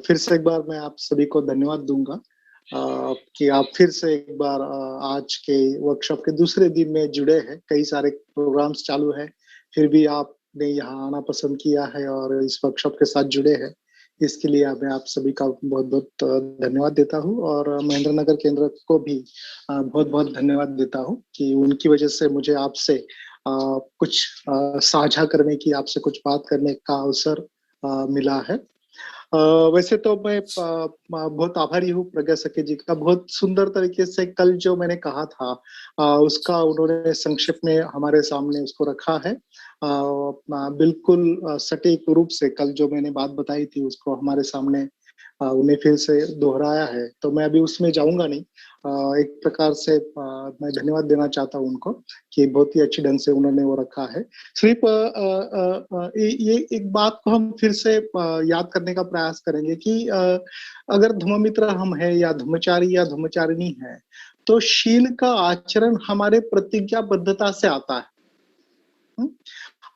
फिर से एक बार मैं आप सभी को धन्यवाद दूंगा कि आप फिर से एक बार आज के वर्कशॉप के दूसरे दिन में जुड़े हैं। कई सारे प्रोग्राम्स चालू है, फिर भी आपने यहाँ आना पसंद किया है और इस वर्कशॉप के साथ जुड़े हैं। इसके लिए मैं आप सभी का बहुत बहुत धन्यवाद देता हूँ और महेंद्र नगर केंद्र को भी बहुत बहुत धन्यवाद देता हूँ कि उनकी वजह से मुझे आपसे कुछ साझा करने की, आपसे कुछ बात करने का अवसर मिला है। वैसे तो मैं बहुत आभारी हूँ प्रज्ञा सखे जी का। बहुत सुंदर तरीके से कल जो मैंने कहा था उसका उन्होंने संक्षेप में हमारे सामने उसको रखा है। बिल्कुल सटीक रूप से कल जो मैंने बात बताई थी उसको हमारे सामने उन्हें फिर से दोहराया है, तो मैं अभी उसमें जाऊंगा नहीं। एक प्रकार से मैं धन्यवाद देना चाहता हूँ उनको कि बहुत ही अच्छी ढंग से उन्होंने वो रखा है। सिर्फ ये एक बात को हम फिर से याद करने का प्रयास करेंगे कि अगर धम्ममित्र हम है या धम्मचारी या धम्मचारिणी है, तो शील का आचरण हमारे प्रतिज्ञाबद्धता से आता है।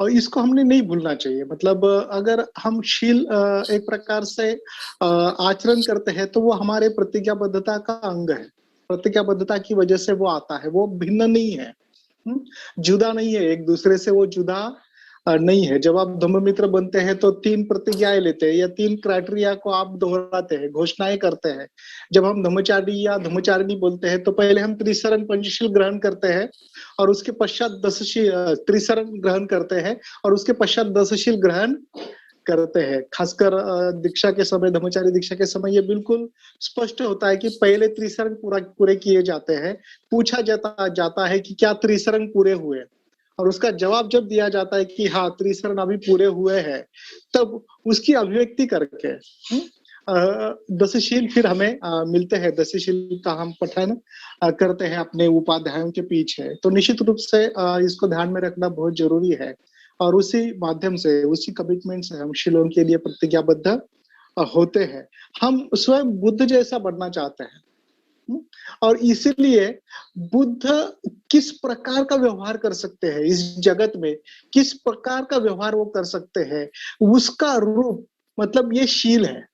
और इसको हमने नहीं भूलना चाहिए। मतलब अगर हम शील एक प्रकार से आचरण करते हैं तो वो हमारे प्रतिज्ञाबद्धता का अंग है। प्रतिज्ञाबद्धता की वजह से वो आता है, वो भिन्न नहीं है, जुदा नहीं है एक दूसरे से, वो जुदा नहीं है। जब आप धम्ममित्र बनते हैं तो 3 प्रतिज्ञाएं लेते हैं या 3 क्राइटेरिया को आप दोहराते हैं, घोषणाएं करते हैं। जब हम धम्मचारी या धम्मचारिणी बोलते हैं तो पहले हम त्रिशरण पंचशील ग्रहण करते हैं और उसके पश्चात दशशील त्रिशरण ग्रहण करते हैं और उसके पश्चात दशशील ग्रहण करते हैं। खासकर दीक्षा के समय, धम्मचारी दीक्षा के समय ये बिल्कुल स्पष्ट होता है कि पहले त्रिशरण पूरे किए जाते हैं। पूछा जाता है कि क्या त्रिशरण पूरे हुए, और उसका जवाब जब दिया जाता है कि हाँ त्रिशरण अभी पूरे हुए हैं, तब उसकी अभिव्यक्ति करके दशशील फिर हमें मिलते हैं। दशशील का हम पठन करते हैं अपने उपाध्यायों के पीछे। तो निश्चित रूप से इसको ध्यान में रखना बहुत जरूरी है और उसी माध्यम से, उसी कमिटमेंट से हम शीलों के लिए प्रतिज्ञाबद्ध होते हैं। हम स्वयं बुद्ध जैसा बनना चाहते हैं और इसीलिए बुद्ध किस प्रकार का व्यवहार कर सकते हैं इस जगत में, किस प्रकार का व्यवहार वो कर सकते हैं, उसका रूप मतलब ये शील है।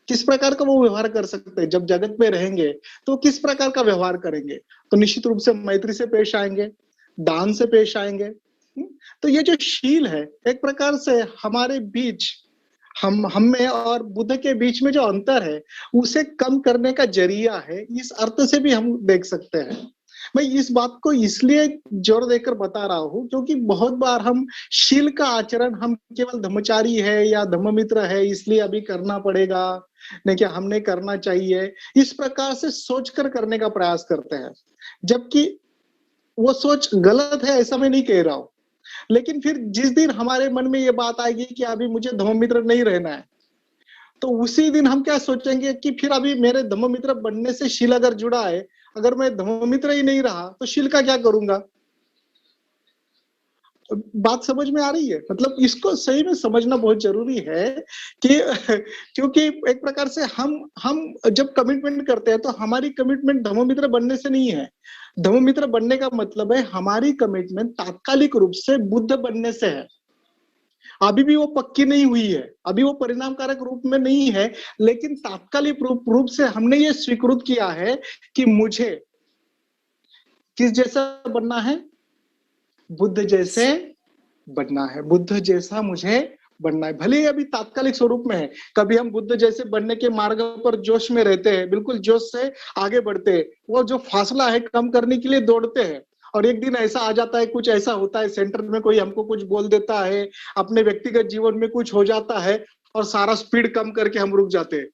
किस प्रकार का वो व्यवहार कर सकते हैं, जब जगत में रहेंगे तो किस प्रकार का व्यवहार करेंगे, तो निश्चित रूप से मैत्री से पेश आएंगे, दान से पेश आएंगे। तो ये जो शील है एक प्रकार से हमारे बीच, हम में और बुद्ध के बीच में जो अंतर है उसे कम करने का जरिया है। इस अर्थ से भी हम देख सकते हैं। मैं इस बात को इसलिए जोर देकर बता रहा हूँ क्योंकि बहुत बार हम शील का आचरण, हम केवल धम्मचारी है या धम्ममित्र है इसलिए अभी करना पड़ेगा, नहीं क्या हमने करना चाहिए, इस प्रकार से सोचकर करने का प्रयास करते हैं। जबकि वो सोच गलत है ऐसा मैं नहीं कह रहा हूँ, लेकिन फिर जिस दिन हमारे मन में ये बात आएगी कि अभी मुझे धम्ममित्र नहीं रहना है, तो उसी दिन हम क्या सोचेंगे कि फिर अभी मेरे धम्ममित्र बनने से शील अगर जुड़ा है, अगर मैं धम्ममित्र ही नहीं रहा तो शील का क्या करूंगा। बात समझ में आ रही है? मतलब इसको सही में समझना बहुत जरूरी है कि क्योंकि एक प्रकार से हम जब कमिटमेंट करते हैं तो हमारी कमिटमेंट धम्ममित्र बनने से नहीं है। धम्ममित्र बनने का मतलब है हमारी कमिटमेंट तात्कालिक रूप से बुद्ध बनने से है। अभी भी वो पक्की नहीं हुई है, अभी वो परिणामकारक रूप में नहीं है, लेकिन तात्कालिक रूप से हमने ये स्वीकृत किया है कि मुझे किस जैसा बनना है, बुद्ध जैसे बनना है, बुद्ध जैसा मुझे बनना है। भले ही अभी तात्कालिक स्वरूप में है, कभी हम बुद्ध जैसे बनने के मार्ग पर जोश में रहते हैं, बिल्कुल जोश से आगे बढ़ते हैं, वो जो फासला है कम करने के लिए दौड़ते हैं, और एक दिन ऐसा आ जाता है, कुछ ऐसा होता है, सेंटर में कोई हमको कुछ बोल देता है, अपने व्यक्तिगत जीवन में कुछ हो जाता है और सारा स्पीड कम करके हम रुक जाते हैं।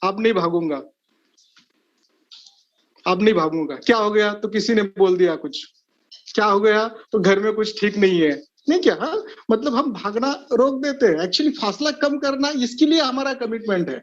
अब नहीं भागूंगा, अब नहीं भागूंगा। क्या हो गया? तो किसी ने बोल दिया कुछ। क्या हो गया? तो घर में कुछ ठीक नहीं है। नहीं क्या? हाँ? मतलब हम भागना रोक देते हैं। एक्चुअली फासला कम करना इसके लिए हमारा कमिटमेंट है।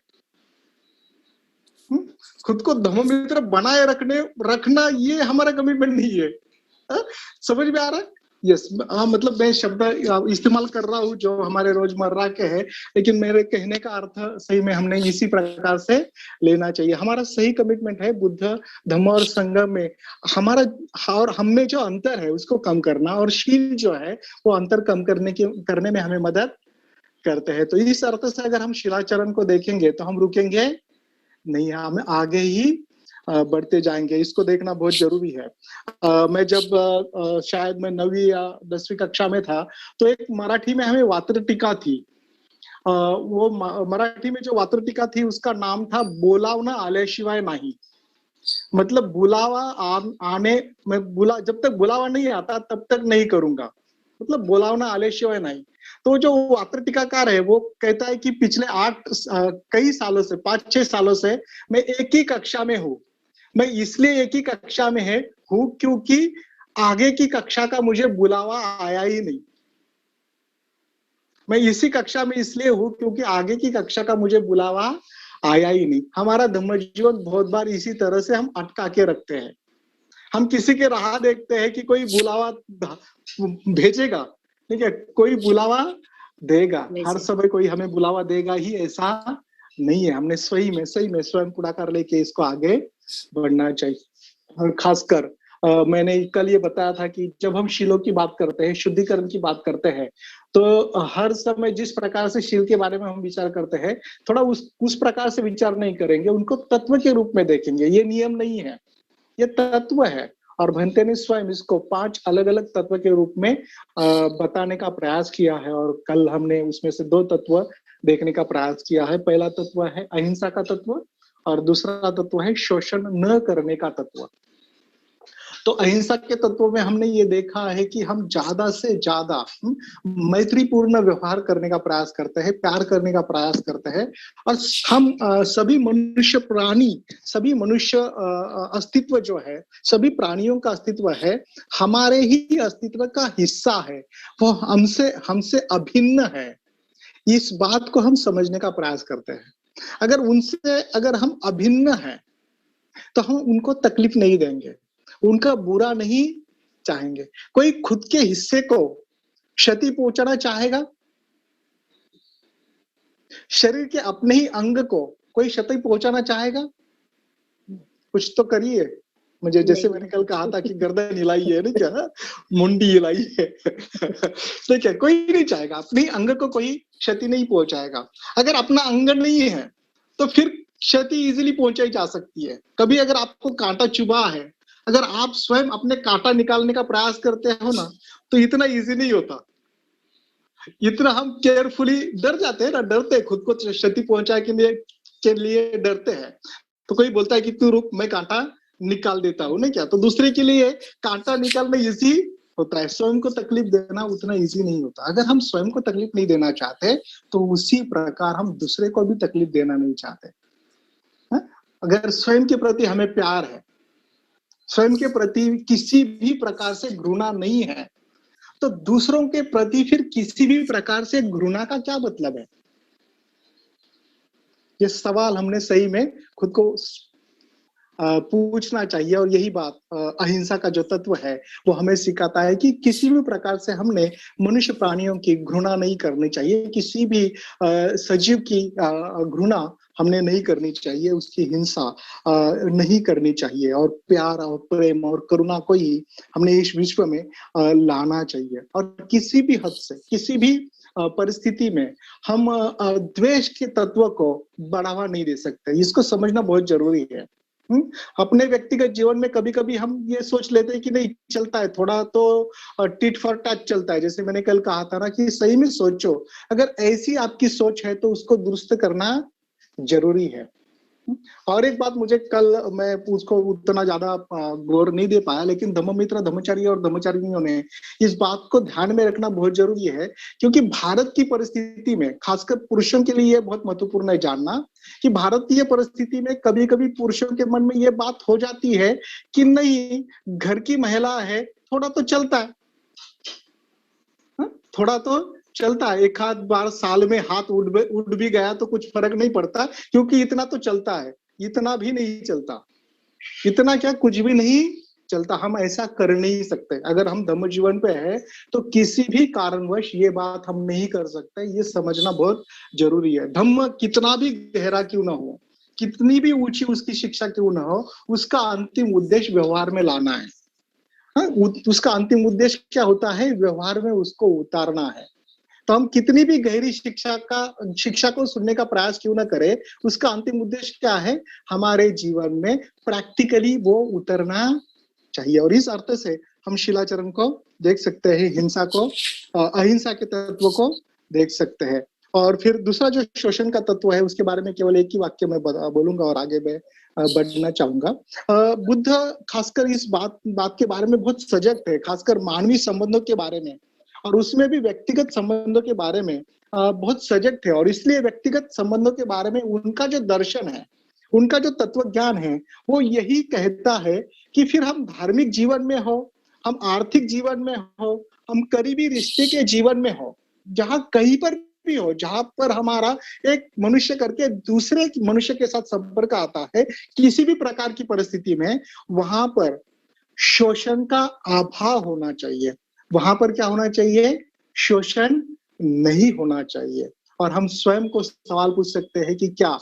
खुद को धम्ममित्र बनाए रखना ये हमारा कमिटमेंट नहीं है। समझ में आ रहा है? यस। हाँ, मतलब मैं शब्द इस्तेमाल कर रहा हूँ जो हमारे रोजमर्रा के हैं, लेकिन मेरे कहने का अर्थ सही में हमने इसी प्रकार से लेना चाहिए। हमारा सही कमिटमेंट है बुद्ध धम्म और संघ में हमारा, और हम में जो अंतर है उसको कम करना, और शील जो है वो अंतर कम करने में हमें मदद करते हैं। तो इस अर्थ से अगर हम शिलाचरण को देखेंगे तो हम रुकेंगे नहीं, हम आगे ही बढ़ते जाएंगे। इसको देखना बहुत जरूरी है। मैं जब शायद मैं 9वीं या 10वीं कक्षा में था, तो एक मराठी में हमें वात्रटिका थी। वो मराठी में जो वात्रटिका थी उसका नाम था बोलावणं आल्याशिवाय नाही। मतलब बुलावा आने, मैं बुला जब तक बुलावा नहीं आता तब तक नहीं करूंगा, मतलब बुलावना आल्याशिवाय नहीं। तो जो वात्र टीकाकार है वो कहता है कि पिछले कई सालों से 5-6 सालों से मैं एक ही कक्षा में हूँ। मैं इसलिए एक ही कक्षा में हूँ क्योंकि आगे की कक्षा का मुझे बुलावा आया ही नहीं। मैं इसी कक्षा में इसलिए हूँ क्योंकि आगे की कक्षा का मुझे बुलावा आया ही नहीं। हमारा धम्म जीवन बहुत बार इसी तरह से हम अटका के रखते हैं। हम किसी के राह देखते हैं कि कोई बुलावा भेजेगा, ठीक है, कोई बुलावा देगा, हर समय कोई हमें बुलावा देगा ही ऐसा नहीं है। हमने सही में स्वयं पुढाकार लेके इसको आगे बढ़ना चाहिए। और खासकर मैंने कल ये बताया था कि जब हम शीलों की बात करते हैं, शुद्धिकरण की बात करते हैं, तो हर समय जिस प्रकार से शील के बारे में हम विचार करते हैं, थोड़ा उस प्रकार से विचार नहीं करेंगे, उनको तत्व के रूप में देखेंगे। ये नियम नहीं है, ये तत्व है। और भंते ने स्वयं इसको 5 अलग अलग तत्व के रूप में बताने का प्रयास किया है। और कल हमने उसमें से 2 तत्व देखने का प्रयास किया है। पहला तत्व है अहिंसा का तत्व और दूसरा तत्व है शोषण न करने का तत्व। तो अहिंसा के तत्व में हमने ये देखा है कि हम ज्यादा से ज्यादा मैत्रीपूर्ण व्यवहार करने का प्रयास करते हैं, प्यार करने का प्रयास करते हैं। और हम सभी मनुष्य प्राणी, सभी मनुष्य अस्तित्व जो है, सभी प्राणियों का अस्तित्व है, हमारे ही अस्तित्व का हिस्सा है, वो हमसे हमसे अभिन्न है। इस बात को हम समझने का प्रयास करते हैं। अगर हम अभिन्न हैं तो हम उनको तकलीफ नहीं देंगे, उनका बुरा नहीं चाहेंगे। कोई खुद के हिस्से को क्षति पहुंचाना चाहेगा? शरीर के अपने ही अंग को कोई क्षति पहुंचाना चाहेगा? कुछ तो करिए। मुझे जैसे मैंने कल कहा था कि गर्दन हिलाई है ना, क्या मुंडी हिलाई है ठीक है, कोई नहीं चाहेगा, अपने अंग को कोई क्षति नहीं पहुंचाएगा। अगर अपना अंग नहीं है तो फिर क्षति इजीली पहुंचाई जा सकती है। कभी अगर आपको कांटा चुभा है, अगर आप स्वयं अपने कांटा निकालने का प्रयास करते हो ना, तो इतना इजी नहीं होता। इतना हम केयरफुली डर जाते हैं ना, डरते हैं, खुद को क्षति पहुंचाने के लिए डरते हैं। तो कोई बोलता है कि तू रुक, मैं कांटा निकाल देता हूँ, नहीं क्या? तो दूसरे के लिए कांटा निकालना इजी होता है, स्वयं को तकलीफ देना उतना इजी नहीं होता। अगर हम स्वयं को तकलीफ नहीं देना चाहते तो उसी प्रकार हम दूसरे को भी तकलीफ देना नहीं चाहते। अगर स्वयं के प्रति हमें प्यार है, स्वयं के प्रति किसी भी प्रकार से घृणा नहीं है, तो दूसरों के प्रति फिर किसी भी प्रकार से घृणा का क्या मतलब है? ये सवाल हमने सही में खुद को पूछना चाहिए। और यही बात अहिंसा का जो तत्व है वो हमें सिखाता है कि किसी भी प्रकार से हमने मनुष्य प्राणियों की घृणा नहीं करनी चाहिए। किसी भी सजीव की घृणा हमने नहीं करनी चाहिए, उसकी हिंसा नहीं करनी चाहिए। और प्यार और प्रेम और करुणा को ही हमने इस विश्व में लाना चाहिए। और किसी भी हद से, किसी भी परिस्थिति में हम द्वेष के तत्व को बढ़ावा नहीं दे सकते। इसको समझना बहुत जरूरी है। अपने व्यक्तिगत जीवन में कभी कभी हम ये सोच लेते हैं कि नहीं चलता है, थोड़ा तो टिट फॉर टैट चलता है। जैसे मैंने कल कहा था ना कि सही में सोचो, अगर ऐसी आपकी सोच है तो उसको दुरुस्त करना जरूरी है। और एक बात, मुझे कल मैं उसको उतना ज्यादा गौर नहीं दे पाया, लेकिन धम्ममित्र धम्मचारी और धम्मचारिणियों ने इस बात को ध्यान में रखना बहुत जरूरी है। क्योंकि भारत की परिस्थिति में, खासकर पुरुषों के लिए बहुत महत्वपूर्ण है जानना कि भारतीय परिस्थिति में कभी कभी पुरुषों के मन में ये बात हो जाती है कि नहीं, घर की महिला है, थोड़ा तो चलता है, थोड़ा तो चलता है, एक आध बार साल में हाथ उड़ भी गया तो कुछ फर्क नहीं पड़ता, क्योंकि इतना तो चलता है। इतना भी नहीं चलता, इतना क्या, कुछ भी नहीं चलता। हम ऐसा कर नहीं सकते। अगर हम धम्म जीवन पे है तो किसी भी कारणवश ये बात हम नहीं कर सकते। ये समझना बहुत जरूरी है। धम्म कितना भी गहरा क्यों ना हो, कितनी भी ऊंची उसकी शिक्षा क्यों ना हो, उसका अंतिम उद्देश्य व्यवहार में लाना है। उसका अंतिम उद्देश्य क्या होता है? व्यवहार में उसको उतारना है। तो हम कितनी भी गहरी शिक्षा को सुनने का प्रयास क्यों ना करें, उसका अंतिम उद्देश्य क्या है, हमारे जीवन में प्रैक्टिकली वो उतरना चाहिए। और इस अर्थ से हम शिलाचरण को देख सकते हैं, हिंसा को, अहिंसा के तत्व को देख सकते हैं। और फिर दूसरा जो शोषण का तत्व है, उसके बारे में केवल एक ही वाक्य में बोलूंगा और आगे मैं बढ़ना चाहूंगा। बुद्ध खासकर इस बात के बारे में बहुत सजग थे, खासकर मानवीय संबंधों के बारे में, और उसमें भी व्यक्तिगत संबंधों के बारे में बहुत सजग थे। और इसलिए व्यक्तिगत संबंधों के बारे में उनका जो दर्शन है, उनका जो तत्व ज्ञान है, वो यही कहता है कि फिर हम धार्मिक जीवन में हो, हम आर्थिक जीवन में हो, हम करीबी रिश्ते के जीवन में हो, जहां कहीं पर भी हो, जहां पर हमारा एक मनुष्य करके दूसरे मनुष्य के साथ संपर्क आता है, किसी भी प्रकार की परिस्थिति में, वहां पर शोषण का अभाव होना चाहिए। वहां पर क्या होना चाहिए, शोषण नहीं होना चाहिए। और हम स्वयं को सवाल पूछ सकते हैं कि क्या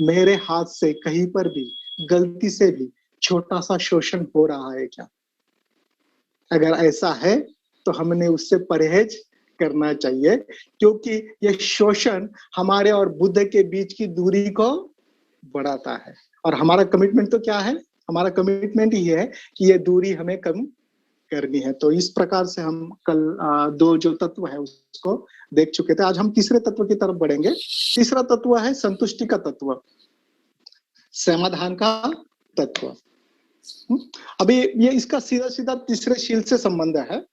मेरे हाथ से कहीं पर भी गलती से भी छोटा सा शोषण हो रहा है क्या? अगर ऐसा है तो हमने उससे परहेज करना चाहिए, क्योंकि यह शोषण हमारे और बुद्ध के बीच की दूरी को बढ़ाता है। और हमारा कमिटमेंट तो क्या है, हमारा कमिटमेंट ये है कि ये दूरी हमें कम करनी है। तो इस प्रकार से हम कल दो जो तत्व है उसको देख चुके थे। आज हम तीसरे तत्व की तरफ बढ़ेंगे। तीसरा तत्व है संतुष्टि का तत्व, समाधान का तत्व। अभी ये इसका सीधा सीधा तीसरे शील से संबंध है।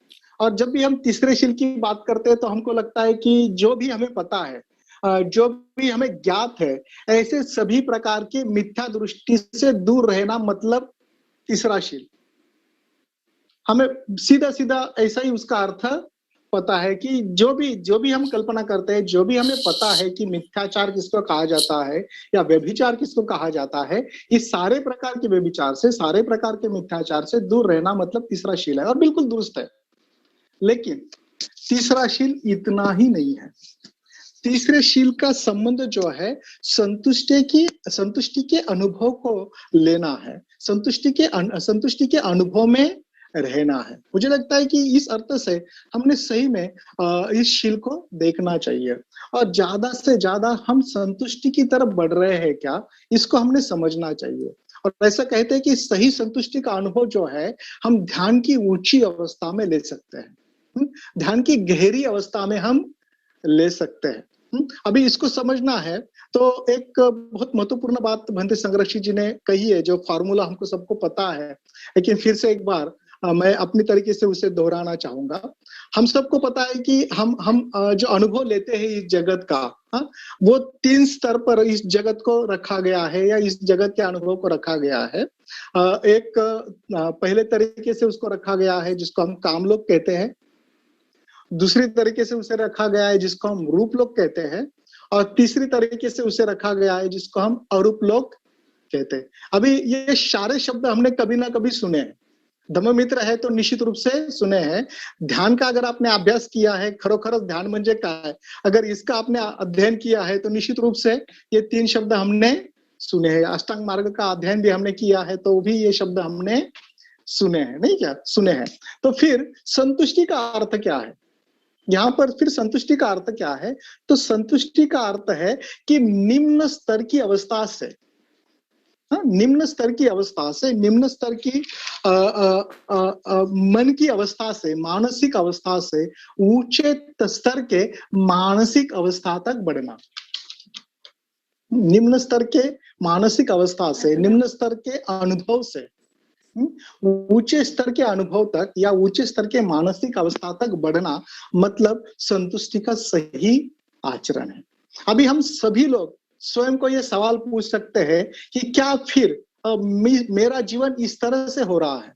और जब भी हम तीसरे शील की बात करते हैं तो हमको लगता है कि जो भी हमें पता है, जो भी हमें ज्ञात है, ऐसे सभी प्रकार की मिथ्या दृष्टि से दूर रहना मतलब तीसरा शील। हमें सीधा सीधा ऐसा ही उसका अर्थ पता है कि जो भी हम कल्पना करते हैं, जो भी हमें पता है कि मिथ्याचार किसको कहा जाता है या व्यभिचार किसको कहा जाता है, इस सारे प्रकार के व्यभिचार से, सारे प्रकार के मिथ्याचार से दूर रहना मतलब तीसरा शील है, और बिल्कुल दुरुस्त है। लेकिन तीसरा शील इतना ही नहीं है। तीसरे शील का संबंध जो है संतुष्टि के अनुभव को लेना है, संतुष्टि के अनुभव में रहना है। मुझे लगता है कि इस अर्थ से हमने सही में इस शील को देखना चाहिए, और ज्यादा से ज्यादा हम संतुष्टि की तरफ बढ़ रहे हैं क्या, इसको हमने समझना चाहिए। और ऐसा कहते हैं कि सही संतुष्टि का अनुभव जो है, हम ध्यान की ऊंची अवस्था में ले सकते हैं, ध्यान की गहरी अवस्था में हम ले सकते हैं। अभी इसको समझना है तो एक बहुत महत्वपूर्ण बात भंते संरक्षी जी ने कही है, जो फॉर्मूला हमको सबको पता है, लेकिन फिर से एक बार मैं अपनी तरीके से उसे दोहराना चाहूंगा। हम सबको पता है कि हम जो अनुभव लेते हैं इस जगत का, वो 3 स्तर पर इस जगत को रखा गया है, या इस जगत के अनुभव को रखा गया है। एक पहले तरीके से उसको रखा गया है जिसको हम कामलोक कहते हैं, दूसरी तरीके से उसे रखा गया है जिसको हम रूपलोक कहते हैं, और तीसरी तरीके से उसे रखा गया है जिसको हम अरूपलोक कहते हैं। अभी ये सारे शब्द हमने कभी ना कभी सुने हैं। धम्ममित्र है तो निश्चित रूप से सुने हैं। ध्यान का अगर आपने अभ्यास किया है, खरोखर ध्यान म्हणजे काय, अगर इसका आपने अध्ययन किया है तो निश्चित रूप से ये 3 शब्द हमने सुने हैं। अष्टांग मार्ग का अध्ययन भी हमने किया है तो भी ये शब्द हमने सुने हैं, नहीं क्या, सुने हैं। तो फिर संतुष्टि का अर्थ क्या है यहाँ पर, फिर संतुष्टि का अर्थ क्या है, तो संतुष्टि का अर्थ है कि निम्न स्तर की अवस्था से, निम्न स्तर की अवस्था से, निम्न स्तर की मन की अवस्था से, मानसिक अवस्था से ऊंचे स्तर के मानसिक अवस्था तक बढ़ना। निम्न स्तर के मानसिक अवस्था से, निम्न स्तर के अनुभव से ऊंचे स्तर के अनुभव तक या ऊंचे स्तर के मानसिक अवस्था तक बढ़ना मतलब संतुष्टि का सही आचरण है। अभी हम सभी लोग स्वयं को ये सवाल पूछ सकते हैं कि क्या फिर मेरा जीवन इस तरह से हो रहा है,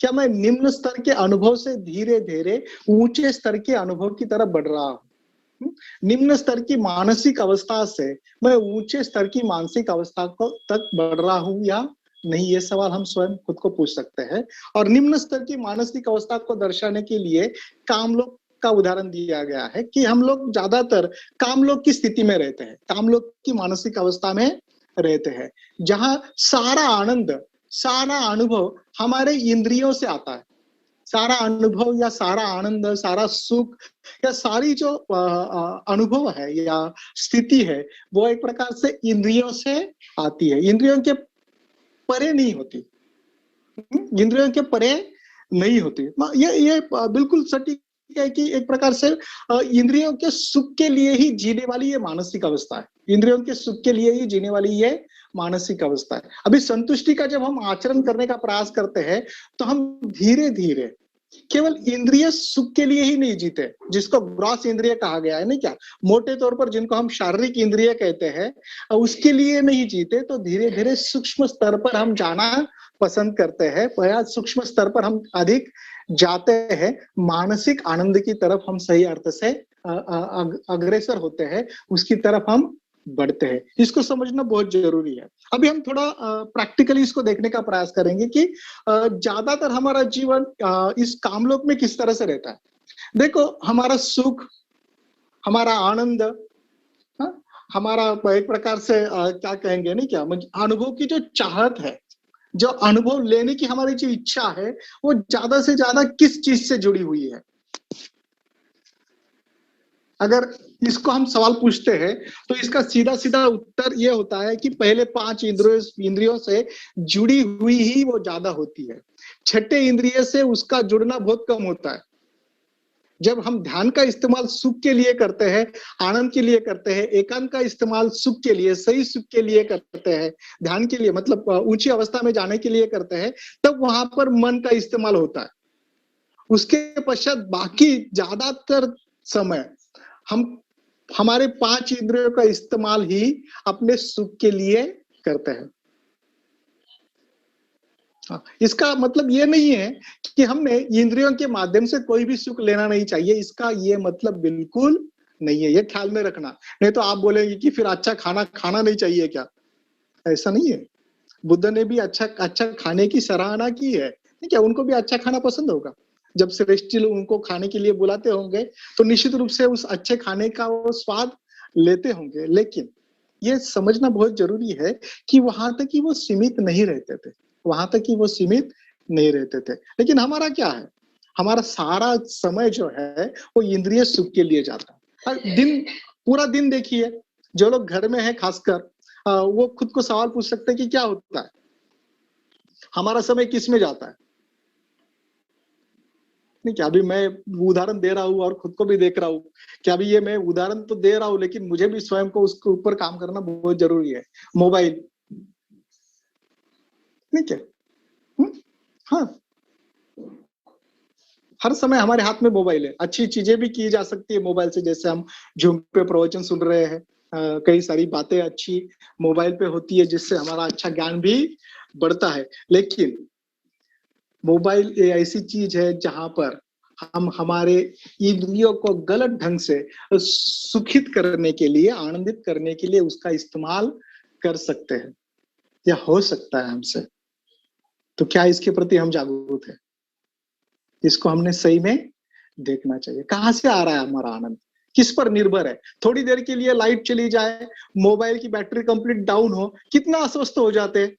क्या मैं निम्न स्तर के अनुभव से धीरे धीरे ऊंचे स्तर के अनुभव की तरफ बढ़ रहा हूँ, निम्न स्तर की मानसिक अवस्था से मैं ऊंचे स्तर की मानसिक अवस्था को तक बढ़ रहा हूँ या नहीं, ये सवाल हम स्वयं खुद को पूछ सकते हैं। और निम्न स्तर की मानसिक अवस्था को दर्शाने के लिए कामलोक का उदाहरण दिया गया है कि हम लोग ज्यादातर कामलोक की स्थिति में रहते हैं, कामलोक की मानसिक अवस्था में रहते हैं, जहां सारा आनंद, सारा अनुभव हमारे इंद्रियों से आता है, सारा अनुभव या सारा आनंद, सारा सुख या सारी जो अनुभव है या स्थिति है, वो एक प्रकार से इंद्रियों से आती है, इंद्रियों के परे नहीं होती। इंद्रियों के परे नहीं होती। ये बिल्कुल सटीक है कि एक प्रकार से इंद्रियों के सुख के लिए ही जीने वाली ये मानसिक अवस्था है। इंद्रियों के सुख के लिए ही जीने वाली ये मानसिक अवस्था है। अभी संतुष्टि का जब हम आचरण करने का प्रयास करते हैं, तो हम धीरे धीरे केवल इंद्रिय सुख के लिए ही नहीं जीते, जिसको ग्रॉस इंद्रिय कहा गया है, नहीं क्या, मोटे तौर पर जिनको हम शारीरिक इंद्रिय कहते हैं, उसके लिए नहीं जीते, तो धीरे धीरे सूक्ष्म स्तर पर हम जाना पसंद करते हैं। सूक्ष्म स्तर पर हम अधिक जाते हैं, मानसिक आनंद की तरफ हम सही अर्थ से अग्रसर होते हैं, उसकी तरफ हम बढ़ते हैं। इसको समझना बहुत जरूरी है। अभी हम थोड़ा प्रैक्टिकली इसको देखने का प्रयास करेंगे कि ज्यादातर हमारा जीवन इस कामलोक में किस तरह से रहता है। देखो, हमारा सुख, हमारा आनंद, हमारा एक प्रकार से क्या कहेंगे, नहीं क्या, अनुभव की जो चाहत है, जो अनुभव लेने की हमारी जो इच्छा है, वो ज्यादा से ज्यादा किस चीज से जुड़ी हुई है। अगर इसको हम सवाल पूछते हैं, तो इसका सीधा सीधा उत्तर ये होता है कि पहले 5 इंद्रियों से जुड़ी हुई ही वो ज्यादा होती है। छठे इंद्रिय से उसका जुड़ना बहुत कम होता है। जब हम ध्यान का इस्तेमाल सुख के लिए करते हैं, आनंद के लिए करते हैं, एकांत का इस्तेमाल सुख के लिए, सही सुख के लिए करते हैं, ध्यान के लिए मतलब ऊंची अवस्था में जाने के लिए करते हैं, तब वहां पर मन का इस्तेमाल होता है। उसके पश्चात बाकी ज्यादातर समय हम हमारे 5 इंद्रियों का इस्तेमाल ही अपने सुख के लिए करते हैं। इसका मतलब ये नहीं है कि हमने इंद्रियों के माध्यम से कोई भी सुख लेना नहीं चाहिए, इसका ये मतलब बिल्कुल नहीं है, ये ख्याल में रखना। नहीं तो आप बोलेंगे कि फिर अच्छा खाना खाना नहीं चाहिए क्या? ऐसा नहीं है। बुद्ध ने भी अच्छा खाने की सराहना की है, क्या उनको भी अच्छा खाना पसंद होगा? जब श्रेष्ठी लोग उनको खाने के लिए बुलाते होंगे, तो निश्चित रूप से उस अच्छे खाने का वो स्वाद लेते होंगे। लेकिन ये समझना बहुत जरूरी है कि वहां तक ही वो सीमित नहीं रहते थे, वहां तक ही वो सीमित नहीं रहते थे। लेकिन हमारा क्या है, हमारा सारा समय जो है वो इंद्रिय सुख के लिए जाता है। पूरा दिन देखिए, जो लोग घर में है खासकर, वो खुद को सवाल पूछ सकते हैं कि क्या होता है, हमारा समय किस में जाता है। नहीं क्या, अभी मैं उदाहरण दे रहा हूँ और खुद को भी देख रहा हूँ कि अभी ये मैं उदाहरण तो दे रहा हूँ, लेकिन मुझे भी स्वयं को उसके ऊपर काम करना बहुत जरूरी है। मोबाइल, नहीं क्या, हाँ, हर समय हमारे हाथ में मोबाइल है। अच्छी चीजें भी की जा सकती है मोबाइल से, जैसे हम जूम पे प्रवचन सुन रहे हैं, कई सारी बातें अच्छी मोबाइल पे होती है, जिससे हमारा अच्छा ज्ञान भी बढ़ता है। लेकिन मोबाइल ऐसी चीज है जहां पर हम हमारे इंद्रियों को गलत ढंग से सुखित करने के लिए, आनंदित करने के लिए उसका इस्तेमाल कर सकते हैं या हो सकता है हमसे। तो क्या इसके प्रति हम जागरूक हैं? इसको हमने सही में देखना चाहिए। कहाँ से आ रहा है हमारा आनंद, किस पर निर्भर है? थोड़ी देर के लिए लाइट चली जाए, मोबाइल की बैटरी कंप्लीट डाउन हो, कितना अस्वस्थ हो जाते हैं।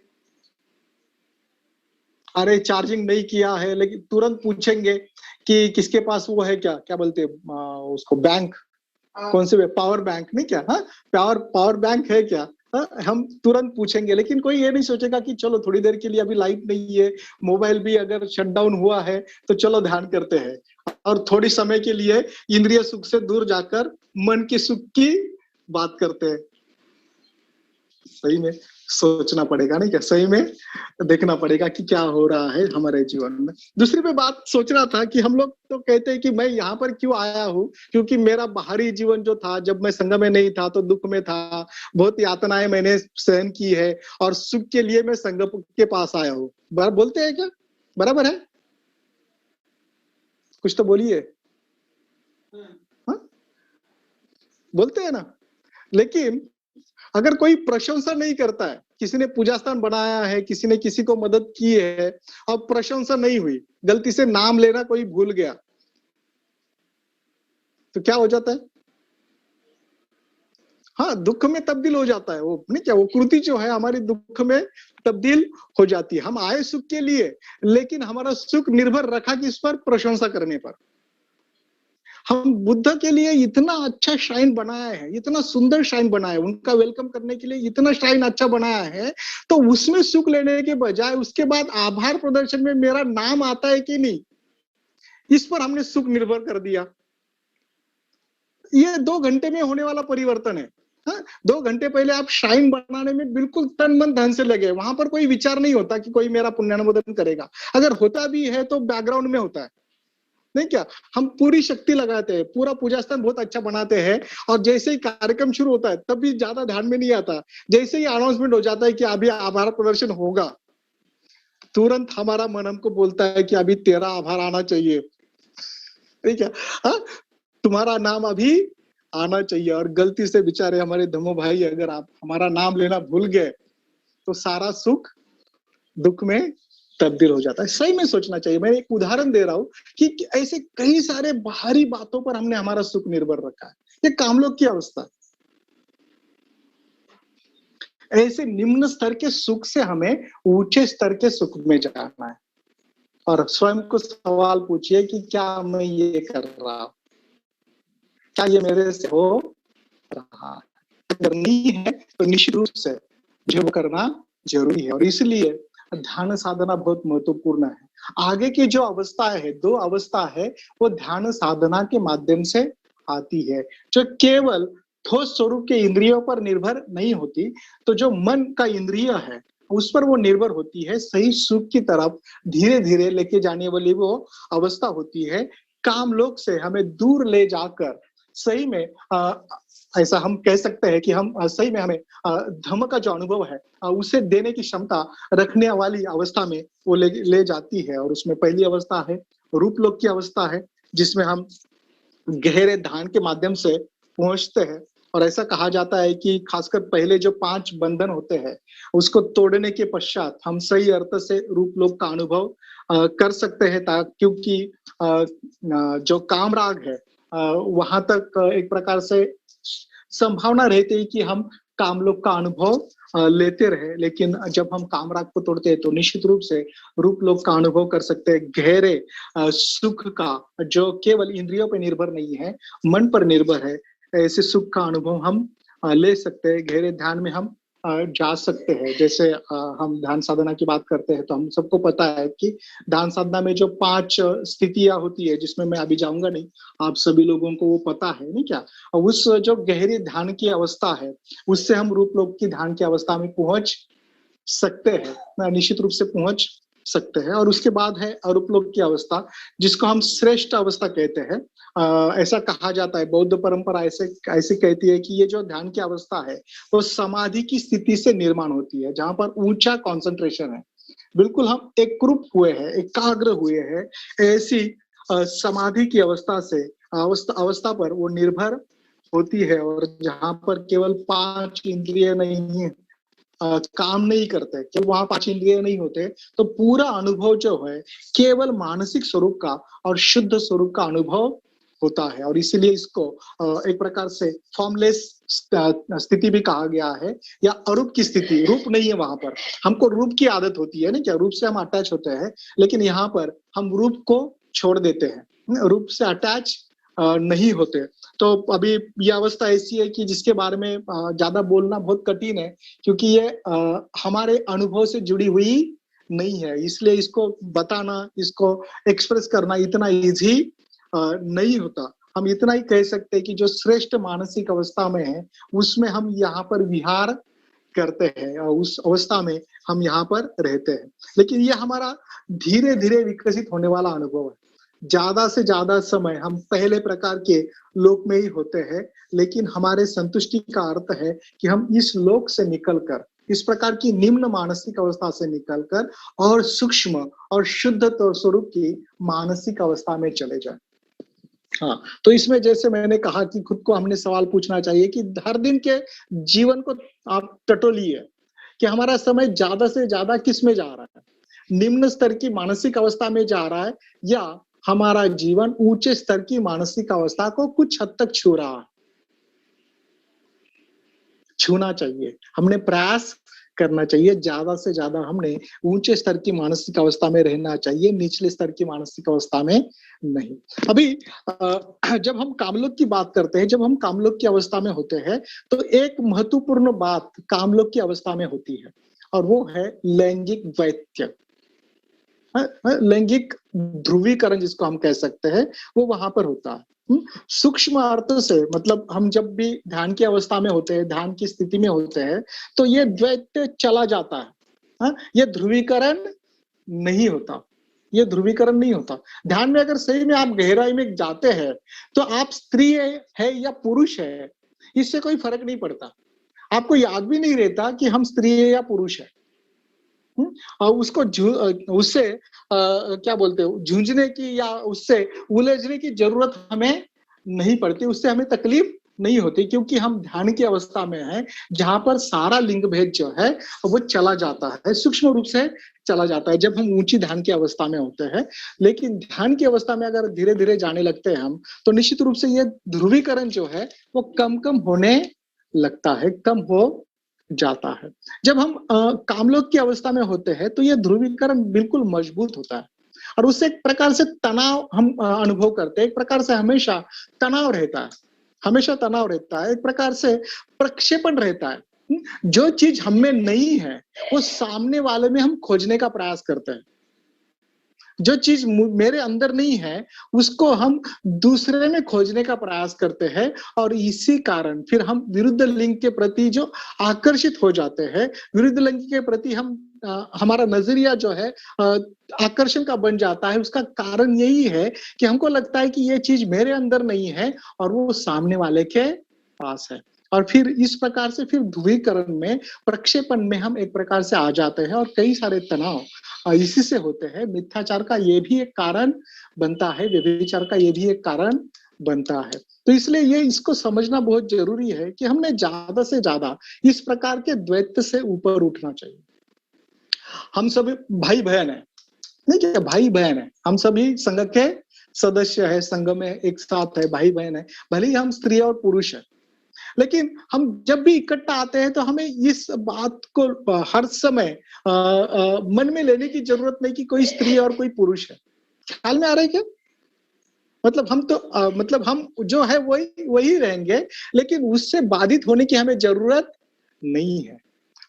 अरे चार्जिंग नहीं किया है, लेकिन तुरंत पूछेंगे कि किसके पास वो है, क्या क्या बोलते हैं उसको, बैंक, कौन से पावर बैंक, नहीं क्या, हाँ, पावर बैंक है क्या, हाँ, हम तुरंत पूछेंगे। लेकिन कोई ये नहीं सोचेगा कि चलो थोड़ी देर के लिए अभी लाइट नहीं है, मोबाइल भी अगर शटडाउन हुआ है, तो चलो ध्यान करते हैं और थोड़ी समय के लिए इंद्रिय सुख से दूर जाकर मन के सुख की बात करते हैं। सही में सोचना पड़ेगा, नहीं क्या, सही में देखना पड़ेगा कि क्या हो रहा है हमारे जीवन में। दूसरी पे बात सोच रहा था कि हम लोग तो कहते हैं कि मैं यहाँ पर क्यों आया हूँ, क्योंकि मेरा बाहरी जीवन जो था, जब मैं संग में नहीं था तो दुख में था, बहुत यातनाएं मैंने सहन की है, और सुख के लिए मैं संग के पास आया हूँ। बोलते हैं क्या, बराबर है? कुछ तो बोलिए, हाँ, बोलते हैं ना। लेकिन अगर कोई प्रशंसा नहीं करता है, किसी ने पूजा स्थान बनाया है, किसी ने किसी को मदद की है और प्रशंसा नहीं हुई, गलती से नाम लेना कोई भूल गया, तो क्या हो जाता है? हाँ, दुख में तब्दील हो जाता है वो, नहीं क्या, वो कृति जो है हमारी दुख में तब्दील हो जाती है। हम आए सुख के लिए, लेकिन हमारा सुख निर्भर रखा किस पर? प्रशंसा करने पर। हम बुद्ध के लिए इतना अच्छा श्राइन बनाया है, इतना सुंदर श्राइन बनाया है, उनका वेलकम करने के लिए इतना श्राइन अच्छा बनाया है, तो उसमें सुख लेने के बजाय उसके बाद आभार प्रदर्शन में मेरा नाम आता है कि नहीं, इस पर हमने सुख निर्भर कर दिया। ये 2 घंटे में होने वाला परिवर्तन है। हाँ, 2 घंटे पहले आप श्राइन बनाने में बिल्कुल तन मन धन से लगे, वहां पर कोई विचार नहीं होता कि कोई मेरा पुण्यानुमोदन करेगा। अगर होता भी है तो बैकग्राउंड में होता है, नहीं क्या? हम पूरी शक्ति लगाते हैं, पूरा पूजा स्थान बहुत अच्छा बनाते हैं, और जैसे ही कार्यक्रम शुरू होता है तब भी ज्यादा ध्यान में नहीं आता। जैसे ही अनाउंसमेंट हो जाता है कि अभी आभार प्रदर्शन होगा, तुरंत हमारा मन हमको बोलता है कि अभी तेरा आभार आना चाहिए, ठीक है? हाँ, तुम्हारा नाम अभी आना चाहिए। और गलती से बेचारे हमारे धमो भाई अगर आप हमारा नाम लेना भूल गए, तो सारा सुख दुख में तब्दील हो जाता है। सही में सोचना चाहिए। मैं एक उदाहरण दे रहा हूँ कि ऐसे कई सारे बाहरी बातों पर हमने हमारा सुख निर्भर रखा है। ये कामलोक की अवस्था, ऐसे निम्न स्तर के सुख से हमें ऊंचे स्तर के सुख में जाना है। और स्वयं को सवाल पूछिए कि क्या मैं ये कर रहा हूं, क्या ये मेरे से हो रहा है? अगर नहीं है तो निश्चित रूप से मुझे वो करना जरूरी है। और इसलिए ध्यान साधना बहुत महत्वपूर्ण है। आगे की जो अवस्था है, 2 अवस्था है, वो ध्यान साधना के माध्यम से आती है, जो केवल ठोस स्वरूप के इंद्रियों पर निर्भर नहीं होती, तो जो मन का इंद्रिय है उस पर वो निर्भर होती है। सही सुख की तरफ धीरे धीरे लेके जाने वाली वो अवस्था होती है। काम लोग से हमें दूर ले जाकर सही में ऐसा हम कह सकते हैं कि हम सही में हमें धम्म का जो अनुभव है उसे देने की क्षमता रखने वाली अवस्था में वो ले जाती है। और उसमें पहली अवस्था है रूप लोक की अवस्था है, जिसमें हम गहरे ध्यान के माध्यम से पहुंचते हैं। और ऐसा कहा जाता है कि खासकर पहले जो 5 बंधन होते हैं उसको तोड़ने के पश्चात हम सही अर्थ से रूप लोक का अनुभव कर सकते हैं, क्योंकि जो काम राग है वहां तक एक प्रकार से संभावना रहती है कि हम कामलोक का अनुभव लेते रहे। लेकिन जब हम कामराग को तोड़ते हैं तो निश्चित रूप से रूप लोक का अनुभव कर सकते हैं, गहरे सुख का, जो केवल इंद्रियों पर निर्भर नहीं है, मन पर निर्भर है। ऐसे सुख का अनुभव हम ले सकते हैं। गहरे ध्यान में हम जा सकते हैं। जैसे हम ध्यान साधना की बात करते हैं तो हम सबको पता है कि ध्यान साधना में जो 5 स्थितियां होती है, जिसमें मैं अभी जाऊंगा नहीं, आप सभी लोगों को वो पता है, नहीं क्या? उस जो गहरी ध्यान की अवस्था है उससे हम रूप लोक की ध्यान की अवस्था में पहुंच सकते हैं, निश्चित रूप से पहुंच सकते हैं। और उसके बाद है अरूप लोक की अवस्था, जिसको हम श्रेष्ठ अवस्था कहते हैं। ऐसा कहा जाता है, बौद्ध परंपरा ऐसे ऐसे कहती है कि ये जो ध्यान की अवस्था है वो समाधि की स्थिति से निर्माण होती है, जहां पर ऊंचा कंसंट्रेशन है, बिल्कुल हम एकरूप हुए हैं, एकाग्र हुए हैं। ऐसी समाधि की अवस्था से अवस्था पर वो निर्भर होती है। और जहां पर केवल 5 इंद्रिय नहीं काम नहीं करते, कि वहां 5 इंद्रिय नहीं होते, तो पूरा अनुभव जो है केवल मानसिक स्वरूप का और शुद्ध स्वरूप का अनुभव होता है। और इसीलिए इसको एक प्रकार से फॉर्मलेस स्थिति भी कहा गया है, या अरूप की स्थिति। रूप नहीं है वहां पर, हमको रूप की आदत होती है ना, क्या रूप से हम अटैच होते हैं, लेकिन यहाँ पर हम रूप को छोड़ देते हैं, रूप से अटैच नहीं होते। तो अभी ये अवस्था ऐसी है कि जिसके बारे में ज्यादा बोलना बहुत कठिन है, क्योंकि ये हमारे अनुभव से जुड़ी हुई नहीं है, इसलिए इसको बताना, इसको एक्सप्रेस करना इतना इजी नहीं होता। हम इतना ही कह सकते हैं कि जो श्रेष्ठ मानसिक अवस्था में है उसमें हम यहाँ पर विहार करते हैं, और उस अवस्था में हम यहाँ पर रहते हैं। लेकिन ये हमारा धीरे धीरे विकसित होने वाला अनुभव है। ज्यादा से ज्यादा समय हम पहले प्रकार के लोक में ही होते हैं, लेकिन हमारे संतुष्टि का अर्थ है कि हम इस लोक से निकलकर, इस प्रकार की निम्न मानसिक अवस्था से निकलकर और सूक्ष्म और शुद्ध स्वरूप की मानसिक अवस्था में चले जाए। हाँ, तो इसमें जैसे मैंने कहा कि खुद को हमने सवाल पूछना चाहिए कि हर दिन के जीवन को आप टटोलिए कि हमारा समय ज्यादा से ज्यादा किस में जा रहा है, निम्न स्तर की मानसिक अवस्था में जा रहा है, या हमारा जीवन ऊंचे स्तर की मानसिक अवस्था को कुछ हद तक छू रहा है। छूना चाहिए, हमने प्रयास करना चाहिए, ज्यादा से ज्यादा हमने ऊंचे स्तर की मानसिक अवस्था में रहना चाहिए, निचले स्तर की मानसिक अवस्था में नहीं। अभी जब हम कामलोक की बात करते हैं, जब हम कामलोक की अवस्था में होते हैं, तो एक महत्वपूर्ण बात कामलोक की अवस्था में होती है, और वो है लैंगिक द्वैत्य। लैंगिक ध्रुवीकरण जिसको हम कह सकते हैं, वो वहां पर होता है। सूक्ष्म अर्थ से मतलब हम जब भी ध्यान की अवस्था में होते हैं, ध्यान की स्थिति में होते हैं, तो ये द्वैत चला जाता है। ये ध्रुवीकरण नहीं होता, ये ध्रुवीकरण नहीं होता। ध्यान में अगर सही में आप गहराई में जाते हैं, तो आप स्त्री है या पुरुष है, इससे कोई फर्क नहीं पड़ता। आपको याद भी नहीं रहता कि हम स्त्री है या पुरुष है। और उसको उससे क्या बोलते हो, झूंझने की या उससे उलझने की जरूरत हमें नहीं पड़ती, उससे हमें तकलीफ नहीं होती, क्योंकि हम ध्यान की अवस्था में हैं, जहां पर सारा लिंग भेद जो है वो चला जाता है, सूक्ष्म रूप से चला जाता है जब हम ऊंची ध्यान की अवस्था में होते हैं। लेकिन ध्यान की अवस्था में अगर धीरे धीरे जाने लगते हैं हम, तो निश्चित रूप से ये ध्रुवीकरण जो है वो कम कम होने लगता है, कम हो जाता है। जब हम कामलोक की अवस्था में होते हैं, तो यह ध्रुवीकरण बिल्कुल मजबूत होता है, और उससे एक प्रकार से तनाव हम अनुभव करते हैं, एक प्रकार से हमेशा तनाव रहता है, हमेशा तनाव रहता है, एक प्रकार से प्रक्षेपण रहता है। जो चीज हम में नहीं है, वो सामने वाले में हम खोजने का प्रयास करते हैं। जो चीज मेरे अंदर नहीं है, उसको हम दूसरे में खोजने का प्रयास करते हैं, और इसी कारण फिर हम विरुद्ध लिंग के प्रति जो आकर्षित हो जाते हैं, विरुद्ध लिंग के प्रति हम हमारा नजरिया जो है आकर्षण का बन जाता है। उसका कारण यही है कि हमको लगता है कि ये चीज मेरे अंदर नहीं है और वो सामने वाले के पास है, और फिर इस प्रकार से फिर ध्रुवीकरण में, प्रक्षेपण में हम एक प्रकार से आ जाते हैं, और कई सारे तनाव इसी से होते हैं। मिथ्याचार का ये भी एक कारण बनता है, व्यभिचार का ये भी एक कारण बनता है। तो इसलिए ये इसको समझना बहुत जरूरी है कि हमने ज्यादा से ज्यादा इस प्रकार के द्वैत से ऊपर उठना चाहिए। हम सभी भाई बहन है, नहीं क्या, भाई बहन है, हम सभी संघ के सदस्य है, संघ में एक साथ है, भाई बहन है, भले ही हम स्त्री और पुरुष है। लेकिन हम जब भी इकट्ठा आते हैं, तो हमें इस बात को हर समय मन में लेने की जरूरत नहीं कि कोई स्त्री और कोई पुरुष है। ख्याल में आ रहा है क्या? मतलब हम तो मतलब हम जो है वही वही रहेंगे, लेकिन उससे बाधित होने की हमें जरूरत नहीं है।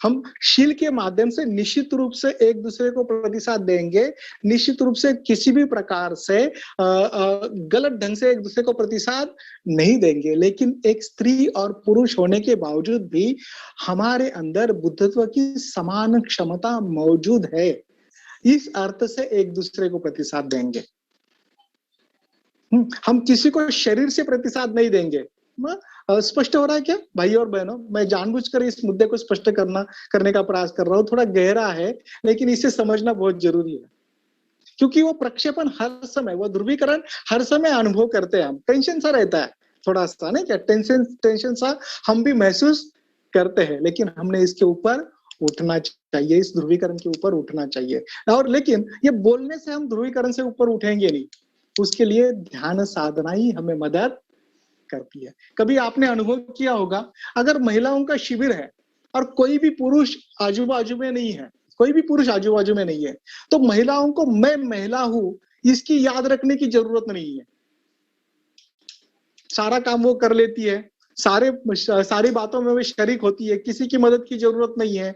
हम शील के माध्यम से निश्चित रूप से एक दूसरे को प्रतिसाद देंगे, निश्चित रूप से किसी भी प्रकार से गलत ढंग से एक दूसरे को प्रतिसाद नहीं देंगे। लेकिन एक स्त्री और पुरुष होने के बावजूद भी हमारे अंदर बुद्धत्व की समान क्षमता मौजूद है, इस अर्थ से एक दूसरे को प्रतिसाद देंगे। हम किसी को शरीर से प्रतिसाद नहीं देंगे। स्पष्ट हो रहा है क्या भाई और बहनों? मैं जानबूझकर इस मुद्दे को स्पष्ट करने का प्रयास कर रहा हूँ, थोड़ा गहरा है, लेकिन इसे समझना बहुत जरूरी है, क्योंकि वो प्रक्षेपण हर समय, वो ध्रुवीकरण हर समय अनुभव करते हैं हम। टेंशन सा रहता है, थोड़ा सा नहीं क्या, टेंशन सा हम भी महसूस करते हैं, लेकिन हमने इसके ऊपर उठना चाहिए, इस ध्रुवीकरण के ऊपर उठना चाहिए। और लेकिन ये बोलने से हम ध्रुवीकरण से ऊपर उठेंगे नहीं, उसके लिए ध्यान साधना ही हमें मदद करती है। कभी आपने अनुभव किया होगा, अगर महिलाओं का शिविर है और कोई भी पुरुष आजू बाजू में नहीं है, कोई भी पुरुष आजू बाजू में नहीं है, तो महिलाओं को मैं महिला हूं इसकी याद रखने की जरूरत नहीं है। सारा काम वो कर लेती है, सारी बातों में वो शरीक होती है, किसी की मदद की जरूरत नहीं है।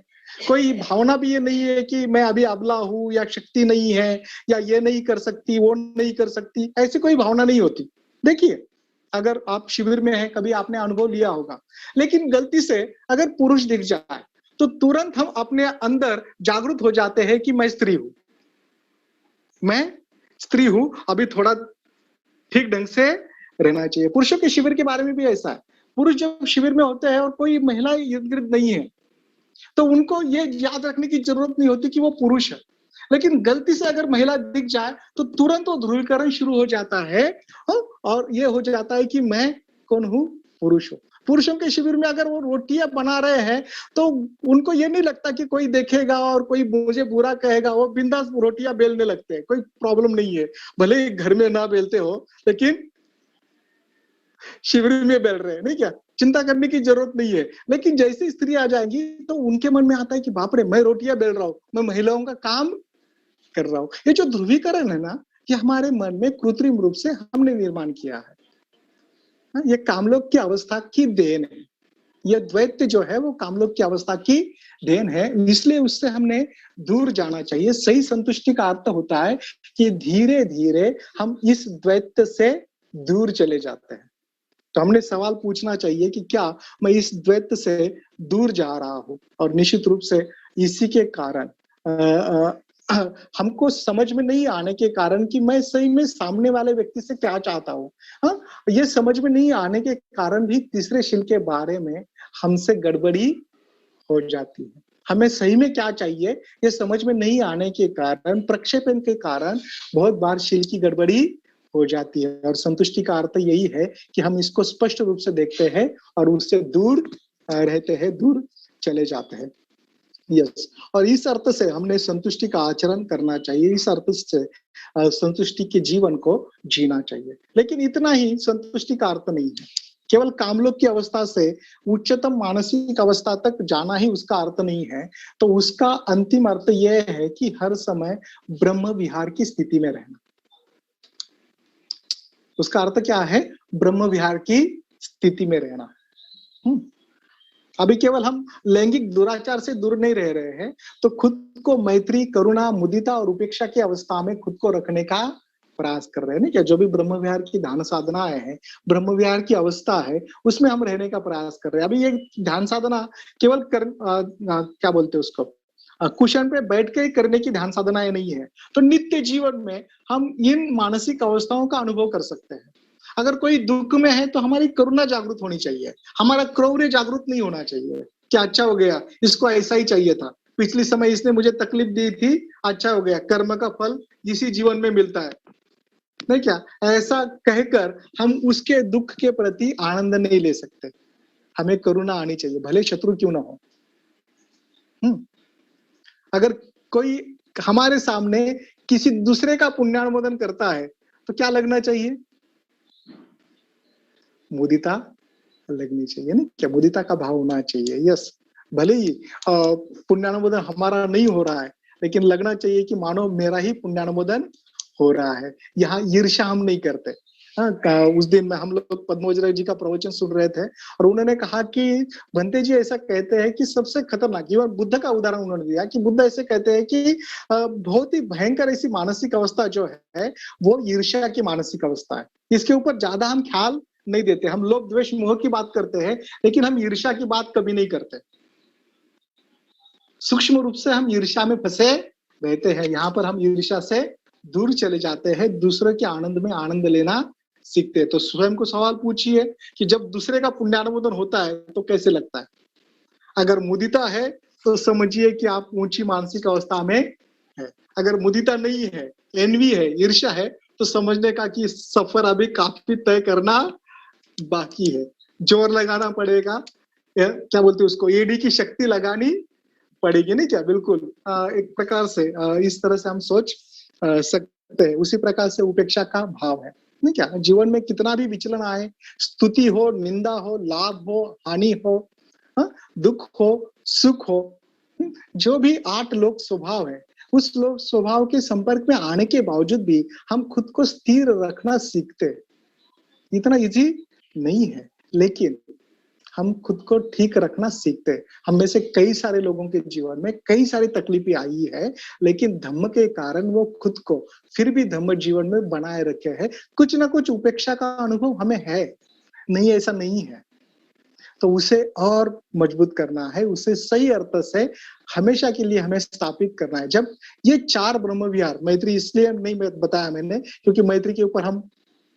कोई भावना भी ये नहीं है कि मैं अभी अबला हूं, या शक्ति नहीं है, या ये नहीं कर सकती, वो नहीं कर सकती, ऐसी कोई भावना नहीं होती। देखिए, अगर आप शिविर में हैं, कभी आपने अनुभव लिया होगा, लेकिन गलती से अगर पुरुष दिख जाए, तो तुरंत हम अपने अंदर जागरूक हो जाते हैं कि मैं स्त्री हूं, मैं स्त्री हूं, अभी थोड़ा ठीक ढंग से रहना चाहिए। पुरुषों के शिविर के बारे में भी ऐसा है। पुरुष जब शिविर में होते हैं और कोई महिला इर्द गिर्द नहीं है, तो उनको ये याद रखने की जरूरत नहीं होती कि वो पुरुष है। लेकिन गलती से अगर महिला दिख जाए, तो तुरंत वो ध्रुवीकरण शुरू हो जाता है, और ये हो जाता है कि मैं कौन हूँ, पुरुष हूँ। पुरुषों के शिविर में अगर वो रोटियां बना रहे हैं, तो उनको ये नहीं लगता कि कोई देखेगा और कोई मुझे बुरा कहेगा, वो बिंदास रोटियां बेलने लगते हैं, कोई प्रॉब्लम नहीं है। भले ही घर में ना बेलते हो, लेकिन शिविर में बैठ रहे हैं, नहीं क्या? चिंता करने की जरूरत नहीं है। लेकिन जैसे स्त्री आ जाएंगी तो उनके मन में आता है कि बाप रे, मैं रोटियां बेल रहा हूँ, मैं महिलाओं का काम कर रहा हूँ। ये जो ध्रुवीकरण है ना, ये हमारे मन में कृत्रिम रूप से हमने निर्माण किया है। ये कामलोक की अवस्था की देन है। यह द्वैत जो है वो कामलोक की अवस्था की देन है, इसलिए उससे हमने दूर जाना चाहिए। सही संतुष्टि का अर्थ होता है कि धीरे धीरे हम इस द्वैत से दूर चले जाते हैं। तो हमने सवाल पूछना चाहिए कि क्या मैं इस द्वैत से दूर जा रहा हूँ? और निश्चित रूप से इसी के कारण हमको समझ में नहीं आने के कारण कि मैं सही में सामने वाले व्यक्ति से क्या चाहता हूँ, हाँ, ये समझ में नहीं आने के कारण भी तीसरे शील के बारे में हमसे गड़बड़ी हो जाती है। हमें सही में क्या चाहिए ये समझ में नहीं आने के कारण, प्रक्षेपण के कारण बहुत बार शील की गड़बड़ी हो जाती है। और संतुष्टि का अर्थ यही है कि हम इसको स्पष्ट रूप से देखते हैं और उससे दूर रहते हैं, दूर चले जाते हैं। यस, और इस अर्थ से हमने संतुष्टि का आचरण करना चाहिए, इस अर्थ से संतुष्टि के जीवन को जीना चाहिए। लेकिन इतना ही संतुष्टि का अर्थ नहीं है। केवल कामलोक की अवस्था से उच्चतम मानसिक अवस्था तक जाना ही उसका अर्थ नहीं है। तो उसका अंतिम अर्थ यह है कि हर समय ब्रह्म विहार की स्थिति में रहना। उसका अर्थ क्या है? ब्रह्म विहार की स्थिति में रहना। अभी केवल हम लैंगिक दुराचार से दूर नहीं रह रहे हैं, तो खुद को मैत्री, करुणा, मुदिता और उपेक्षा की अवस्था में खुद को रखने का प्रयास कर रहे हैं। नहीं क्या? जो भी ब्रह्म विहार की ध्यान साधनाएं हैं, ब्रह्म विहार की अवस्था है, उसमें हम रहने का प्रयास कर रहे हैं। अभी ये ध्यान साधना केवल क्या बोलते हैं उसको, कुशन पे बैठ के करने की ध्यान साधनाएं नहीं है। तो नित्य जीवन में हम इन मानसिक अवस्थाओं का अनुभव कर सकते हैं। अगर कोई दुख में है तो हमारी करुणा जागृत होनी चाहिए, हमारा क्रौर्य जागृत नहीं होना चाहिए। क्या अच्छा हो गया, इसको ऐसा ही चाहिए था, पिछले समय इसने मुझे तकलीफ दी थी, अच्छा हो गया, कर्म का फल इसी जीवन में मिलता है, नहीं क्या? ऐसा कहकर हम उसके दुख के प्रति आनंद नहीं ले सकते। हमें करुणा आनी चाहिए, भले शत्रु क्यों ना हो। अगर कोई हमारे सामने किसी दूसरे का पुण्यानुमोदन करता है तो क्या लगना चाहिए? मुदिता लगनी चाहिए, नहीं क्या? मुदिता का भाव होना चाहिए। यस, भले ही पुण्यानुमोदन हमारा नहीं हो रहा है, लेकिन लगना चाहिए कि मानो मेरा ही पुण्यानुमोदन हो रहा है। यहाँ ईर्ष्या हम नहीं करते। उस दिन में हम लोग पद्मोजरा जी का प्रवचन सुन रहे थे और उन्होंने कहा कि भंते जी ऐसा कहते हैं कि सबसे खतरनाक, ये बुद्ध का उदाहरण उन्होंने दिया कि बुद्ध ऐसे कहते हैं कि बहुत ही भयंकर ऐसी मानसिक अवस्था जो है वो ईर्ष्या की मानसिक अवस्था है। इसके ऊपर ज्यादा हम ख्याल नहीं देते। हम लोग द्वेष मोह की बात करते हैं, लेकिन हम ईर्ष्या की बात कभी नहीं करते। सूक्ष्म रूप से हम ईर्ष्या में फंसे रहते हैं। यहाँ पर हम ईर्ष्या से दूर चले जाते हैं, दूसरे के आनंद में आनंद लेना सीखते हैं। तो स्वयं को सवाल पूछिए कि जब दूसरे का पुण्यानुमोदन होता है तो कैसे लगता है? अगर मुदिता है तो समझिए कि आप ऊंची मानसिक अवस्था में है। अगर मुदिता नहीं है, एनवी है, ईर्ष्या है, तो समझने का कि सफर अभी काफी तय करना बाकी है, जोर लगाना पड़ेगा। क्या बोलते हैं उसको, एडी की शक्ति लगानी पड़ेगी, नहीं क्या? बिल्कुल एक प्रकार से इस तरह से हम सोच सकते हैं। उसी प्रकार से उपेक्षा का भाव है, नहीं क्या? जीवन में कितना भी विचलन आए, स्तुति हो, निंदा हो, लाभ हो, हानि हो, दुख हो, सुख हो, जो भी 8 लोक स्वभाव है, उस लोक स्वभाव के संपर्क में आने के बावजूद भी हम खुद को स्थिर रखना सीखते। इतना इजी नहीं है, लेकिन हम खुद को ठीक रखना सीखते हैं। हम में से कई सारे लोगों के जीवन में कई सारी तकलीफें आई है, लेकिन धम्म के कारण वो खुद को फिर भी धम्म जीवन में बनाए रखे हैं। कुछ ना कुछ उपेक्षा का अनुभव हमें है, नहीं ऐसा नहीं है। तो उसे और मजबूत करना है, उसे सही अर्थ से हमेशा के लिए हमें स्थापित करना है। जब ये 4 ब्रह्म विहार, मैत्री इसलिए नहीं बताया मैंने क्योंकि मैत्री के ऊपर हम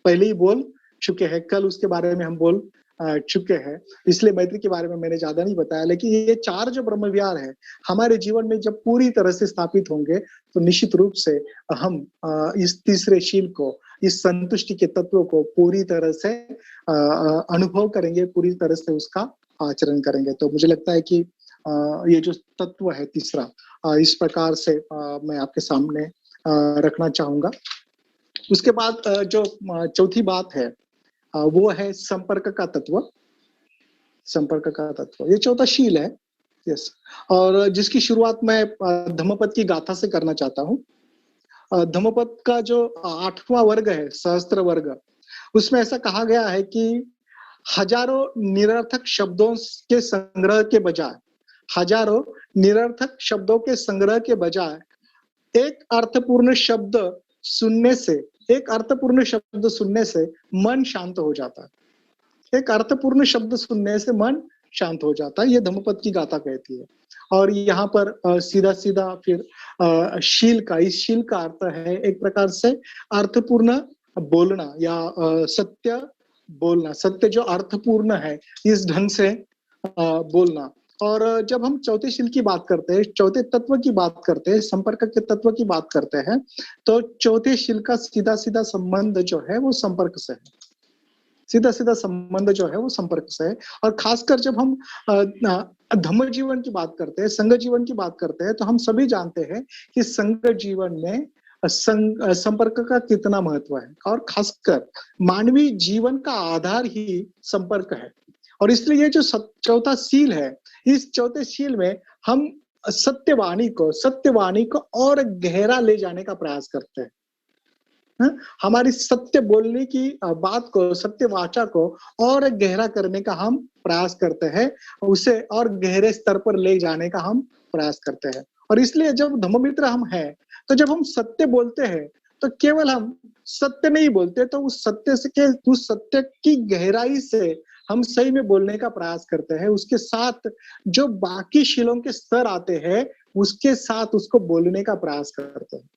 पहले ही बोल चुके हैं, कल उसके बारे में हम बोल चुके हैं, इसलिए मैत्री के बारे में मैंने ज्यादा नहीं बताया। लेकिन ये 4 जो ब्रह्म विहार है हमारे जीवन में जब पूरी तरह से स्थापित होंगे तो निश्चित रूप से हम इस तीसरे शील को, इस संतुष्टि के तत्व को पूरी तरह से अनुभव करेंगे, पूरी तरह से उसका आचरण करेंगे। तो मुझे लगता है कि ये जो तत्व है तीसरा, इस प्रकार से मैं आपके सामने रखना चाहूंगा। उसके बाद जो चौथी बात है वो है संपर्क का तत्व, संपर्क का तत्व। ये चौथा शील है। यस, और जिसकी शुरुआत मैं धम्मपद की गाथा से करना चाहता हूँ। धम्मपद का जो 8वां वर्ग है, सहस्त्र वर्ग, उसमें ऐसा कहा गया है कि हजारों निरर्थक शब्दों के संग्रह के बजाय, हजारों निरर्थक शब्दों के संग्रह के बजाय एक अर्थपूर्ण शब्द सुनने से, एक अर्थपूर्ण शब्द सुनने से मन शांत हो जाता है। एक अर्थपूर्ण शब्द सुनने से मन शांत हो जाता है, ये धम्मपद की गाथा कहती है। और यहाँ पर सीधा सीधा फिर शील का, इस शील का अर्थ है एक प्रकार से अर्थपूर्ण बोलना या सत्य बोलना, सत्य जो अर्थपूर्ण है इस ढंग से बोलना। और जब हम चौथे शील की बात करते हैं, चौथे तत्व की बात करते हैं, संपर्क के तत्व की बात करते हैं, तो चौथे शील का सीधा सीधा संबंध जो है वो संपर्क से है, सीधा सीधा संबंध जो है वो संपर्क से है। और खासकर जब हम धम्म जीवन की बात करते हैं, संघ जीवन की बात करते हैं, तो हम सभी जानते हैं कि संघ जीवन में संपर्क का कितना महत्व है। और खासकर मानवीय जीवन का आधार ही संपर्क है। और इसलिए ये जो चौथा शील है, इस चौथे शील में हम सत्यवाणी को और गहरा ले जाने का प्रयास करते हैं। हमारी सत्य बोलने की बात को, सत्य वाचा को और गहरा करने का हम प्रयास करते हैं, उसे और गहरे स्तर पर ले जाने का हम प्रयास करते हैं। और इसलिए जब धम्ममित्र हम हैं, तो जब हम सत्य बोलते हैं तो केवल हम सत्य नहीं बोलते, तो उस सत्य की गहराई से हम सही में बोलने का प्रयास करते हैं। उसके साथ जो बाकी शीलों के स्तर आते हैं, उसके साथ उसको बोलने का प्रयास करते हैं।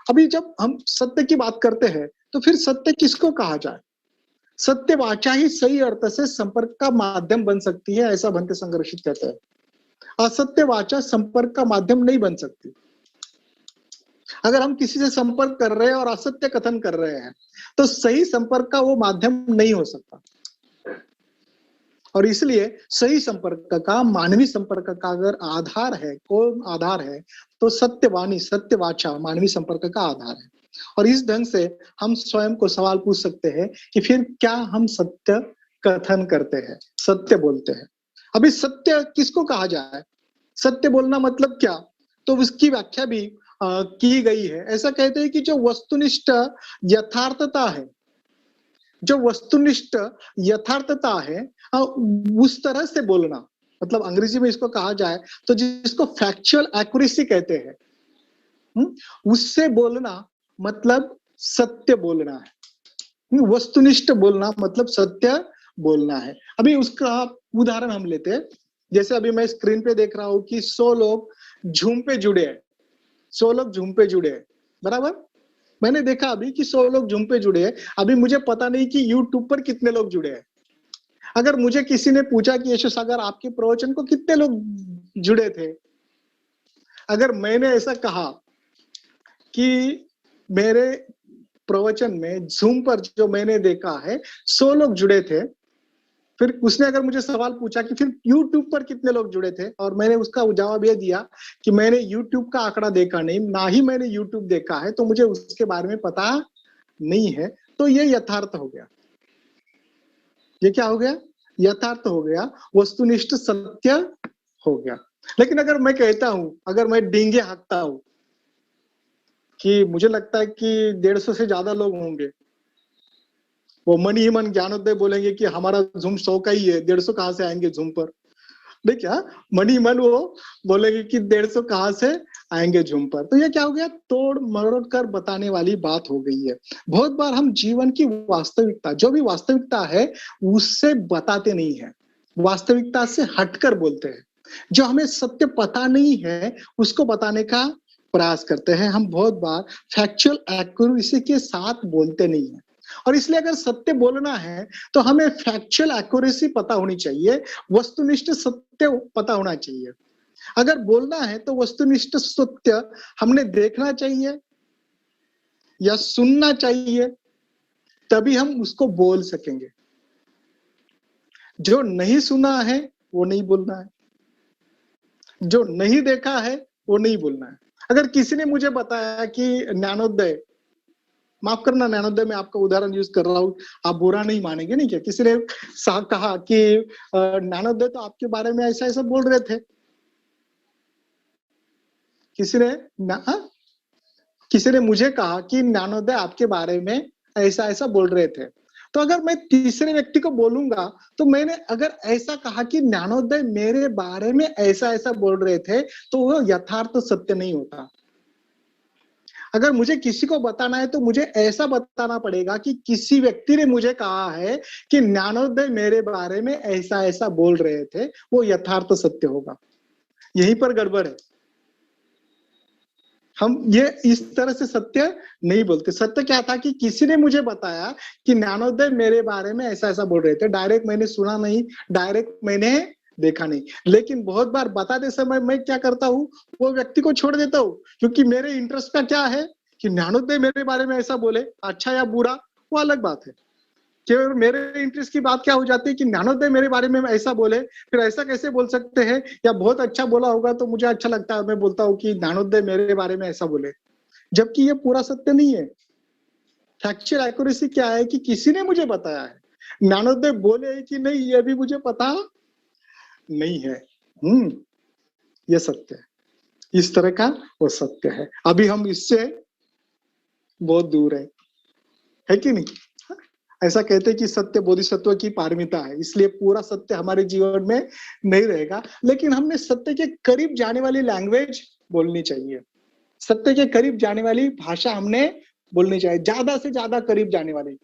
अभी जब हम सत्य की बात करते हैं, तो फिर सत्य किसको कहा जाए? सत्य वाचा ही सही अर्थ से संपर्क का माध्यम बन सकती है, ऐसा भंते संघर्षित कहते हैं। असत्य वाचा संपर्क का माध्यम नहीं बन सकती। अगर हम किसी से संपर्क कर रहे हैं और असत्य कथन कर रहे हैं, तो सही संपर्क का वो माध्यम नहीं हो सकता। और इसलिए सही संपर्क का, मानवीय संपर्क का अगर आधार है, कौन आधार है, तो सत्यवाणी, सत्य वाचा मानवीय संपर्क का आधार है। और इस ढंग से हम स्वयं को सवाल पूछ सकते हैं कि फिर क्या हम सत्य कथन करते हैं, सत्य बोलते हैं? अभी सत्य किसको कहा जाए? सत्य बोलना मतलब क्या? तो उसकी व्याख्या भी की गई है। ऐसा कहते हैं कि जो वस्तुनिष्ठ यथार्थता है, जो वस्तुनिष्ठ यथार्थता है, उस तरह से बोलना, मतलब अंग्रेजी में इसको कहा जाए तो जिसको फैक्चुअल एक्यूरेसी कहते हैं, उससे बोलना मतलब सत्य बोलना है। वस्तुनिष्ठ बोलना मतलब सत्य बोलना है। अभी उसका उदाहरण हम लेते हैं। जैसे अभी मैं स्क्रीन पे देख रहा हूं कि 100 लोग झूम पे जुड़े हैं, 100 लोग झूम पे जुड़े हैं, बराबर? मैंने देखा अभी कि 100 लोग झूम पे जुड़े हैं। अभी मुझे पता नहीं कि यूट्यूब पर कितने लोग जुड़े हैं। अगर मुझे किसी ने पूछा कि यशु सागर आपके प्रवचन को कितने लोग जुड़े थे, अगर मैंने ऐसा कहा कि मेरे प्रवचन में जूम पर जो मैंने देखा है 100 लोग जुड़े थे, फिर उसने अगर मुझे सवाल पूछा कि फिर YouTube पर कितने लोग जुड़े थे, और मैंने उसका जवाब ये दिया कि मैंने YouTube का आंकड़ा देखा नहीं, ना ही मैंने YouTube देखा है, तो मुझे उसके बारे में पता नहीं है, तो ये यथार्थ हो गया। ये क्या हो गया? यथार्थ हो गया, वस्तुनिष्ठ सत्य हो गया। लेकिन अगर मैं कहता हूं, अगर मैं डींगे हाँकता हूं कि मुझे लगता है कि 150 से ज्यादा लोग होंगे, वो मन ही मन ज्ञानोदय बोलेंगे कि हमारा झूम 100 का ही है, 150 कहां से आएंगे झूम पर? देखिए, मन ही मन वो बोलेंगे कि 150 कहां से आएंगे झूम पर। तो ये क्या हो गया? तोड़ मरोड़ कर बताने वाली बात हो गई है। बहुत बार हम जीवन की वास्तविकता, जो भी वास्तविकता है, उससे बताते नहीं है, वास्तविकता से हटकर बोलते हैं। जो हमें सत्य पता नहीं है, उसको बताने का प्रयास करते हैं। हम बहुत बार फैक्चुअल एक्यूरेसी के साथ बोलते नहीं है। और इसलिए अगर सत्य बोलना है तो हमें फैक्चुअल एक्यूरेसी पता होनी चाहिए, वस्तुनिष्ठ सत्य पता होना चाहिए। अगर बोलना है तो वस्तुनिष्ठ सत्य हमने देखना चाहिए या सुनना चाहिए, तभी हम उसको बोल सकेंगे। जो नहीं सुना है वो नहीं बोलना है, जो नहीं देखा है वो नहीं बोलना है। अगर किसी ने मुझे बताया कि ज्ञानोदय माफ करना ज्ञानोदय, मैं आपका उदाहरण यूज कर रहा हूँ, आप बुरा नहीं मानेंगे नहीं क्या? किसी ने कहा कि ज्ञानोदय तो आपके बारे में ऐसा ऐसा बोल रहे थे, किसी ने किसी ने मुझे कहा कि ज्ञानोदय आपके बारे में ऐसा ऐसा बोल रहे थे। तो अगर मैं तीसरे व्यक्ति को बोलूंगा, तो मैंने अगर ऐसा कहा कि ज्ञानोदय मेरे बारे में ऐसा ऐसा बोल रहे थे, तो वो यथार्थ सत्य नहीं होता। अगर मुझे किसी को बताना है तो मुझे ऐसा बताना पड़ेगा कि किसी व्यक्ति ने मुझे कहा है कि ज्ञानोदय मेरे बारे में ऐसा ऐसा बोल रहे थे, वो यथार्थ सत्य होगा। यहीं पर गड़बड़ है। हम ये इस तरह से सत्य नहीं बोलते। सत्य क्या था कि किसी ने मुझे बताया कि ज्ञानोदय मेरे बारे में ऐसा ऐसा बोल रहे थे। डायरेक्ट मैंने सुना नहीं, डायरेक्ट मैंने देखा नहीं, लेकिन बहुत बार बताते समय मैं क्या करता हूँ, वो व्यक्ति को छोड़ देता हूँ, क्योंकि मेरे इंटरेस्ट का क्या है कि ज्ञानोदय मेरे बारे में ऐसा बोले, अच्छा या बुरा वो अलग बात है। केवल मेरे इंटरेस्ट की बात क्या हो जाती है कि ज्ञानोदय मेरे बारे में ऐसा बोले, फिर ऐसा कैसे बोल सकते हैं, या बहुत अच्छा बोला होगा तो मुझे अच्छा लगता है, मैं बोलता हूँ कि ज्ञानोदय मेरे बारे में ऐसा बोले, जबकि ये पूरा सत्य नहीं है। फैक्चुअल एक्यूरेसी क्या है कि किसी ने मुझे बताया है, ज्ञानोदय बोले कि नहीं ये भी मुझे पता नहीं है। ये सत्य है, इस तरह का वो सत्य है। अभी हम इससे बहुत दूर है कि नहीं? ऐसा कहते हैं कि सत्य बोधिसत्व की पारमिता है, इसलिए पूरा सत्य हमारे जीवन में नहीं रहेगा, लेकिन हमने सत्य के करीब जाने वाली लैंग्वेज बोलनी चाहिए। सत्य के करीब जाने वाली भाषा हमने बोलनी चाहिए, ज्यादा से ज्यादा करीब जाने वाली।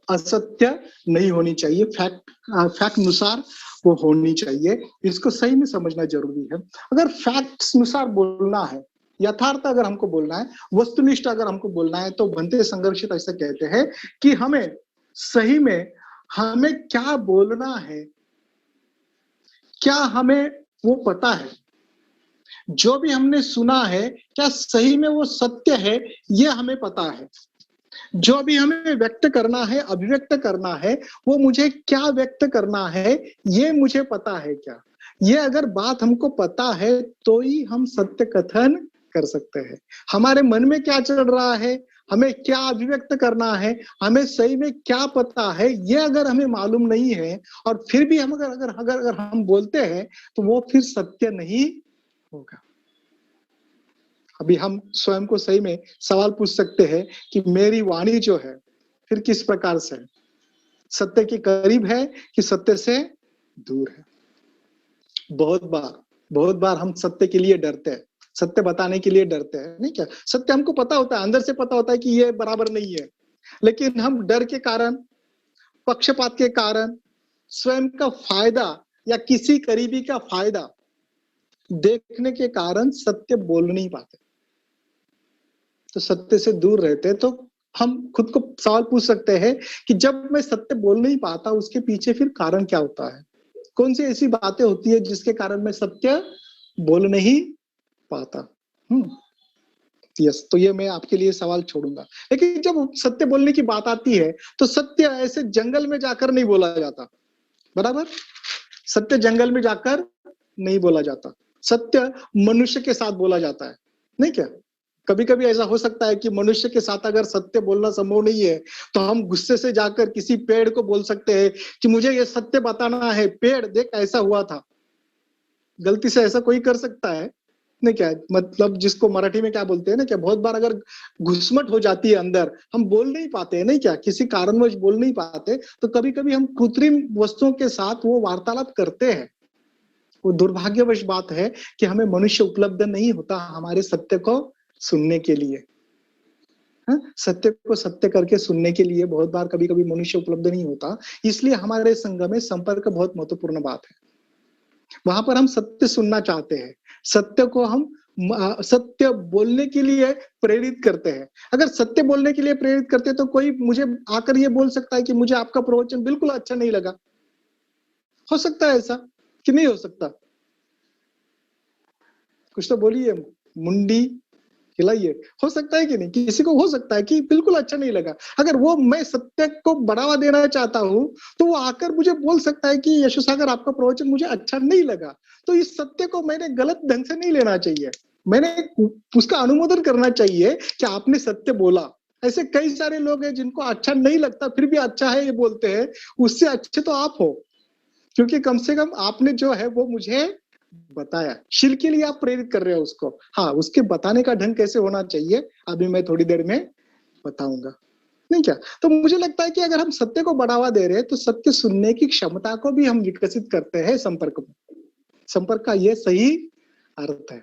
असत्य नहीं होनी चाहिए, फैक्ट अनुसार वो होनी चाहिए। इसको सही में समझना जरूरी है। अगर फैक्ट्स अनुसार बोलना है, यथार्थ अगर हमको बोलना है, वस्तुनिष्ठ अगर हमको बोलना है, तो भंते संघर्षित ऐसा कहते हैं कि हमें सही में हमें क्या बोलना है, क्या हमें वो पता है, जो भी हमने सुना है क्या सही में वो सत्य है, ये हमें पता है। जो भी हमें व्यक्त करना है, अभिव्यक्त करना है, वो मुझे क्या व्यक्त करना है, ये मुझे पता है क्या? ये अगर बात हमको पता है तो ही हम सत्य कथन कर सकते हैं। हमारे मन में क्या चल रहा है, हमें क्या अभिव्यक्त करना है, हमें सही में क्या पता है, ये अगर हमें मालूम नहीं है और फिर भी हम अगर हम बोलते हैं, तो वो फिर सत्य नहीं होगा। अभी हम स्वयं को सही में सवाल पूछ सकते हैं कि मेरी वाणी जो है फिर किस प्रकार से है, सत्य के करीब है कि सत्य से दूर है? बहुत बार हम सत्य के लिए डरते हैं, सत्य बताने के लिए डरते हैं, नहीं क्या? सत्य हमको पता होता है, अंदर से पता होता है कि ये बराबर नहीं है, लेकिन हम डर के कारण, पक्षपात के कारण, स्वयं का फायदा या किसी करीबी का फायदा देखने के कारण सत्य बोल नहीं पाते। तो सत्य से दूर रहते हैं, तो हम खुद को सवाल पूछ सकते हैं कि जब मैं सत्य बोल नहीं पाता, उसके पीछे फिर कारण क्या होता है? कौन सी ऐसी बातें होती है जिसके कारण मैं सत्य बोल नहीं पाता? यस, तो ये मैं आपके लिए सवाल छोड़ूंगा। लेकिन जब सत्य बोलने की बात आती है, तो सत्य ऐसे जंगल में जाकर नहीं बोला जाता, बराबर? सत्य जंगल में जाकर नहीं बोला जाता, सत्य मनुष्य के साथ बोला जाता है, नहीं क्या? कभी कभी ऐसा हो सकता है कि मनुष्य के साथ अगर सत्य बोलना संभव नहीं है, तो हम गुस्से से जाकर किसी पेड़ को बोल सकते हैं कि मुझे ये सत्य बताना है, पेड़ देख ऐसा हुआ था। गलती से ऐसा कोई कर सकता है? नहीं क्या? मतलब जिसको मराठी में क्या बोलते हैं ना, क्या बहुत बार अगर घुसमट हो जाती है अंदर, हम बोल नहीं पाते हैं, नहीं क्या? किसी कारणवश बोल नहीं पाते, तो कभी कभी हम कृत्रिम वस्तुओं के साथ वो वार्तालाप करते हैं। वो दुर्भाग्यवश बात है कि हमें मनुष्य उपलब्ध नहीं होता हमारे सत्य को सुनने के लिए। सत्य को सत्य करके सुनने के लिए बहुत बार कभी कभी मनुष्य उपलब्ध नहीं होता, इसलिए हमारे संघ में संपर्क बहुत महत्वपूर्ण बात है। वहां पर हम सत्य सुनना चाहते हैं, सत्य को हम सत्य बोलने के लिए प्रेरित करते हैं। अगर सत्य बोलने के लिए प्रेरित करते हैं, तो कोई मुझे आकर ये बोल सकता है कि मुझे आपका प्रवचन बिल्कुल अच्छा नहीं लगा। हो सकता है ऐसा कि नहीं हो सकता? कुछ तो बोलिए, मुंडी हिलाइए। हो सकता है कि नहीं? किसी को हो सकता है कि बिल्कुल अच्छा नहीं लगा। अगर वो मैं सत्य को बढ़ावा देना चाहता हूं, तो वो आकर मुझे बोल सकता है कि यशु सागर आपका प्रवचन मुझे अच्छा नहीं लगा। तो इस सत्य को मैंने गलत ढंग से नहीं लेना चाहिए। मैंने उसका अनुमोदन करना चाहिए कि आपने सत्य बोला। ऐसे कई सारे लोग हैं जिनको अच्छा नहीं लगता फिर भी अच्छा है ये बोलते हैं, उससे अच्छे तो आप हो, क्योंकि कम से कम आपने जो है वो मुझे बताया। शील के लिए आप प्रेरित कर रहे हो उसको। हाँ, उसके बताने का ढंग कैसे होना चाहिए अभी मैं थोड़ी देर में बताऊंगा, नहीं क्या? तो मुझे लगता है कि अगर हम सत्य को बढ़ावा दे रहे हैं तो सत्य सुनने की क्षमता को भी हम विकसित करते हैं संपर्क में। संपर्क का ये सही अर्थ है,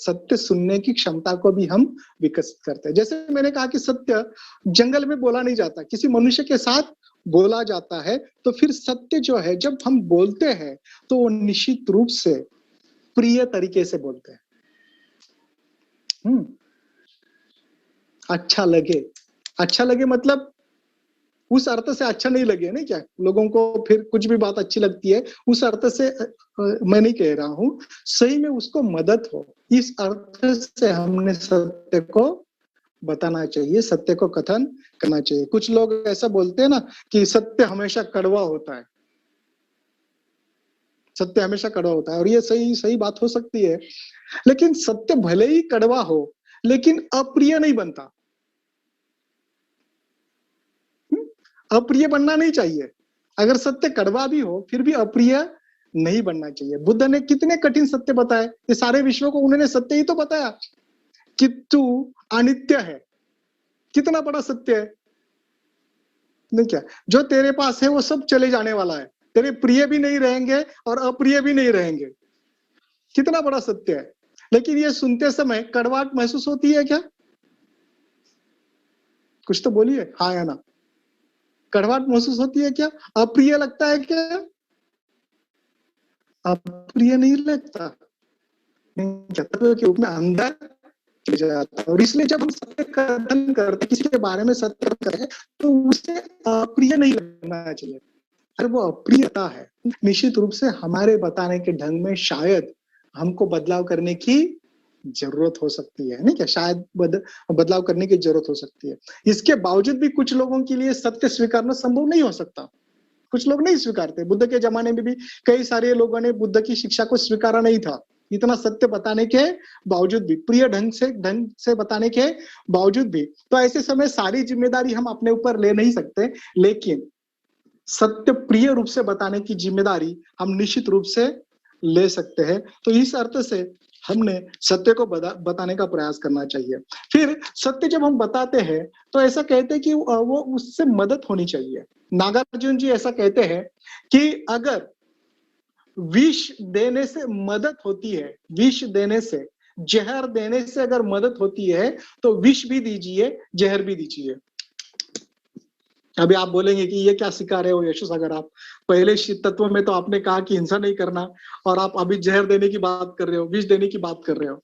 सत्य सुनने की क्षमता को भी हम विकसित करते हैं। जैसे मैंने कहा कि सत्य जंगल में बोला नहीं जाता, किसी मनुष्य के साथ बोला जाता है। तो फिर सत्य जो है जब हम बोलते हैं तो वो निश्चित रूप से प्रिय तरीके से बोलते हैं। अच्छा लगे, अच्छा लगे मतलब उस अर्थ से अच्छा नहीं लगे, नहीं क्या? लोगों को फिर कुछ भी बात अच्छी लगती है, उस अर्थ से मैं नहीं कह रहा हूं, सही में उसको मदद हो, इस अर्थ से हमने सत्य को बताना चाहिए, सत्य को कथन करना चाहिए। कुछ लोग ऐसा बोलते हैं ना कि सत्य हमेशा कड़वा होता है, सत्य हमेशा कड़वा होता है, और ये सही सही बात हो सकती है, लेकिन सत्य भले ही कड़वा हो लेकिन अप्रिय नहीं बनता। अप्रिय बनना नहीं चाहिए। अगर सत्य कड़वा भी हो फिर भी अप्रिय नहीं बनना चाहिए। बुद्ध ने कितने कठिन सत्य बताए, ये सारे विश्व को उन्होंने सत्य ही तो बताया कि तू अनित्य है। कितना बड़ा सत्य है, नहीं क्या? जो तेरे पास है वो सब चले जाने वाला है, तेरे प्रिय भी नहीं रहेंगे और अप्रिय भी नहीं रहेंगे। कितना बड़ा सत्य है, लेकिन ये सुनते समय कड़वाहट महसूस होती है क्या? कुछ तो बोलिए, हाँ या ना? कड़वाहट महसूस होती है क्या? अप्रिय लगता है क्या? अप्रिय नहीं लगता, के रूप में अंदर जाता है। और इसलिए जब हम सत्य कथन करते, किसी के बारे में सत्य करें तो उसे अप्रिय नहीं लगना चाहिए। अगर वो अप्रियता है, निश्चित रूप से हमारे बताने के ढंग में शायद हमको बदलाव करने की जरूरत हो सकती है, नहीं क्या? शायद बदलाव करने की जरूरत हो सकती है। इसके बावजूद भी कुछ लोगों के लिए सत्य स्वीकारना संभव नहीं हो सकता। कुछ लोग नहीं स्वीकारते। बुद्ध के जमाने में भी कई सारे लोगों ने बुद्ध की शिक्षा को स्वीकारा नहीं था, इतना सत्य बताने के बावजूद भी, प्रिय ढंग से बताने के बावजूद भी। तो ऐसे समय सारी जिम्मेदारी हम अपने ऊपर ले नहीं सकते, लेकिन सत्य प्रिय रूप से बताने की जिम्मेदारी हम निश्चित रूप से ले सकते हैं। तो इस अर्थ से हमने सत्य को बताने का प्रयास करना चाहिए। फिर सत्य जब हम बताते हैं तो ऐसा कहते हैं कि वो उससे मदद होनी चाहिए। नागार्जुन जी ऐसा कहते हैं कि अगर विष देने से मदद होती है, विष देने से, जहर देने से अगर मदद होती है तो विष भी दीजिए, जहर भी दीजिए। अभी आप बोलेंगे कि ये क्या सिखा रहे हो यशु सागर आप? पहले तत्व में तो आपने कहा कि हिंसा नहीं करना, और आप अभी जहर देने की बात कर रहे हो, विष देने की बात कर रहे हो।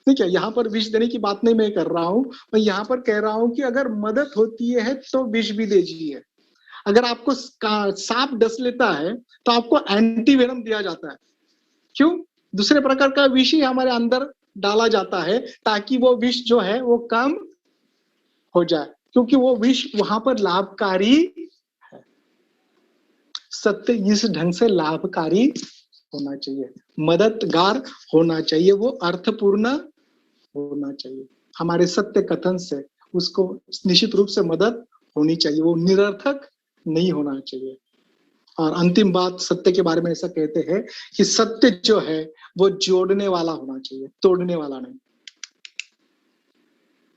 ठीक है, यहाँ पर विष देने की बात नहीं मैं कर रहा हूँ, मैं यहाँ पर कह रहा हूँ कि अगर मदद होती है तो विष भी दीजिए। अगर आपको सांप डस लेता है तो आपको एंटीवेनम दिया जाता है। क्यों? दूसरे प्रकार का विष ही हमारे अंदर डाला जाता है ताकि वो विष जो है वो कम हो जाए, क्योंकि वो विष वहां पर लाभकारी है। सत्य इस ढंग से लाभकारी होना चाहिए, मददगार होना चाहिए, वो अर्थपूर्ण होना चाहिए। हमारे सत्य कथन से उसको निश्चित रूप से मदद होनी चाहिए, वो निरर्थक नहीं होना चाहिए। और अंतिम बात सत्य के बारे में ऐसा कहते हैं कि सत्य जो है वो जोड़ने वाला होना चाहिए, तोड़ने वाला नहीं।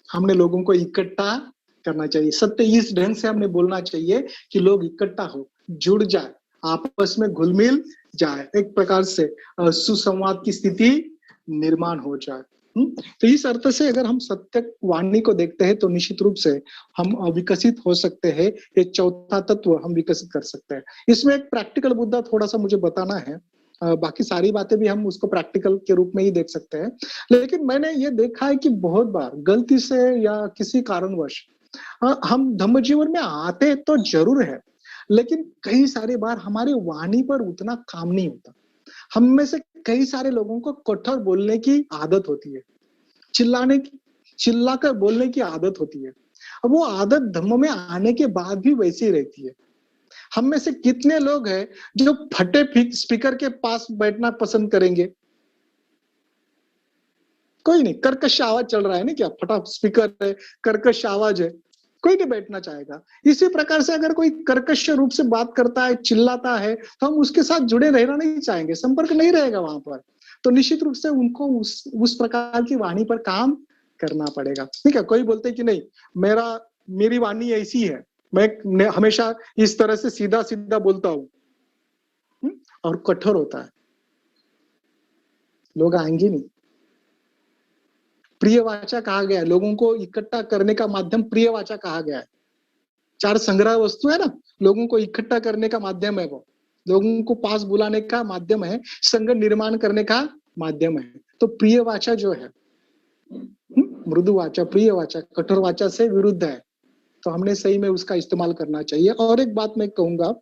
हमने लोगों को इकट्ठा करना चाहिए। सत्य इस ढंग से हमने बोलना चाहिए कि लोग इकट्ठा हो, जुड़ जाए, आपस में घुल मिल जाए, एक प्रकार से सुसंवाद की स्थिति निर्माण हो जाए। तो इस अर्थ से अगर हम सत्य वाणी को देखते हैं तो निश्चित रूप से हम विकसित हो सकते हैं। एक चौथा तत्व हम विकसित कर सकते हैं। इसमें एक प्रैक्टिकल मुद्दा थोड़ा सा मुझे बताना है, बाकी सारी बातें भी हम उसको प्रैक्टिकल के रूप में ही देख सकते हैं। लेकिन मैंने ये देखा है कि बहुत बार गलती से या किसी कारणवश हम धम्म जीवन में आते तो जरूर है, लेकिन कई सारे बार हमारी वाणी पर उतना काम नहीं होता। हम में से कई सारे लोगों को कठोर बोलने की आदत होती है, चिल्लाकर बोलने की आदत होती है। अब वो आदत धम्म में आने के बाद भी वैसी ही रहती है। हम में से कितने लोग हैं जो फटे स्पीकर के पास बैठना पसंद करेंगे? कोई नहीं, कर्कश आवाज चल रहा है ना, क्या फटा स्पीकर है, कर्कश आवाज है, कोई नहीं बैठना चाहेगा। इसी प्रकार से अगर कोई कर्कश रूप से बात करता है, चिल्लाता है, तो हम उसके साथ जुड़े रहना नहीं चाहेंगे, संपर्क नहीं रहेगा वहां पर। तो निश्चित रूप से उनको उस प्रकार की वाणी पर काम करना पड़ेगा। ठीक है, कोई बोलते कि नहीं, मेरी वाणी ऐसी है, मैं हमेशा इस तरह से सीधा सीधा बोलता हूँ, और कठोर होता है, लोग आएंगे नहीं। प्रिय वाचा कहा गया है, लोगों को इकट्ठा करने का माध्यम प्रिय वाचा कहा गया है। 4 संग्रह वस्तु है ना, लोगों को इकट्ठा करने का माध्यम है, वो लोगों को पास बुलाने का माध्यम है, संघ निर्माण करने का माध्यम है। तो प्रिय वाचा जो है, मृदु वाचा, प्रिय वाचा कठोर वाचा से विरुद्ध है, तो हमने सही में उसका इस्तेमाल करना चाहिए। और एक बात मैं कहूंगा,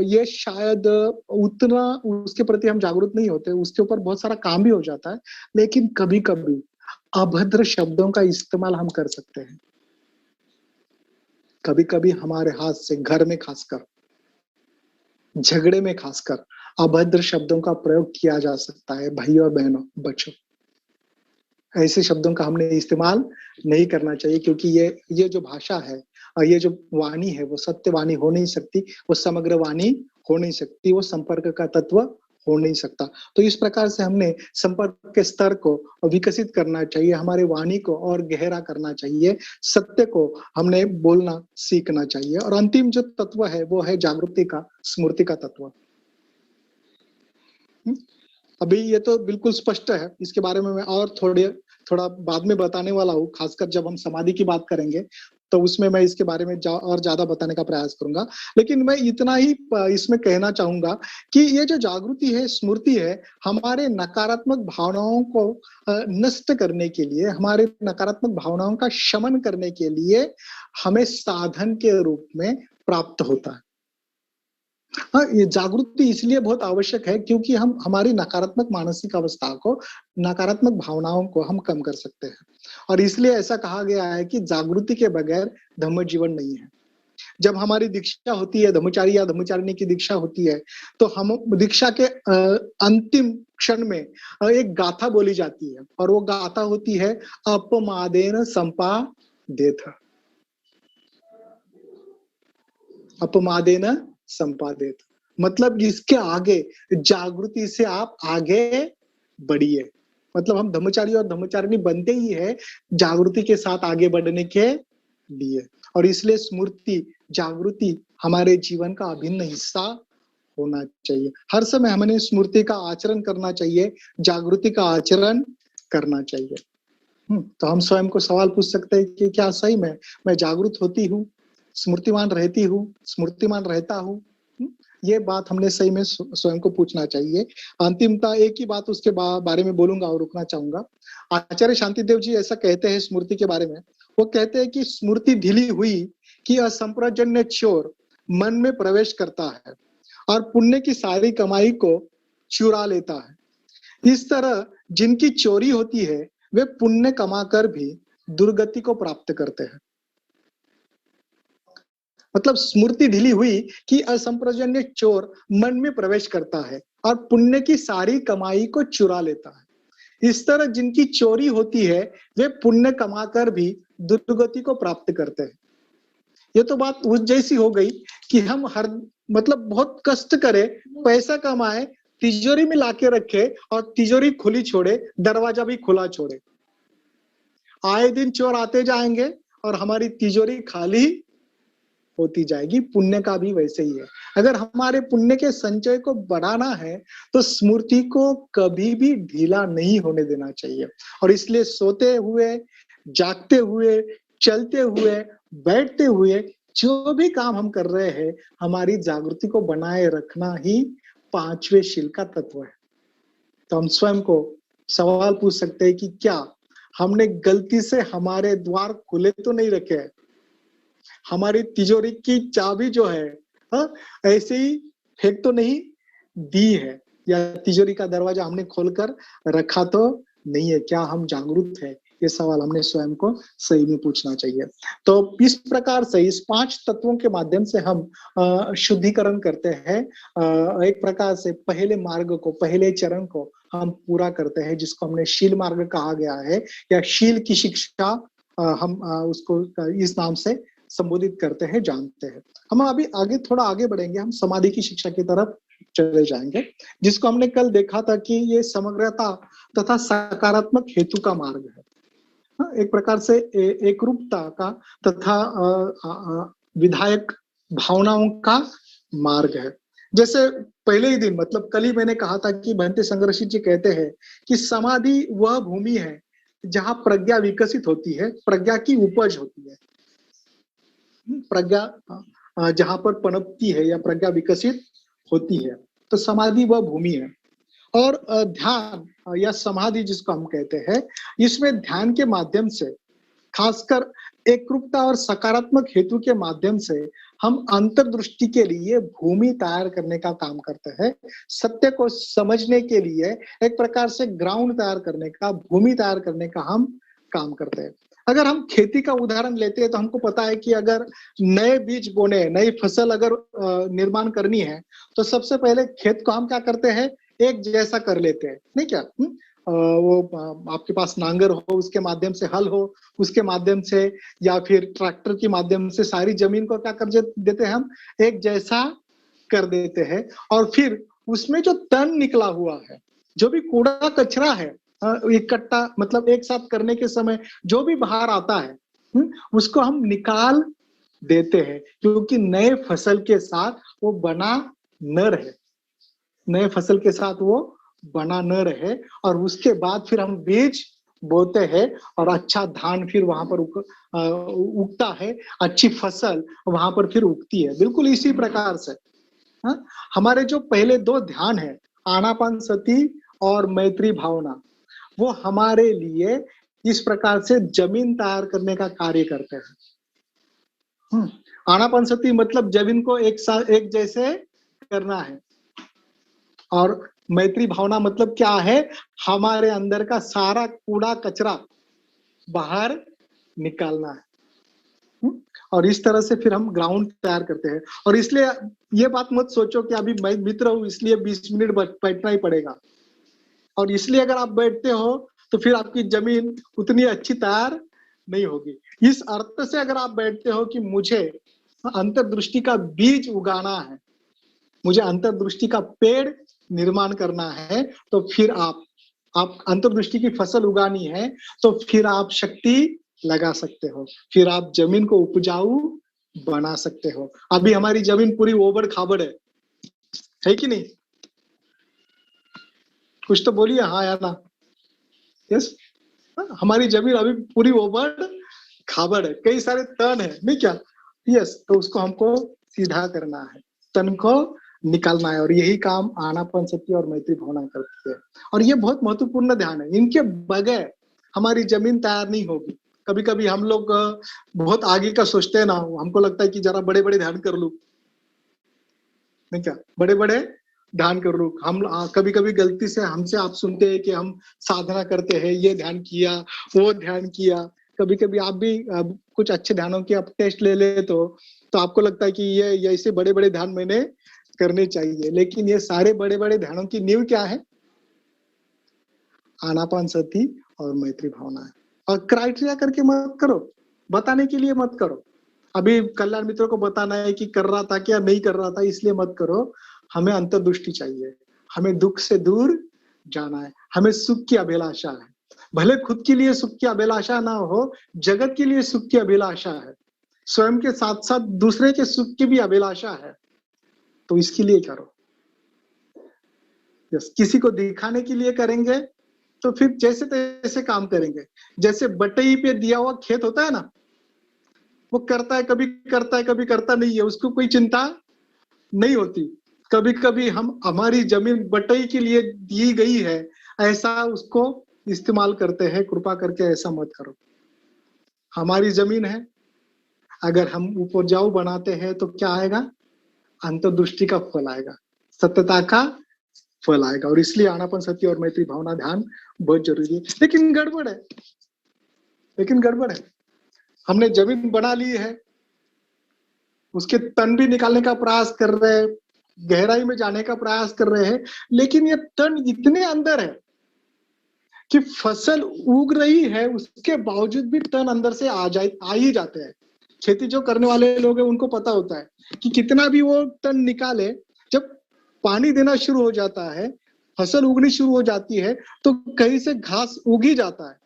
ये शायद उतना उसके प्रति हम जागरूक नहीं होते, उसके ऊपर बहुत सारा काम भी हो जाता है, लेकिन कभी कभी अभद्र शब्दों का इस्तेमाल हम कर सकते हैं। कभी कभी हमारे हाथ से घर में खासकर, झगड़े में खासकर अभद्र शब्दों का प्रयोग किया जा सकता है। भाइयों और बहनों, बच्चों, ऐसे शब्दों का हमने इस्तेमाल नहीं करना चाहिए, क्योंकि ये जो भाषा है और ये जो वाणी है, वो सत्य वाणी हो नहीं सकती, वो समग्र वाणी हो नहीं सकती, वो संपर्क का तत्व हो नहीं सकता। तो इस प्रकार से हमने संपर्क के स्तर को विकसित करना चाहिए, हमारे वाणी को और गहरा करना चाहिए, सत्य को हमने बोलना सीखना चाहिए। और अंतिम जो तत्व है वो है जागृति का, स्मृति का तत्व। अभी ये तो बिल्कुल स्पष्ट है, इसके बारे में मैं और थोड़ा बाद में बताने वाला हूँ, खासकर जब हम समाधि की बात करेंगे तो उसमें मैं इसके बारे में और ज्यादा बताने का प्रयास करूंगा। लेकिन मैं इतना ही इसमें कहना चाहूंगा कि ये जो जागृति है, स्मृति है, हमारे नकारात्मक भावनाओं को नष्ट करने के लिए, हमारे नकारात्मक भावनाओं का शमन करने के लिए हमें साधन के रूप में प्राप्त होता है। हाँ, ये जागृति इसलिए बहुत आवश्यक है क्योंकि हम हमारी नकारात्मक मानसिक अवस्था को, नकारात्मक भावनाओं को हम कम कर सकते हैं। और इसलिए ऐसा कहा गया है कि जागृति के बगैर धम्म जीवन नहीं है। जब हमारी दीक्षा होती है, धम्मचारी या धम्मचारिणी की दीक्षा होती है, तो हम दीक्षा के अंतिम क्षण में एक गाथा बोली जाती है, और वो गाथा होती है अपमादेन संपादेत। अपमादेन संपादित, मतलब इसके आगे जागृति से आप आगे बढ़िए। मतलब हम धम्मचारी और धम्मचारिणी बनते ही है जागृति के साथ आगे बढ़ने के लिए। और इसलिए स्मृति, जागृति हमारे जीवन का अभिन्न हिस्सा होना चाहिए। हर समय हमें स्मृति का आचरण करना चाहिए, जागृति का आचरण करना चाहिए। तो हम स्वयं को सवाल पूछ सकते हैं कि क्या सही में मैं जागरूक होती हूँ, स्मृतिमान रहती हूँ, स्मृतिमान रहता हूँ? ये बात हमने सही में स्वयं को पूछना चाहिए। अंतिमता एक ही बात उसके बारे में बोलूंगा और रुकना चाहूंगा। आचार्य शांतिदेव जी ऐसा कहते हैं स्मृति के बारे में, वो कहते हैं कि स्मृति ढीली हुई कि असंप्रजन्य चोर मन में प्रवेश करता है और पुण्य की सारी कमाई को चुरा लेता है। इस तरह जिनकी चोरी होती है वे पुण्य कमाकर भी दुर्गति को प्राप्त करते हैं। मतलब स्मृति ढीली हुई कि असंप्रजन्य चोर मन में प्रवेश करता है और पुण्य की सारी कमाई को चुरा लेता है। इस तरह जिनकी चोरी होती है वे पुण्य कमाकर भी दुर्गति को प्राप्त करते हैं। ये तो बात उस जैसी हो गई कि हम मतलब बहुत कष्ट करें, पैसा कमाए, तिजोरी में लाके रखे और तिजोरी खुली छोड़े, दरवाजा भी खुला छोड़े। आए दिन चोर आते जाएंगे और हमारी तिजोरी खाली होती जाएगी। पुण्य का भी वैसे ही है। अगर हमारे पुण्य के संचय को बढ़ाना है तो स्मृति को कभी भी ढीला नहीं होने देना चाहिए। और इसलिए सोते हुए, जागते हुए, चलते हुए, बैठते हुए जो भी काम हम कर रहे हैं, हमारी जागृति को बनाए रखना ही पांचवें शील का तत्व है। तो हम स्वयं को सवाल पूछ सकते हैं कि क्या हमने गलती से हमारे द्वार खुले तो नहीं रखे हैं? हमारी तिजोरी की चाबी जो है ऐसे ही फेंक तो नहीं दी है, या तिजोरी का दरवाजा हमने खोलकर रखा तो नहीं है? क्या हम जागरूक है? ये सवाल हमने स्वयं को सही में पूछना चाहिए। तो इस प्रकार से इस 5 तत्वों के माध्यम से हम शुद्धिकरण करते हैं। एक प्रकार से पहले मार्ग को, पहले चरण को हम पूरा करते हैं, जिसको हमने शील मार्ग कहा गया है, या शील की शिक्षा हम उसको इस नाम से संबोधित करते हैं, जानते हैं। हम अभी आगे थोड़ा आगे बढ़ेंगे, हम समाधि की शिक्षा की तरफ चले जाएंगे, जिसको हमने कल देखा था कि ये समग्रता तथा सकारात्मक हेतु का मार्ग है। एक प्रकार से एकरूपता का तथा विधायक भावनाओं का मार्ग है। जैसे पहले ही दिन, मतलब कल ही मैंने कहा था कि भंते संघर्षित जी कहते हैं कि समाधि वह भूमि है जहां प्रज्ञा विकसित होती है, प्रज्ञा की उपज होती है। प्रज्ञा जहां पर पनपती है या प्रज्ञा विकसित होती है, तो समाधि वह भूमि है। और ध्यान या समाधि जिसको हम कहते हैं, इसमें ध्यान के माध्यम से, खासकर एकरूपता और सकारात्मक हेतु के माध्यम से, हम अंतर्दृष्टि के लिए भूमि तैयार करने का काम करते हैं। सत्य को समझने के लिए एक प्रकार से ग्राउंड तैयार करने का, भूमि तैयार करने का हम काम करते हैं। अगर हम खेती का उदाहरण लेते हैं तो हमको पता है कि अगर नए बीज बोने, नई फसल अगर निर्माण करनी है, तो सबसे पहले खेत को हम क्या करते हैं, एक जैसा कर लेते हैं, नहीं क्या? वो आपके पास नांगर हो, उसके माध्यम से हल हो, उसके माध्यम से, या फिर ट्रैक्टर के माध्यम से सारी जमीन को क्या कर देते हैं, हम एक जैसा कर देते हैं। और फिर उसमें जो तन निकला हुआ है, जो भी कूड़ा कचरा है, इकट्ठा मतलब एक साथ करने के समय जो भी बाहर आता है, उसको हम निकाल देते हैं, क्योंकि नए फसल के साथ वो बना न रहे, नए फसल के साथ वो बना न रहे। और उसके बाद फिर हम बीज बोते हैं और अच्छा धान फिर वहां पर उगता है, अच्छी फसल वहां पर फिर उगती है। बिल्कुल इसी प्रकार से हमारे जो पहले दो ध्यान है, आनापान सती और मैत्री भावना, वो हमारे लिए इस प्रकार से जमीन तैयार करने का कार्य करते हैं। आनापान सती मतलब जमीन को एक जैसे करना है, और मैत्री भावना मतलब क्या है, हमारे अंदर का सारा कूड़ा कचरा बाहर निकालना है। और इस तरह से फिर हम ग्राउंड तैयार करते हैं। और इसलिए ये बात मत सोचो कि अभी मैं मित्र हूं इसलिए 20 मिनट बैठना ही पड़ेगा, और इसलिए अगर आप बैठते हो तो फिर आपकी जमीन उतनी अच्छी तैयार नहीं होगी। इस अर्थ से अगर आप बैठते हो कि मुझे अंतर्दृष्टि का बीज उगाना है, मुझे अंतर्दृष्टि का पेड़ निर्माण करना है, तो फिर आप अंतर्दृष्टि की फसल उगानी है, तो फिर आप शक्ति लगा सकते हो, फिर आप जमीन को उपजाऊ बना सकते हो। अभी हमारी जमीन पूरी ओबड़ खाबड़ है कि नहीं? कुछ तो बोलिए हाँ या ना। यस, हमारी जमीन अभी पूरी ओबड़ खाबड़ है, कई सारे तन है, नहीं क्या? यस, तो उसको हमको सीधा करना है, तन को निकालना है, और यही काम आनापान सती और मैत्री भावना करती है। और ये बहुत महत्वपूर्ण ध्यान है, इनके बगैर हमारी जमीन तैयार नहीं होगी। कभी कभी हम लोग बहुत आगे का सोचते हैं ना, हमको लगता है कि जरा बड़े बड़े ध्यान कर लूं, नहीं क्या? बड़े बड़े ध्यान कर लूं। हम कभी कभी गलती से हमसे आप सुनते हैं कि हम साधना करते हैं, ये ध्यान किया, वो ध्यान किया। कभी कभी आप भी कुछ अच्छे ध्यानों की आप टेस्ट ले ले तो आपको लगता है कि ये ऐसे बड़े बड़े ध्यान मैंने करने चाहिए, लेकिन ये सारे बड़े बड़े ध्यानों की नींव क्या है? आनापान सती और मैत्री भावना है। और क्राइटेरिया करके मत करो, बताने के लिए मत करो। अभी कल्याण मित्रों को बताना है कि कर रहा था क्या नहीं कर रहा था, इसलिए मत करो। हमें अंतर्दृष्टि चाहिए, हमें दुख से दूर जाना है, हमें सुख की अभिलाषा है। भले खुद के लिए सुख की अभिलाषा ना हो, जगत के लिए सुख की अभिलाषा है, स्वयं के साथ साथ दूसरे के सुख की भी अभिलाषा है, तो इसके लिए करो। यस, किसी को दिखाने के लिए करेंगे तो फिर जैसे तैसे काम करेंगे। जैसे बटई पे दिया हुआ खेत होता है ना, वो करता है, कभी करता है, कभी करता नहीं है, उसको कोई चिंता नहीं होती। कभी कभी हम हमारी जमीन बटई के लिए दी गई है, ऐसा उसको इस्तेमाल करते हैं। कृपा करके ऐसा मत करो। हमारी जमीन है, अगर हम उपजाऊ बनाते हैं तो क्या आएगा? अंतर्दृष्टि का फल आएगा, सत्यता का फल आएगा। और इसलिए आनापान सती और मैत्री भावना ध्यान बहुत जरूरी है। लेकिन गड़बड़ है, हमने जमीन बना ली है, उसके तन भी निकालने का प्रयास कर रहे हैं, गहराई में जाने का प्रयास कर रहे हैं, लेकिन ये तन इतने अंदर है कि फसल उग रही है, उसके बावजूद भी तन अंदर से आ ही जाते हैं। खेती जो करने वाले लोग हैं उनको पता होता है कि कितना भी वो तन निकाले, जब पानी देना शुरू हो जाता है, फसल उगनी शुरू हो जाती है, तो कहीं से घास उग ही जाता है,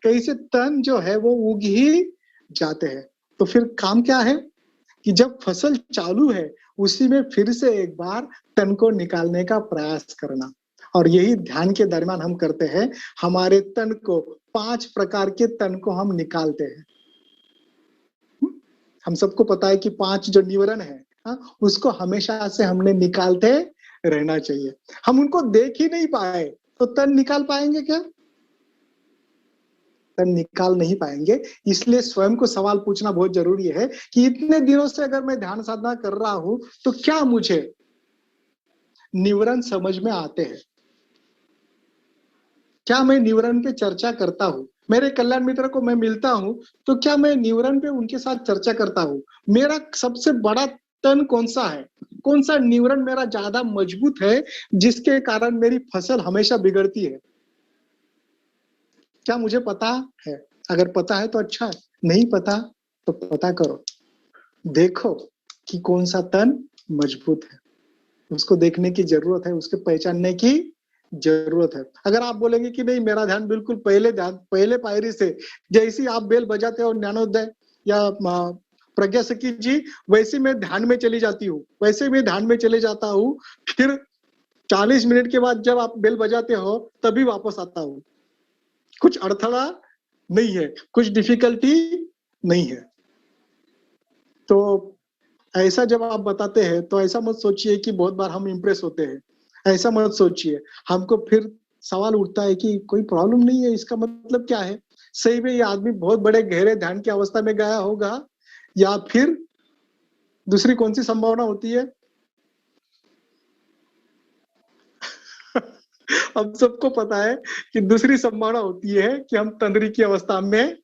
कहीं से तन जो है वो उग ही जाते हैं। तो फिर काम क्या है कि जब फसल चालू है, उसी में फिर से एक बार तन को निकालने का प्रयास करना। और यही ध्यान के दरमियान हम करते हैं। हमारे तन को 5 प्रकार के तन को हम निकालते हैं। हम सबको पता है कि 5 जो निवरण है, उसको हमेशा से हमने निकालते रहना चाहिए। हम उनको देख ही नहीं पाए तो तन निकाल पाएंगे क्या? तन निकाल नहीं पाएंगे। इसलिए स्वयं को सवाल पूछना बहुत जरूरी है कि इतने दिनों से अगर मैं ध्यान साधना कर रहा हूं, तो क्या मुझे निवरण समझ में आते हैं? क्या मैं निवरण पे चर्चा करता हूँ? मेरे कल्याण मित्र को मैं मिलता हूँ, तो क्या मैं निवरण पे उनके साथ चर्चा करता हूँ? मेरा सबसे बड़ा तन कौन सा है? कौन सा निवरण मेरा ज्यादा मजबूत है, जिसके कारण मेरी फसल हमेशा बिगड़ती है? क्या मुझे पता है? अगर पता है तो अच्छा है, नहीं पता तो पता करो, देखो कि कौन सा तन मजबूत है। उसको देखने की जरूरत है, उसके पहचानने की जरूरत है। अगर आप बोलेंगे कि नहीं, मेरा ध्यान बिल्कुल पहले पायरी से, जैसे आप बेल बजाते हो ज्ञानोदय या प्रज्ञा सखी जी, वैसे मैं ध्यान में चली जाती हूँ, वैसे मैं ध्यान में चले जाता हूँ, फिर 40 मिनट के बाद जब आप बेल बजाते हो तभी वापस आता हूँ। कुछ अड़थड़ा नहीं है, कुछ डिफिकल्टी नहीं है। तो ऐसा जब आप बताते हैं तो ऐसा मत सोचिए कि बहुत बार हम इम्प्रेस होते हैं, ऐसा मत सोचिए। हमको फिर सवाल उठता है कि कोई प्रॉब्लम नहीं है, इसका मतलब क्या है? सही में ये आदमी बहुत बड़े गहरे ध्यान की अवस्था में गया होगा, या फिर दूसरी कौन सी संभावना होती है? हम सबको पता है कि दूसरी संभावना होती है कि हम तंद्री की अवस्था में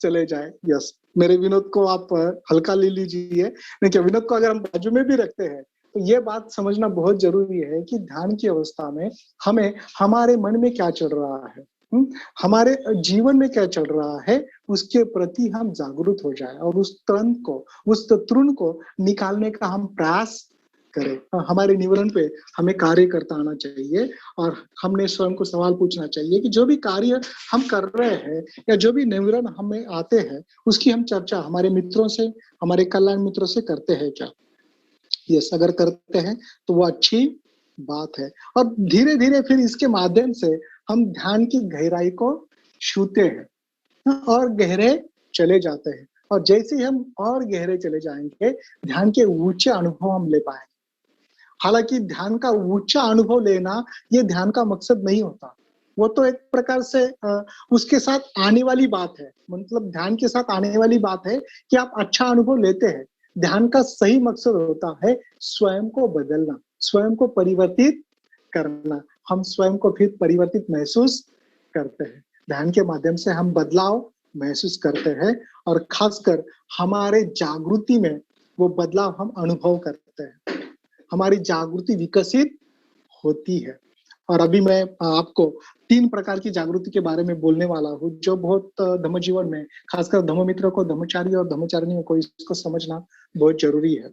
चले जाए। यस, मेरे विनोद को आप हल्का ले लीजिए, लेकिन विनोद को अगर हम बाजू में भी रखते हैं तो ये बात समझना बहुत जरूरी है कि ध्यान की अवस्था में हमें हमारे मन में क्या चल रहा है, हमारे जीवन में क्या चल रहा है, उसके प्रति हम जागरूक हो जाए और उस तृण को, उस तृण को निकालने का हम प्रयास करें। हमारे निवरण पे हमें कार्य करता आना चाहिए और हमने स्वयं को सवाल पूछना चाहिए कि जो भी कार्य हम कर रहे हैं या जो भी निवरण हमें आते हैं, उसकी हम चर्चा हमारे मित्रों से, हमारे कल्याण मित्रों से करते हैं क्या? यस, अगर करते हैं तो वो अच्छी बात है। और धीरे धीरे फिर इसके माध्यम से हम ध्यान की गहराई को छूते हैं और गहरे चले जाते हैं। और जैसे ही हम और गहरे चले जाएंगे, ध्यान के ऊंचे अनुभव हम ले पाएंगे। हालांकि ध्यान का ऊंचा अनुभव लेना ये ध्यान का मकसद नहीं होता, वो तो एक प्रकार से उसके साथ आने वाली बात है। मतलब ध्यान के साथ आने वाली बात है कि आप अच्छा अनुभव लेते हैं। ध्यान का सही मकसद होता है स्वयं को बदलना, स्वयं को परिवर्तित करना। हम स्वयं को फिर परिवर्तित महसूस करते हैं। ध्यान के माध्यम से हम बदलाव महसूस करते हैं और खासकर हमारे जागृति में वो बदलाव हम अनुभव करते हैं, हमारी जागृति विकसित होती है। और अभी मैं आपको 3 प्रकार की जागृति के बारे में बोलने वाला हूँ, जो बहुत धम्म जीवन में, खासकर धम्म मित्र को, धम्मचारी और धम्मचारिणी को इसको समझना बहुत जरूरी है।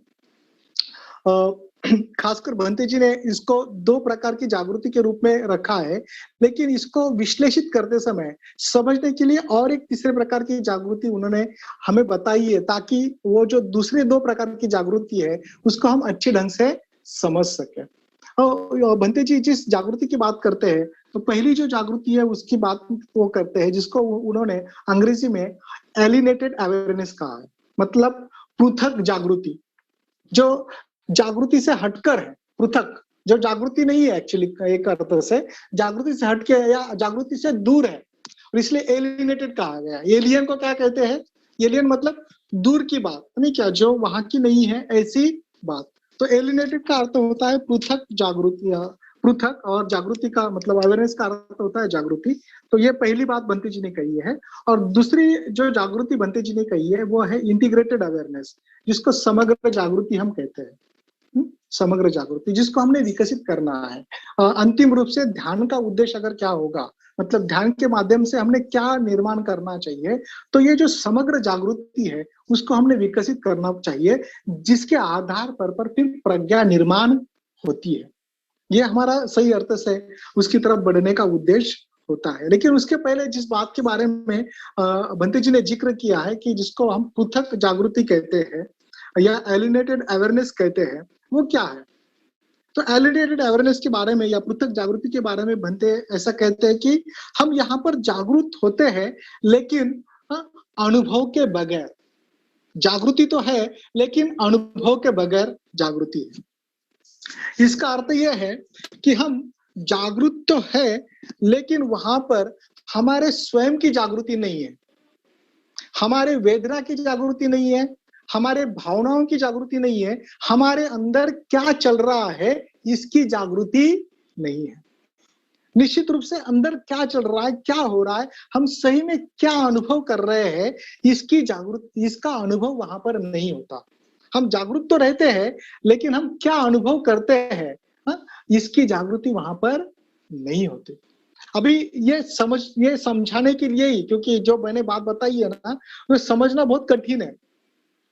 खासकर भंते जी ने इसको 2 प्रकार की जागृति के रूप में रखा है, लेकिन इसको विश्लेषित करते समय समझने के लिए और एक तीसरे प्रकार की जागृति उन्होंने हमें बताई है, ताकि वो जो दूसरे 2 प्रकार की जागृति है उसको हम अच्छे ढंग से समझ सके। भंते जी जिस जागृति की बात करते हैं, तो पहली जो जागृति है उसकी बात वो करते हैं, जिसको उन्होंने अंग्रेजी में एलिनेटेड अवेयरनेस कहा है। मतलब पृथक जागृति, जो जागृति से हटकर है, पृथक, जो जागृति नहीं है एक्चुअली, एक अर्थ से जागृति से हटके या जागृति से दूर है, और इसलिए एलिनेटेड कहा गया। एलियन को क्या कहते हैं? एलियन मतलब दूर की बात, नहीं क्या, जो वहां की नहीं है ऐसी बात। तो एलिनेटेड का अर्थ होता है पृथक जागृति, पृथक, और जागृति का मतलब अवेयरनेस का अर्थ होता है जागृति। तो ये पहली बात बंते जी ने कही है। और दूसरी जो जागृति बंते जी ने कही है वो है इंटीग्रेटेड अवेयरनेस, जिसको समग्र जागृति हम कहते हैं। समग्र जागृति जिसको हमने विकसित करना है। अंतिम रूप से ध्यान का उद्देश्य अगर क्या होगा, मतलब ध्यान के माध्यम से हमने क्या निर्माण करना चाहिए, तो ये जो समग्र जागृति है उसको हमने विकसित करना चाहिए, जिसके आधार पर फिर प्रज्ञा निर्माण होती है। ये हमारा सही अर्थ से उसकी तरफ बढ़ने का उद्देश्य होता है। लेकिन उसके पहले जिस बात के बारे में बंते जी ने जिक्र किया है कि जिसको हम पृथक जागृति कहते हैं या एलिनेटेड अवेयरनेस कहते हैं, वो क्या है? तो एलिनेटेड अवेयरनेस के बारे में या पृथक जागृति के बारे में बनते ऐसा कहते हैं कि हम यहाँ पर जागरूक होते हैं, लेकिन अनुभव के बगैर। जागृति तो है लेकिन अनुभव के बगैर जागृति है। इसका अर्थ यह है कि हम जागरूक तो है लेकिन वहां पर हमारे स्वयं की जागृति नहीं है, हमारे वेदना की जागृति नहीं है, हमारे भावनाओं की जागृति नहीं है, हमारे अंदर क्या चल रहा है इसकी जागृति नहीं है। निश्चित रूप से अंदर क्या चल रहा है, क्या हो रहा है, हम सही में क्या अनुभव कर रहे हैं, इसकी जागृति, इसका अनुभव वहां पर नहीं होता। हम जागरूक तो रहते हैं लेकिन हम क्या अनुभव करते हैं, इसकी जागृति वहां पर नहीं होती। अभी ये समझाने के लिए ही, क्योंकि जो मैंने बात बताई है ना, वो समझना बहुत कठिन है,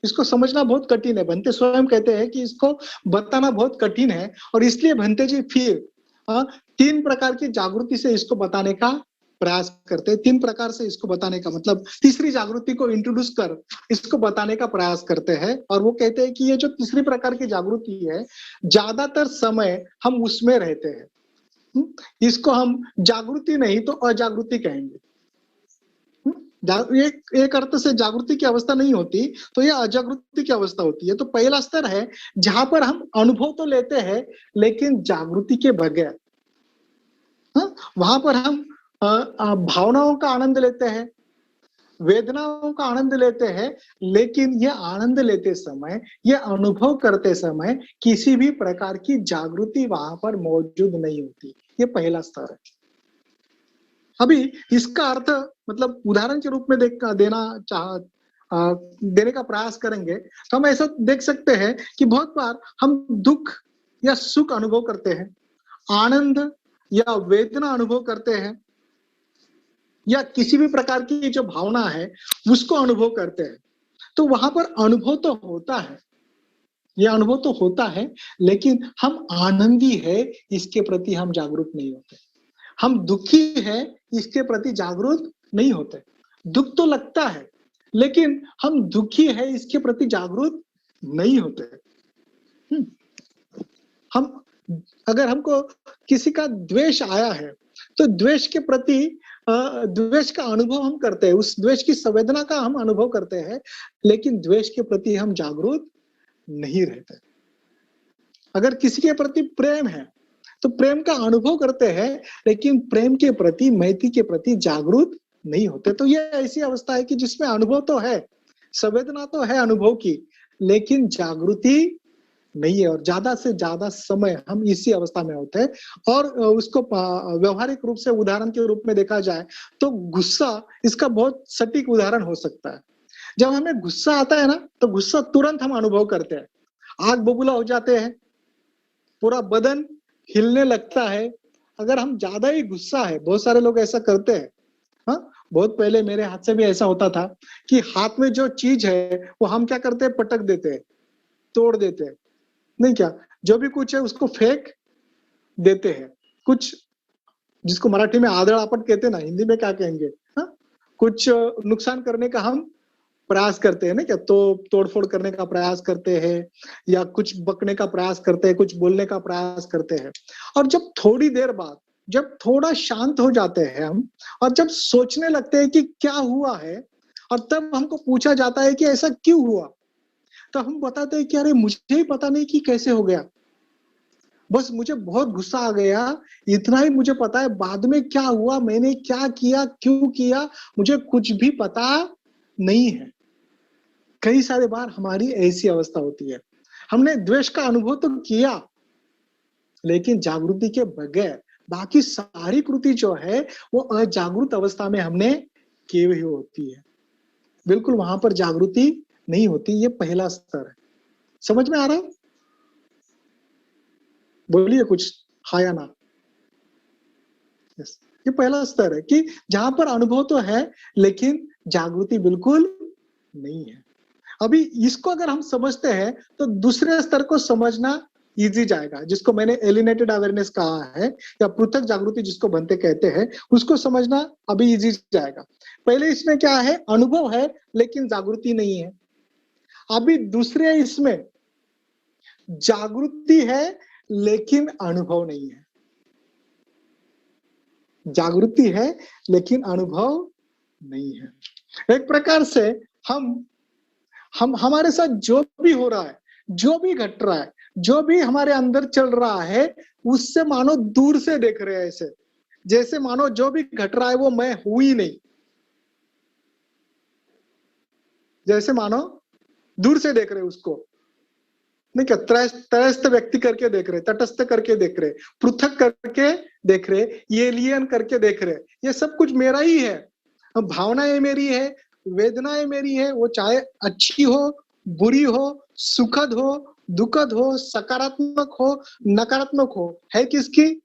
इसको समझना बहुत कठिन है। भंते स्वयं कहते हैं कि इसको बताना बहुत कठिन है, और इसलिए भंते जी फिर 3 प्रकार की जागृति से इसको बताने का प्रयास करते हैं। 3 प्रकार से इसको बताने का मतलब तीसरी जागृति को इंट्रोड्यूस कर इसको बताने का प्रयास करते हैं। और वो कहते हैं कि ये जो तीसरी प्रकार की जागृति है, ज्यादातर समय हम उसमें रहते हैं। इसको हम जागृति नहीं तो अजागृति कहेंगे। एक अर्थ से जागृति की अवस्था नहीं होती तो यह अजागृति की अवस्था होती है। तो पहला स्तर है जहां पर हम अनुभव तो लेते हैं लेकिन जागृति के बगैर। वहां पर हम भावनाओं का आनंद लेते हैं, वेदनाओं का आनंद लेते हैं, लेकिन ये आनंद लेते समय, ये अनुभव करते समय किसी भी प्रकार की जागृति वहां पर मौजूद नहीं होती। ये पहला स्तर है। अभी इसका अर्थ मतलब उदाहरण के रूप में देने का प्रयास करेंगे तो हम ऐसा देख सकते हैं कि बहुत बार हम दुख या सुख अनुभव करते हैं, आनंद या वेदना अनुभव करते हैं, या किसी भी प्रकार की जो भावना है उसको अनुभव करते हैं। तो वहां पर अनुभव तो होता है, ये अनुभव तो होता है, लेकिन हम आनंदी है इसके प्रति हम जागरूक नहीं होते। हम दुखी है इसके प्रति जागरूक नहीं होते। दुख तो लगता है लेकिन हम दुखी है इसके प्रति जागरूक नहीं होते। हम अगर हमको किसी का द्वेष आया है तो द्वेष के प्रति द्वेष का अनुभव हम करते हैं, उस द्वेष की संवेदना का हम अनुभव करते हैं, लेकिन द्वेष के प्रति हम जागरूक नहीं रहते। अगर किसी के प्रति प्रेम है तो प्रेम का अनुभव करते हैं, लेकिन प्रेम के प्रति, मैत्री के प्रति जागरूक नहीं होते। तो ये ऐसी अवस्था है कि जिसमें अनुभव तो है, संवेदना तो है अनुभव की, लेकिन जागृति नहीं है। और ज्यादा से ज्यादा समय हम इसी अवस्था में होते हैं। और उसको व्यवहारिक रूप से उदाहरण के रूप में देखा जाए तो गुस्सा इसका बहुत सटीक उदाहरण हो सकता है। जब हमें गुस्सा आता है ना, तो गुस्सा तुरंत हम अनुभव करते हैं, आग बबूला हो जाते हैं, पूरा बदन हिलने लगता है। अगर हम ज्यादा ही गुस्सा है, बहुत सारे लोग ऐसा करते हैं। बहुत पहले मेरे हाथ से भी ऐसा होता था कि हाथ में जो चीज है वो हम क्या करते हैं, पटक देते हैं, तोड़ देते हैं, नहीं क्या, जो भी कुछ है उसको फेंक देते हैं। कुछ जिसको मराठी में आदळआपट कहते हैं ना, हिंदी में क्या कहेंगे, कुछ नुकसान करने का हम प्रयास करते हैं ना, क्या तो तोड़फोड़ करने का प्रयास करते हैं, या कुछ बकने का प्रयास करते हैं, कुछ बोलने का प्रयास करते हैं। और जब थोड़ी देर बाद, जब थोड़ा शांत हो जाते हैं हम, और जब सोचने लगते हैं कि क्या हुआ है, और तब हमको पूछा जाता है कि ऐसा क्यों हुआ, तो हम बताते हैं कि अरे मुझे ही पता नहीं कि कैसे हो गया, बस मुझे बहुत गुस्सा आ गया, इतना ही मुझे पता है, बाद में क्या हुआ, मैंने क्या किया, क्यों किया, मुझे कुछ भी पता नहीं है। कई सारे बार हमारी ऐसी अवस्था होती है। हमने द्वेष का अनुभव तो किया, लेकिन जागृति के बगैर बाकी सारी कृति जो है वो अजागृत अवस्था में हमने की हुई होती है। बिल्कुल वहां पर जागृति नहीं होती। ये पहला स्तर है। समझ में आ रहा है? बोलिए कुछ, हाँ या ना? यस, ये पहला स्तर है कि जहां पर अनुभव तो है लेकिन जागृति बिल्कुल नहीं है। अभी इसको अगर हम समझते हैं तो दूसरे स्तर को समझना इजी जाएगा, जिसको मैंने एलिनेटेड अवेयरनेस कहा है या पृथक जागृति जिसको बनते कहते हैं, उसको समझना अभी इजी जाएगा। पहले इसमें क्या है, अनुभव है लेकिन जागृति नहीं है। अभी दूसरे इसमें जागृति है लेकिन अनुभव नहीं है। जागृति है लेकिन अनुभव नहीं है। एक प्रकार से हम हमारे साथ जो भी हो रहा है, जो भी घट रहा है, जो भी हमारे अंदर चल रहा है, उससे मानो दूर से देख रहे हैं, ऐसे जैसे मानो जो भी घट रहा है वो मैं हूं ही नहीं, जैसे मानो दूर से देख रहे उसको, नहीं क्या, त्रयस्थ व्यक्ति करके देख रहे, तटस्थ करके देख रहे, पृथक करके देख रहे, एलियन करके देख रहे, ये सब कुछ मेरा ही है। अब भावनाएं मेरी है, वेदनाएं मेरी है, वो चाहे अच्छी हो, बुरी हो, सुखद हो, दुखद हो, सकारात्मक हो, नकारात्मक हो, है किसकी?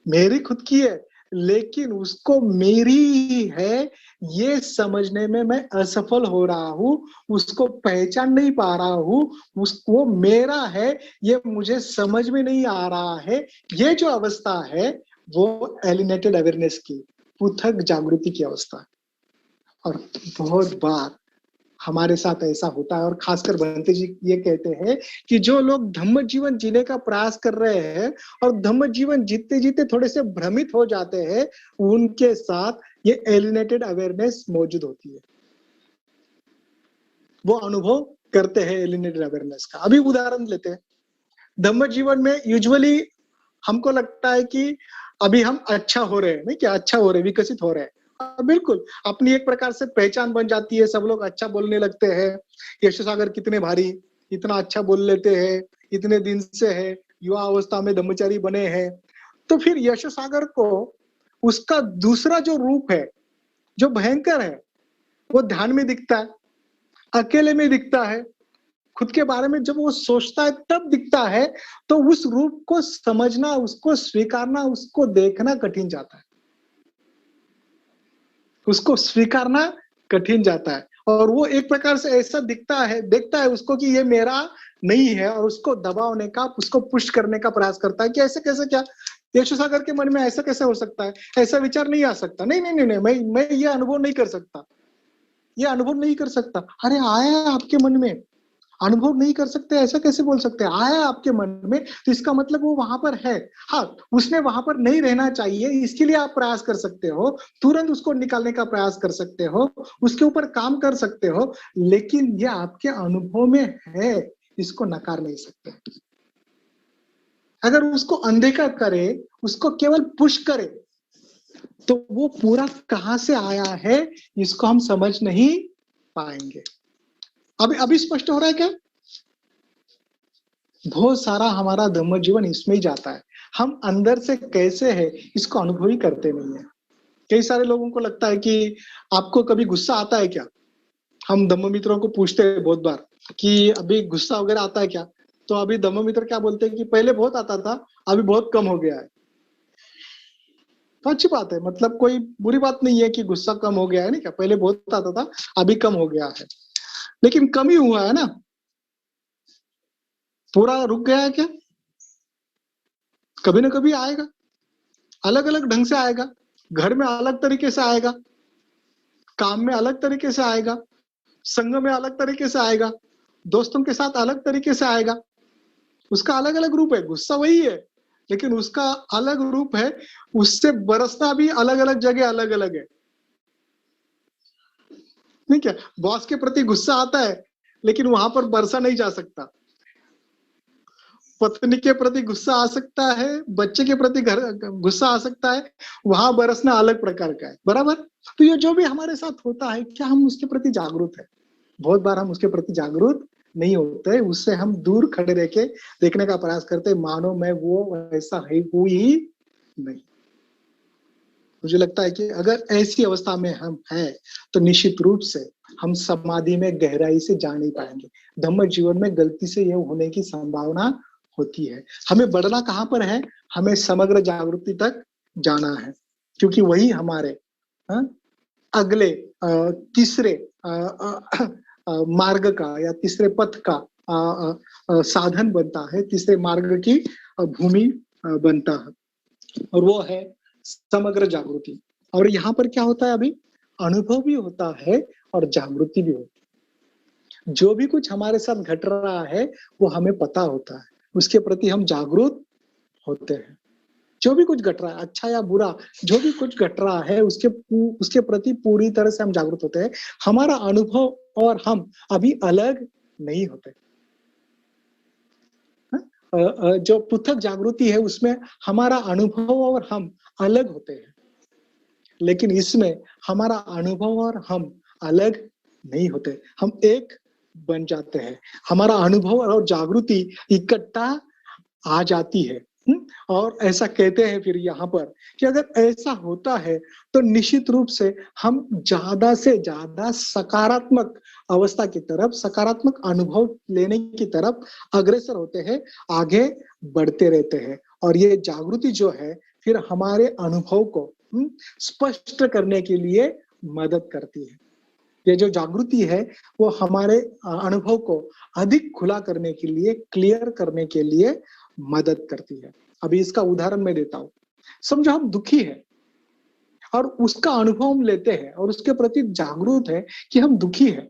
मेरी खुद की है, लेकिन उसको मेरी ही है ये समझने में मैं असफल हो रहा हूं, उसको पहचान नहीं पा रहा हूं, उसको मेरा है ये मुझे समझ में नहीं आ रहा है। ये जो अवस्था है वो एलिनेटेड अवेयरनेस की, पृथक जागृति की अवस्था है। और बहुत बार हमारे साथ ऐसा होता है, और खासकर बंते जी ये कहते हैं कि जो लोग धम्म जीवन जीने का प्रयास कर रहे हैं और धम्म जीवन जीते जीते थोड़े से भ्रमित हो जाते हैं, उनके साथ ये एलिनेटेड अवेयरनेस मौजूद होती है, वो अनुभव करते हैं एलिनेटेड अवेयरनेस का। अभी उदाहरण लेते हैं, धम्म जीवन में यूजुअली हमको लगता है कि अभी हम अच्छा हो रहे हैं, नहीं क्या, अच्छा हो रहे, विकसित हो रहे हैं। बिल्कुल, अपनी एक प्रकार से पहचान बन जाती है, सब लोग अच्छा बोलने लगते हैं, यश सागर कितने भारी, इतना अच्छा बोल लेते हैं, इतने दिन से है, युवा अवस्था में ब्रह्मचारी बने हैं। तो फिर यश सागर को उसका दूसरा जो रूप है, जो भयंकर है, वो ध्यान में दिखता है, अकेले में दिखता है, खुद के बारे में जब वो सोचता है तब दिखता है। तो उस रूप को समझना, उसको स्वीकारना, उसको देखना कठिन जाता है, उसको स्वीकारना कठिन जाता है। और वो एक प्रकार से ऐसा देखता है उसको कि ये मेरा नहीं है, और उसको दबाने का, उसको पुश करने का प्रयास करता है कि ऐसे कैसे, क्या यश सागर के मन में ऐसा कैसे हो सकता है, ऐसा विचार नहीं आ सकता, नहीं नहीं नहीं, मैं ये अनुभव नहीं कर सकता, ये अनुभव नहीं कर सकता। अरे आया है आपके मन में, अनुभव नहीं कर सकते ऐसा कैसे बोल सकते हैं? आया आपके मन में तो इसका मतलब वो वहां पर है। हाँ, उसने वहां पर नहीं रहना चाहिए, इसके लिए आप प्रयास कर सकते हो, तुरंत उसको निकालने का प्रयास कर सकते हो, उसके ऊपर काम कर सकते हो, लेकिन ये आपके अनुभव में है, इसको नकार नहीं सकते। अगर उसको अनदेखा करे, उसको केवल पुश करे, तो वो पूरा कहां से आया है इसको हम समझ नहीं पाएंगे। अभी स्पष्ट हो रहा है क्या? बहुत सारा हमारा धम्म जीवन इसमें ही जाता है, हम अंदर से कैसे है इसको अनुभव ही करते नहीं है। कई सारे लोगों को लगता है कि आपको कभी गुस्सा आता है क्या? हम धम्म मित्रों को पूछते हैं बहुत बार कि अभी गुस्सा वगैरह आता है क्या? तो अभी धम्म मित्र क्या बोलते हैं कि पहले बहुत आता था, अभी बहुत कम हो गया है। तो अच्छी बात है, मतलब कोई बुरी बात नहीं है कि गुस्सा कम हो गया है, नहीं क्या, पहले बहुत आता था, अभी कम हो गया है, लेकिन कम ही हुआ है ना, पूरा रुक गया है क्या? कभी ना कभी आएगा, अलग अलग ढंग से आएगा, घर में अलग तरीके से आएगा, काम में अलग तरीके से आएगा, संघ में अलग तरीके से आएगा, दोस्तों के साथ अलग तरीके से आएगा, उसका अलग अलग रूप है। गुस्सा वही है लेकिन उसका अलग रूप है, उससे बरसना भी अलग अलग जगह अलग अलग है, नहीं क्या, बॉस के प्रति गुस्सा आता है लेकिन वहां पर बरसा नहीं जा सकता, पत्नी के प्रति गुस्सा आ सकता है, बच्चे के प्रति घर गुस्सा आ सकता है, वहां बरसना अलग प्रकार का है, बराबर। तो ये जो भी हमारे साथ होता है, क्या हम उसके प्रति जागरूक है? बहुत बार हम उसके प्रति जागरूक नहीं होते, उससे हम दूर खड़े रह के देखने का प्रयास करते, मानो मैं वो ऐसा है हूं ही नहीं। मुझे लगता है कि अगर ऐसी अवस्था में हम हैं तो निश्चित रूप से हम समाधि में गहराई से जा नहीं पाएंगे, धम्म जीवन में गलती से ये होने की संभावना होती है। हमें बढ़ना कहाँ पर है? हमें समग्र जागृति तक जाना है, क्योंकि वही हमारे अगले तीसरे मार्ग का या तीसरे पथ का साधन बनता है, तीसरे मार्ग की भूमि बनता है, और वो है समग्र जागृति। और यहाँ पर क्या होता है? अभी अनुभव भी होता है और जागृति भी होती है। जो भी कुछ हमारे साथ घट रहा है वो हमें पता होता है, उसके प्रति हम जागरूक होते हैं। जो भी कुछ घट रहा है, अच्छा या बुरा, जो भी कुछ घट रहा है उसके प्रति पूरी तरह से हम जागरूक होते हैं। हमारा अनुभव और हम अभी अलग नहीं होते। जो पृथक जागृति है उसमें हमारा अनुभव और हम अलग होते हैं, लेकिन इसमें हमारा अनुभव और हम अलग नहीं होते, हम एक बन जाते हैं। हमारा अनुभव और जागृति इकट्ठा आ जाती है। और ऐसा कहते हैं फिर यहाँ पर कि अगर ऐसा होता है तो निश्चित रूप से हम ज्यादा से ज्यादा सकारात्मक अवस्था की तरफ, सकारात्मक अनुभव लेने की तरफ अग्रसर होते हैं, आगे बढ़ते रहते हैं। और ये जागृति जो है फिर हमारे अनुभव को स्पष्ट करने के लिए मदद करती है। ये जो जागृति है वो हमारे अनुभव को अधिक खुला करने के लिए, क्लियर करने के लिए मदद करती है। अभी इसका उदाहरण मैं देता हूं। समझो हम दुखी है और उसका अनुभव हम लेते हैं और उसके प्रति जागरूक है कि हम दुखी है,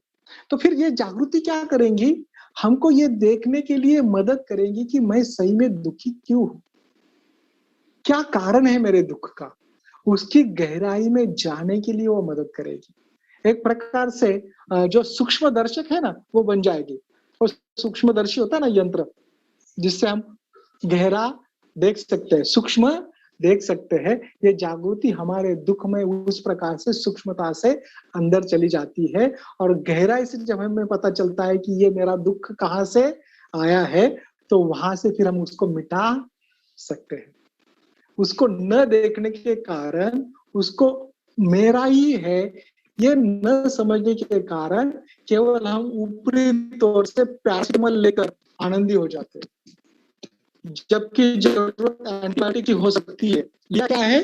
तो फिर ये जागृति क्या करेंगी? हमको ये देखने के लिए मदद करेंगी कि मैं सही में दुखी क्यों हूं, क्या कारण है मेरे दुख का, उसकी गहराई में जाने के लिए वो मदद करेगी। एक प्रकार से जो सूक्ष्मदर्शक है ना वो बन जाएगी। और सूक्ष्मदर्शी होता है ना यंत्र, जिससे हम गहरा देख सकते हैं, सूक्ष्म देख सकते हैं। ये जागृति हमारे दुख में उस प्रकार से सूक्ष्मता से अंदर चली जाती है और गहराई से जब हमें पता चलता है कि ये मेरा दुख कहाँ से आया है, तो वहां से फिर हम उसको मिटा सकते हैं। उसको न देखने के कारण, उसको मेरा ही है ये न समझने के कारण केवल हम ऊपरी तौर से पैरासिटामोल लेकर आनंदी हो जाते हैं, जबकि जरूरत एंटीबायोटिक की हो सकती है। यह क्या है?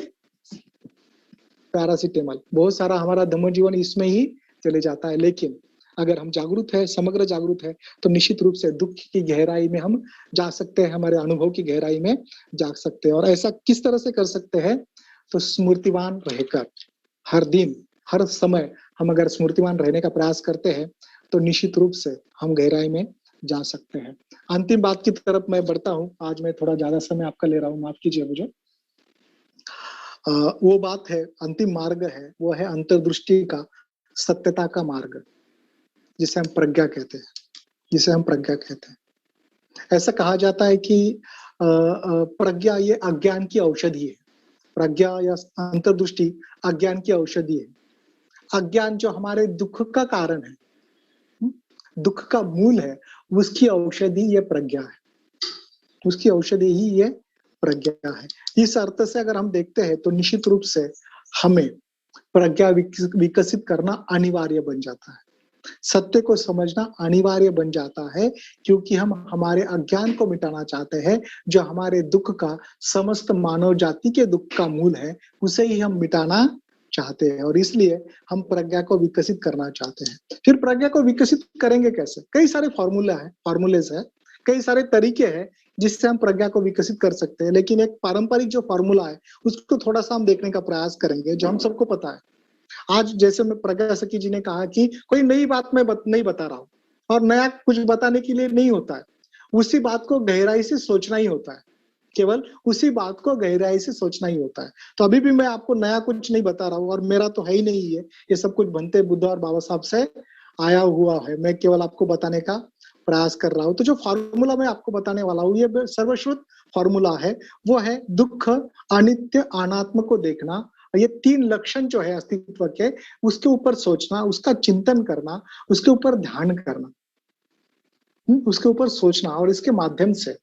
पैरासिटामोल। बहुत सारा हमारा धम्म जीवन इसमें ही चले जाता है। लेकिन अगर हम जागरूक है, समग्र जागरूक है, तो निश्चित रूप से दुख की गहराई में हम जा सकते हैं, हमारे अनुभव की गहराई में जा सकते हैं। और ऐसा किस तरह से कर सकते हैं? तो स्मृतिवान रहकर, हर दिन हर समय हम अगर स्मृतिवान रहने का प्रयास करते हैं तो निश्चित रूप से हम गहराई में जा सकते हैं। अंतिम बात की तरफ मैं बढ़ता हूँ। आज मैं थोड़ा ज्यादा समय आपका ले रहा हूँ, माफ कीजिए मुझे। वो बात है, अंतिम मार्ग है, वो है अंतर्दृष्टि का, सत्यता का मार्ग, जिसे हम प्रज्ञा कहते हैं, जिसे हम प्रज्ञा कहते हैं। ऐसा कहा जाता है कि प्रज्ञा ये अज्ञान की औषधि है। प्रज्ञा या अंतर्दृष्टि अज्ञान की औषधि है। अज्ञान जो हमारे दुख का कारण है, दुख का मूल है, उसकी औषधि ये प्रज्ञा है, उसकी औषधि ही ये प्रज्ञा है। इस अर्थ से अगर हम देखते हैं तो निश्चित रूप से हमें प्रज्ञा विकसित करना अनिवार्य बन जाता है, सत्य को समझना अनिवार्य बन जाता है, क्योंकि हम हमारे अज्ञान को मिटाना चाहते हैं। जो हमारे दुख का, समस्त मानव जाति के दुख का मूल है, उसे ही हम मिटाना चाहते हैं, और इसलिए हम प्रज्ञा को विकसित करना चाहते हैं। फिर प्रज्ञा को विकसित करेंगे कैसे? कई सारे फॉर्मूलेज है, कई सारे तरीके हैं जिससे हम प्रज्ञा को विकसित कर सकते हैं। लेकिन एक पारंपरिक जो फॉर्मूला है उसको थोड़ा सा हम देखने का प्रयास करेंगे, जो हम सबको पता है। आज जैसे मैं प्रज्ञा सखी जी ने कहा कि कोई नई बात मैं नहीं बता रहा हूँ, और नया कुछ बताने के लिए नहीं होता है, उसी बात को गहराई से सोचना ही होता है, केवल उसी बात को गहराई से सोचना ही होता है। तो अभी भी मैं आपको नया कुछ नहीं बता रहा हूँ, और मेरा तो है ही नहीं है, ये सब कुछ बनते बुद्ध और बाबा साहब से आया हुआ है। मैं केवल आपको बताने का प्रयास कर रहा हूँ। तो जो फॉर्मूला मैं आपको बताने वाला हूँ ये सर्वश्रुत फॉर्मूला है, वो है दुख, अनित्य, अनात्म को देखना। ये तीन लक्षण जो है अस्तित्व के, उसके ऊपर सोचना, उसका चिंतन करना, उसके ऊपर ध्यान करना, उसके ऊपर सोचना, और इसके माध्यम से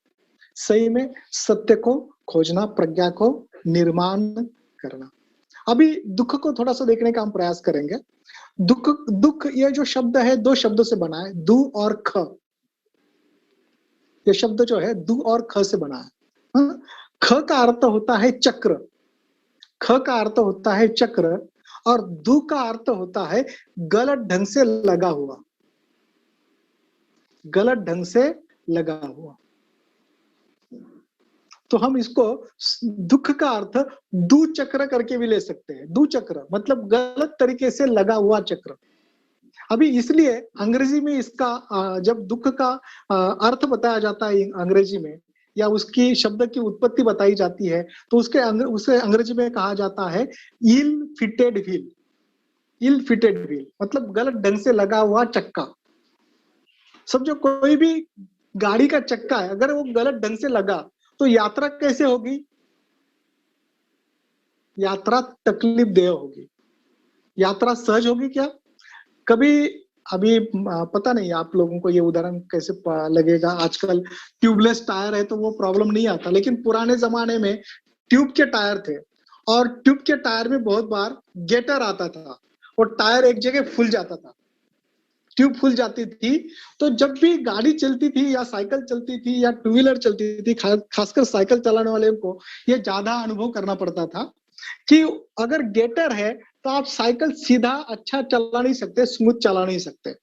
सही में सत्य को खोजना, प्रज्ञा को निर्माण करना। अभी दुख को थोड़ा सा देखने का हम प्रयास करेंगे। दुख ये जो शब्द है दो शब्दों से बना है, दु और ख। ये शब्द जो है दु और ख से बना है। हाँ? ख का अर्थ होता है चक्र, ख का अर्थ होता है चक्र और दु का अर्थ होता है गलत ढंग से लगा हुआ, गलत ढंग से लगा हुआ। तो हम इसको दुख का अर्थ दुचक्र करके भी ले सकते हैं। दुचक्र मतलब गलत तरीके से लगा हुआ चक्र। अभी इसलिए अंग्रेजी में इसका जब दुख का अर्थ बताया जाता है अंग्रेजी में या उसकी शब्द की उत्पत्ति बताई जाती है तो उसे अंग्रेजी में कहा जाता है इल फिटेड व्हील। इल फिटेड व्हील मतलब गलत ढंग से लगा हुआ चक्का। समझो कोई भी गाड़ी का चक्का है, अगर वो गलत ढंग से लगा तो यात्रा कैसे होगी? यात्रा तकलीफदेह होगी। यात्रा सहज होगी क्या? कभी अभी पता नहीं आप लोगों को ये उदाहरण कैसे लगेगा। आजकल ट्यूबलेस टायर है तो वो प्रॉब्लम नहीं आता, लेकिन पुराने जमाने में ट्यूब के टायर थे और ट्यूब के टायर में बहुत बार गेटर आता था और टायर एक जगह फूल जाता था, ट्यूब फूल जाती थी। तो जब भी गाड़ी चलती थी या साइकिल चलती थी या टू व्हीलर चलती थी, खासकर साइकिल चलाने वाले को ये ज्यादा अनुभव करना पड़ता था कि अगर गेटर है तो आप साइकिल सीधा अच्छा चला नहीं सकते, स्मूथ चला नहीं सकते।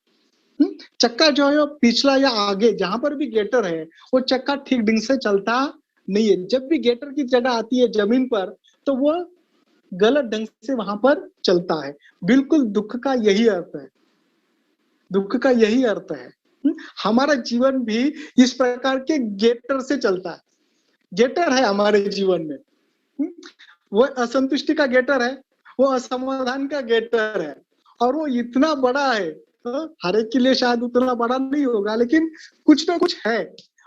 चक्का जो है पिछला या आगे जहां पर भी गेटर है वो चक्का ठीक ढंग से चलता नहीं है। जब भी गेटर की जगह आती है जमीन पर तो वो गलत ढंग से वहां पर चलता है। बिल्कुल दुख का यही अर्थ है, दुख का यही अर्थ है। हमारा जीवन भी इस प्रकार के गेटर से चलता है। गेटर है हमारे जीवन में, वो असंतुष्टि का गेटर है, वो असमाधान का गेटर है और वो इतना बड़ा है। हर एक के लिए शायद उतना बड़ा नहीं होगा लेकिन कुछ ना कुछ है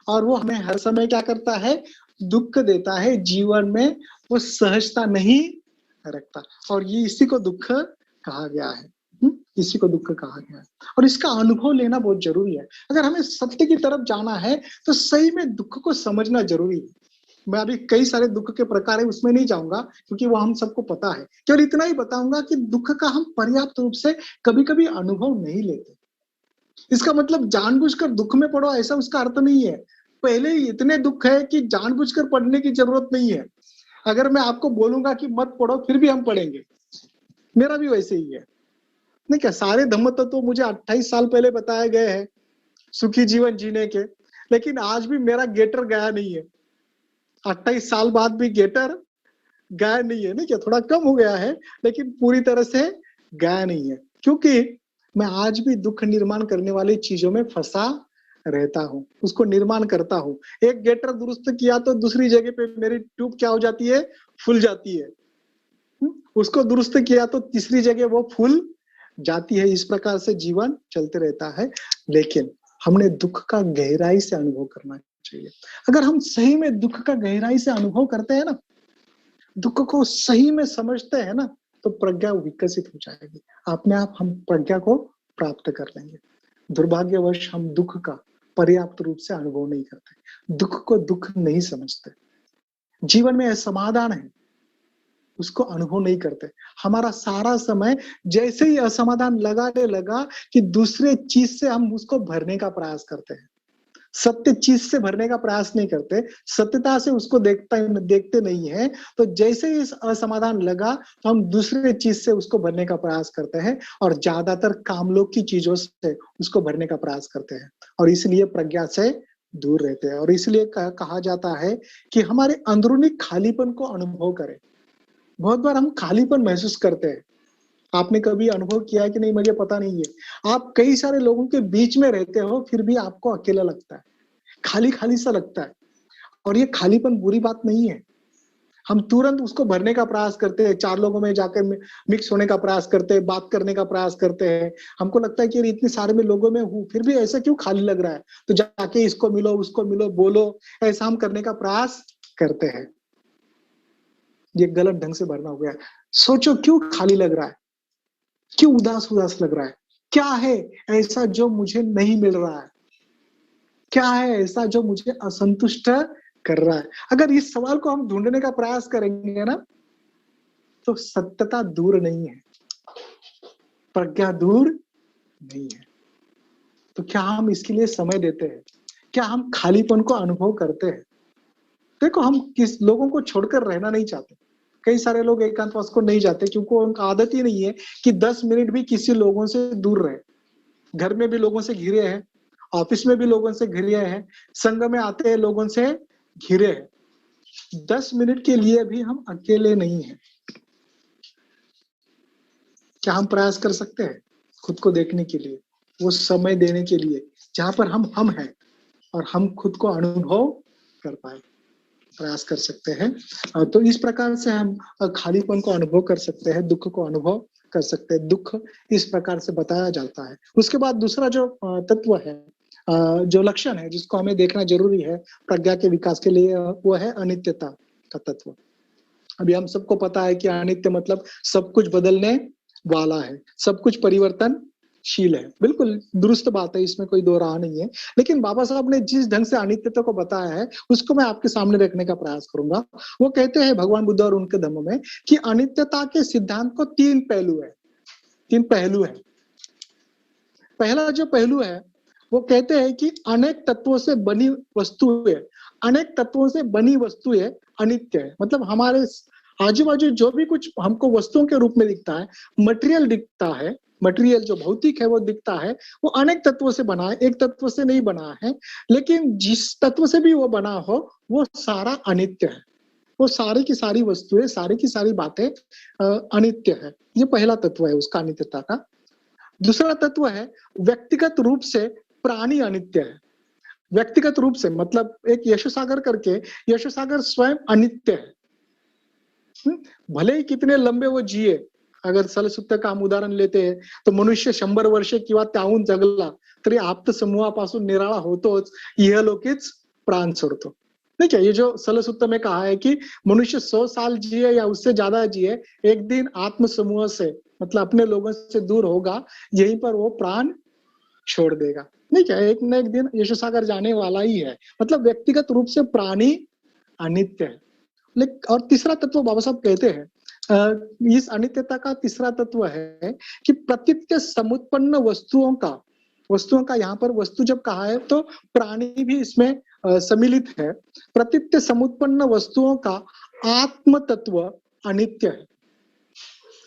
और वो हमें हर समय क्या करता है? दुख देता है जीवन में। वो सहजता नहीं रखता और ये इसी को दुख कहा गया है। इसी को दुख कहा गया है और इसका अनुभव लेना बहुत जरूरी है। अगर हमें सत्य की तरफ जाना है तो सही में दुख को समझना जरूरी है। मैं अभी कई सारे दुख के प्रकार है उसमें नहीं जाऊंगा क्योंकि वो हम सबको पता है। केवल इतना ही बताऊंगा कि दुख का हम पर्याप्त रूप से कभी-कभी अनुभव नहीं लेते। इसका मतलब जानबूझकर दुख में पड़ो ऐसा उसका अर्थ नहीं है। पहले ही इतने दुख है कि जानबूझकर पढ़ने की जरूरत नहीं है। अगर मैं आपको बोलूंगा कि मत पढ़ो फिर भी हम पढ़ेंगे। मेरा भी वैसे ही है। नहीं क्या सारे धम्म तत्व तो मुझे 28 साल पहले बताए गए हैं सुखी जीवन जीने के, लेकिन आज भी मेरा गेटर गया नहीं है। 28 साल बाद भी गेटर गया नहीं है। नहीं क्या थोड़ा कम हो गया है लेकिन पूरी तरह से गया नहीं है क्योंकि मैं आज भी दुख निर्माण करने वाली चीजों में फंसा रहता हूँ, उसको निर्माण करता हूँ। एक गेटर दुरुस्त किया तो दूसरी जगह पे मेरी ट्यूब क्या हो जाती है? फूल जाती है। उसको दुरुस्त किया तो तीसरी जगह वो फूल जाती है। इस प्रकार से जीवन चलते रहता है लेकिन हमने दुख का गहराई से अनुभव करना चाहिए। अगर हम सही में दुख का गहराई से अनुभव करते हैं ना, दुख को सही में समझते हैं ना, तो प्रज्ञा विकसित हो जाएगी। अपने आप हम प्रज्ञा को प्राप्त कर लेंगे। दुर्भाग्यवश हम दुख का पर्याप्त रूप से अनुभव नहीं करते, दुख को दुख नहीं समझते। जीवन में असमाधान है उसको अनुभव नहीं करते। हमारा सारा समय जैसे ही असमाधान लगाने लगा कि दूसरे चीज से हम उसको भरने का प्रयास करते हैं। सत्य चीज से भरने का प्रयास नहीं करते, सत्यता से उसको देखते नहीं है। तो जैसे ही असमाधान लगा तो हम दूसरे चीज से उसको भरने का प्रयास करते हैं और ज्यादातर कामलोक की चीजों से उसको भरने का प्रयास करते हैं और इसलिए प्रज्ञा से दूर रहते हैं। और इसलिए कहा जाता है कि हमारे अंदरूनी खालीपन को अनुभव करें। बहुत बार हम खालीपन महसूस करते हैं। आपने कभी अनुभव किया है कि नहीं मुझे पता नहीं है। आप कई सारे लोगों के बीच में रहते हो फिर भी आपको अकेला लगता है, खाली-खाली सा लगता है और ये खालीपन बुरी बात नहीं है। हम तुरंत उसको भरने का प्रयास करते हैं, 4 लोगों में जाकर मिक्स होने का प्रयास करते हैं, बात करने का प्रयास करते हैं। हमको लगता है कि इतने सारे में लोगों में हूँ, फिर भी ऐसा क्यों खाली लग रहा है? तो जाके इसको मिलो, उसको मिलो, बोलो, ऐसा हम करने का प्रयास करते हैं। ये गलत ढंग से भरना हो गया है। सोचो क्यों खाली लग रहा है? क्यों उदास-उदास लग रहा है? क्या है ऐसा जो मुझे नहीं मिल रहा है? क्या है ऐसा जो मुझे असंतुष्ट कर रहा है? अगर इस सवाल को हम ढूँढने का प्रयास करेंगे ना, तो सत्यता दूर नहीं है, प्रज्ञा दूर नहीं है। तो क्या हम इसके लिए समय देते हैं? क्या हम खालीपन को अनुभव करते हैं? देखो, हम किस लोगों को छोड़कर रहना नहीं चाहते। कई सारे लोग एकांतवास को नहीं जाते क्योंकि उनका आदत ही नहीं है कि 10 मिनट भी किसी लोगों से दूर रहे। घर में भी लोगों से घिरे हैं, ऑफिस में भी लोगों से घिरे हैं, संघ में आते हैं लोगों से घिरे हैं। 10 मिनट के लिए भी हम अकेले नहीं हैं। क्या हम प्रयास कर सकते हैं खुद को देखने के लिए, वो समय देने के लिए जहाँ पर हम हैं और हम खुद को अनुभव कर पाए? प्रयास कर सकते हैं। तो इस प्रकार से हम खालीपन को अनुभव कर सकते हैं, दुःख को अनुभव कर सकते हैं। दुःख इस प्रकार से बताया जाता है। उसके बाद दूसरा जो तत्व है, जो लक्षण है जिसको हमें देखना जरूरी है प्रज्ञा के विकास के लिए, वो है अनित्यता का तत्व। अभी हम सबको पता है कि अनित्य मतलब सब कुछ बदलने वाला है, सब कुछ परिवर्तनशील है। बिल्कुल दुरुस्त बात है, इसमें कोई दो राह नहीं है। लेकिन बाबा साहब ने जिस ढंग से अनित्यता को बताया है उसको मैं आपके सामने रखने का प्रयास करूंगा। वो कहते हैं भगवान बुद्ध और उनके धम्म में कि अनित्यता के सिद्धांत को तीन पहलू है। पहला जो पहलू है वो कहते हैं कि अनेक तत्वों से बनी वस्तुएं अनित्य है। मतलब हमारे आजू बाजू जो भी कुछ हमको वस्तुओं के रूप में दिखता है, मटेरियल दिखता है, मटेरियल जो भौतिक है वो दिखता है, वो अनेक तत्वों से बना है, एक तत्व से नहीं बना है। लेकिन जिस तत्व से भी वो बना हो वो सारा अनित्य है। वो सारी की सारी वस्तुएं, सारी की सारी बातें अनित्य है। ये पहला तत्व है उसका, अनित्यता का। दूसरा तत्व है व्यक्तिगत रूप से प्राणी अनित्य है। व्यक्तिगत रूप से मतलब एक यशोसागर करके, यशोसागर स्वयं अनित्य है। भले ही कितने लंबे वो जिए, अगर सलसुत्त का हम उदाहरण लेते हैं तो मनुष्य 100 वर्षे किंवा त्याहून जगला तरी आप्त समूहापासून निराळा होतोच, इहलोकीच प्राण सोडतो। नहीं क्या, ये जो सलसुत्त में कहा है कि मनुष्य 100 साल जिए या उससे ज्यादा जिए, एक दिन आत्म समूह से मतलब अपने लोगों से दूर होगा, यहीं पर वो प्राण छोड़ देगा। नहीं क्या, एक न एक दिन यशोसागर जाने वाला ही है। मतलब व्यक्तिगत रूप से प्राणी अनित्य है। लेकिन और तीसरा तत्व बाबा साहब कहते हैं, इस अनित्यता का तीसरा तत्व है कि प्रतीत्य समुत्पन्न वस्तुओं का यहाँ पर वस्तु जब कहा है तो प्राणी भी इसमें सम्मिलित है। प्रतीत्य समुत्पन्न वस्तुओं का आत्म तत्व अनित्य है।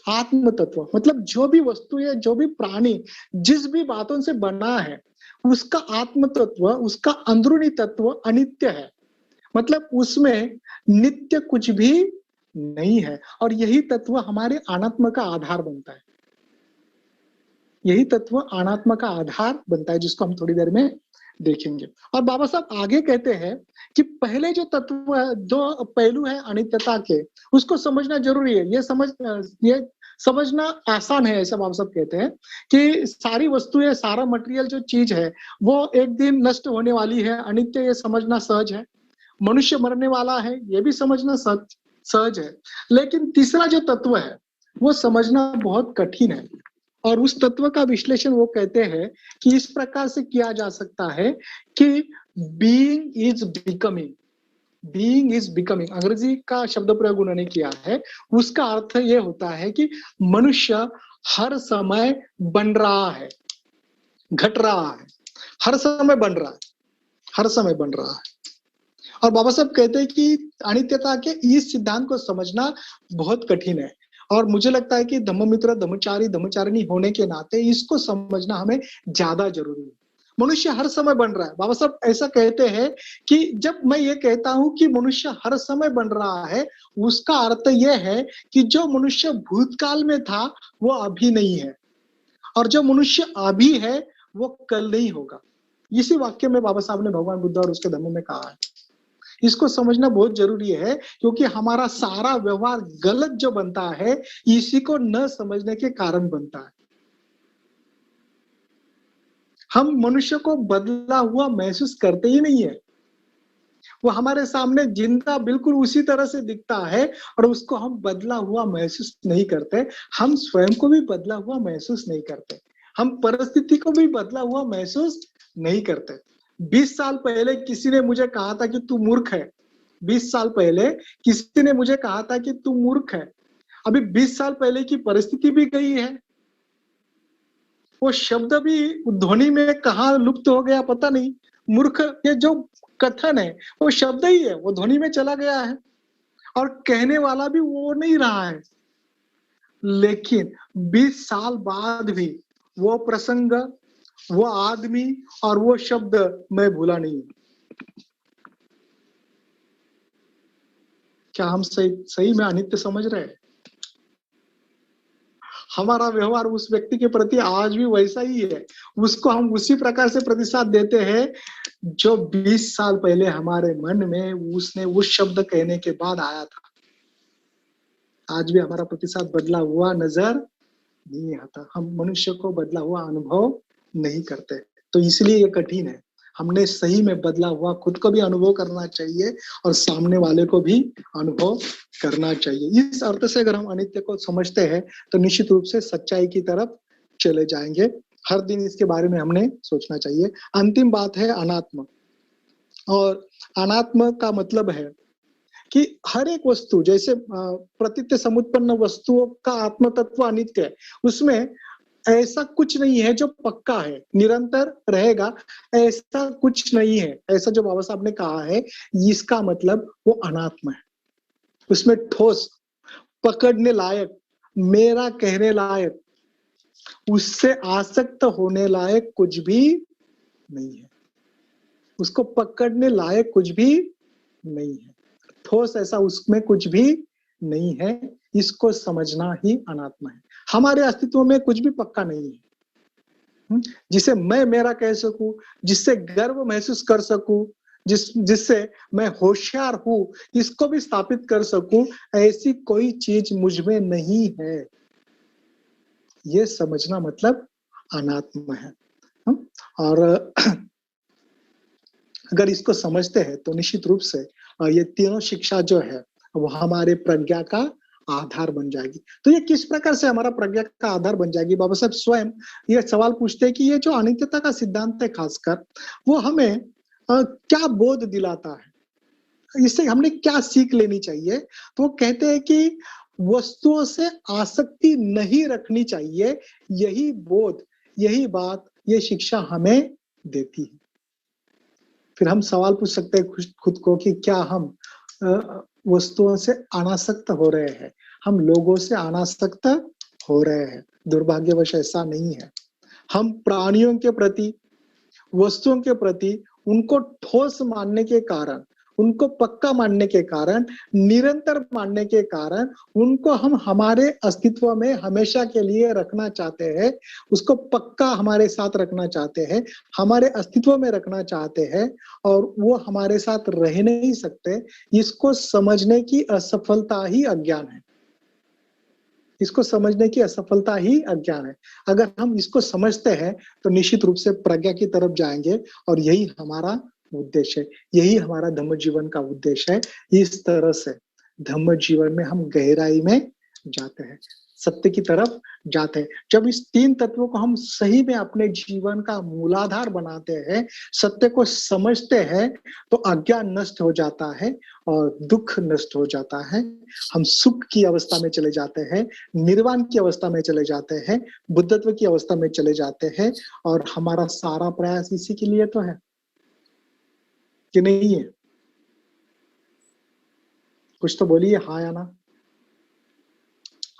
आत्म तत्व मतलब जो भी वस्तु है, जो भी प्राणी जिस भी बातों से बना है, उसका आत्म तत्व, उसका अंदरूनी तत्व अनित्य है। मतलब उसमें नित्य कुछ भी नहीं है। और यही तत्व हमारे अनात्म का आधार बनता है। यही तत्व अनात्म का आधार बनता है, जिसको हम थोड़ी देर में देखेंगे। और बाबा साहब आगे कहते हैं कि पहले जो तत्व है, जो पहलू है अनित्यता के, उसको समझना जरूरी है। ये समझना आसान है, ऐसा बाबा साहब कहते हैं कि सारी वस्तुएं, सारा मटेरियल जो चीज है वो एक दिन नष्ट होने वाली है, अनित्य, ये समझना सहज है। मनुष्य मरने वाला है, ये भी समझना सहज है। लेकिन तीसरा जो तत्व है वो समझना बहुत कठिन है। और उस तत्व का विश्लेषण वो कहते हैं कि इस प्रकार से किया जा सकता है कि बीइंग इज बिकमिंग, अंग्रेजी का शब्द प्रयोग उन्होंने किया है। उसका अर्थ ये होता है कि मनुष्य हर समय बन रहा है, घट रहा है, हर समय बन रहा है। और बाबा साहब कहते हैं कि अनित्यता के इस सिद्धांत को समझना बहुत कठिन है। और मुझे लगता है कि धम्ममित्र, धम्मचारी, धम्मचारिणी होने के नाते इसको समझना हमें ज्यादा जरूरी है। मनुष्य हर समय बन रहा है। बाबा साहब ऐसा कहते हैं कि जब मैं ये कहता हूं कि मनुष्य हर समय बन रहा है, उसका अर्थ यह है कि जो मनुष्य भूतकाल में था वो अभी नहीं है, और जो मनुष्य अभी है वो कल नहीं होगा। इसी वाक्य में बाबा साहब ने भगवान बुद्ध और उसके धम्म में कहा है। इसको समझना बहुत जरूरी है, क्योंकि हमारा सारा व्यवहार गलत जो बनता है इसी को न समझने के कारण बनता है। हम मनुष्य को बदला हुआ महसूस करते ही नहीं है। वो हमारे सामने जिंदा बिल्कुल उसी तरह से दिखता है और उसको हम बदला हुआ महसूस नहीं करते। हम स्वयं को भी बदला हुआ महसूस नहीं करते। हम परिस्थिति को भी बदला हुआ महसूस नहीं करते। 20 साल पहले किसी ने मुझे कहा था कि तू मूर्ख है। 20 साल पहले किसी ने मुझे कहा था कि तू मूर्ख है। अभी 20 साल पहले की परिस्थिति भी गई है, वो शब्द भी ध्वनि में कहाँ लुप्त हो गया पता नहीं। मूर्ख, ये जो कथन है वो शब्द ही है, वो ध्वनि में चला गया है और कहने वाला भी वो नहीं रहा है। लेकिन 20 साल बाद भी वो प्रसंग, वो आदमी और वो शब्द मैं भूला नहीं हूं। क्या हम सही सही में अनित्य समझ रहे हैं? हमारा व्यवहार उस व्यक्ति के प्रति आज भी वैसा ही है। उसको हम उसी प्रकार से प्रतिसाद देते हैं जो 20 साल पहले हमारे मन में उसने उस शब्द कहने के बाद आया था। आज भी हमारा प्रतिसाद बदला हुआ नजर नहीं आता। हम मनुष्य को बदला हुआ अनुभव नहीं करते। तो इसलिए ये कठिन है। हमने सही में बदला हुआ खुद को भी अनुभव करना चाहिए और सामने वाले को भी अनुभव करना चाहिए। इस अर्थ से अगर हम अनित्य को समझते हैं तो निश्चित रूप से सच्चाई की तरफ चले जाएंगे। हर दिन इसके बारे में हमने सोचना चाहिए। अंतिम बात है अनात्म, और अनात्म का मतलब है कि हर एक वस्तु, जैसे प्रतीत समुत्पन्न वस्तुओं का आत्म तत्व अनित्य है, उसमें ऐसा कुछ नहीं है जो पक्का है, निरंतर रहेगा, ऐसा कुछ नहीं है। ऐसा जो बाबा साहब ने कहा है, इसका मतलब वो अनात्म है। उसमें ठोस, पकड़ने लायक, मेरा कहने लायक, उससे आसक्त होने लायक कुछ भी नहीं है। उसको पकड़ने लायक कुछ भी नहीं है। ठोस ऐसा उसमें कुछ भी नहीं है। इसको समझना ही अनात्मा है। हमारे अस्तित्व में कुछ भी पक्का नहीं है, जिसे मैं मेरा कह सकूं, जिससे गर्व महसूस कर सकूं, जिससे मैं होशियार हूं, इसको भी स्थापित कर सकूं, ऐसी कोई चीज मुझ में नहीं है। ये समझना मतलब अनात्मा है। और अगर इसको समझते हैं तो निश्चित रूप से ये तीनों शिक्षा जो है वो हमारे प्रज्ञा का आधार बन जाएगी। तो ये किस प्रकार से हमारा प्रज्ञा का आधार बन जाएगी? बाबा साहब स्वयं ये सवाल पूछते हैं कि ये जो अनित्यता का सिद्धांत है खासकर, वो हमें क्या बोध दिलाता है, इससे हमने क्या सीख लेनी चाहिए? तो वो कहते हैं कि वस्तुओं से आसक्ति नहीं रखनी चाहिए। यही बोध, यही बात, ये शिक्षा हमें देती है। फिर हम सवाल पूछ सकते हैं खुद को कि क्या हम वस्तुओं से अनासक्त हो रहे हैं, हम लोगों से अनासक्त हो रहे हैं? दुर्भाग्यवश ऐसा नहीं है। हम प्राणियों के प्रति, वस्तुओं के प्रति उनको ठोस मानने के कारण, उनको पक्का मानने के कारण, निरंतर मानने के कारण, उनको हम हमारे अस्तित्व में हमेशा के लिए रखना चाहते हैं, उसको पक्का हमारे साथ रखना चाहते हैं, हमारे अस्तित्व में रखना चाहते हैं, और वो हमारे साथ रह नहीं सकते। इसको समझने की असफलता ही अज्ञान है। इसको समझने की असफलता ही अज्ञान है। अगर हम इसको समझते हैं तो निश्चित रूप से प्रज्ञा की तरफ जाएंगे, और यही हमारा उद्देश्य है, यही हमारा धम्म जीवन का उद्देश्य है। इस तरह से धम्म जीवन में हम गहराई में जाते हैं, सत्य की तरफ जाते हैं। जब इस तीन तत्वों को हम सही में अपने जीवन का मूलाधार बनाते हैं, सत्य को समझते हैं, तो अज्ञान नष्ट हो जाता है और दुख नष्ट हो जाता है। हम सुख की अवस्था में चले जाते हैं, निर्वाण की अवस्था में चले जाते हैं, बुद्धत्व की अवस्था में चले जाते हैं। और हमारा सारा प्रयास इसी के लिए तो है कि नहीं है? कुछ तो बोलिए हाँ या ना।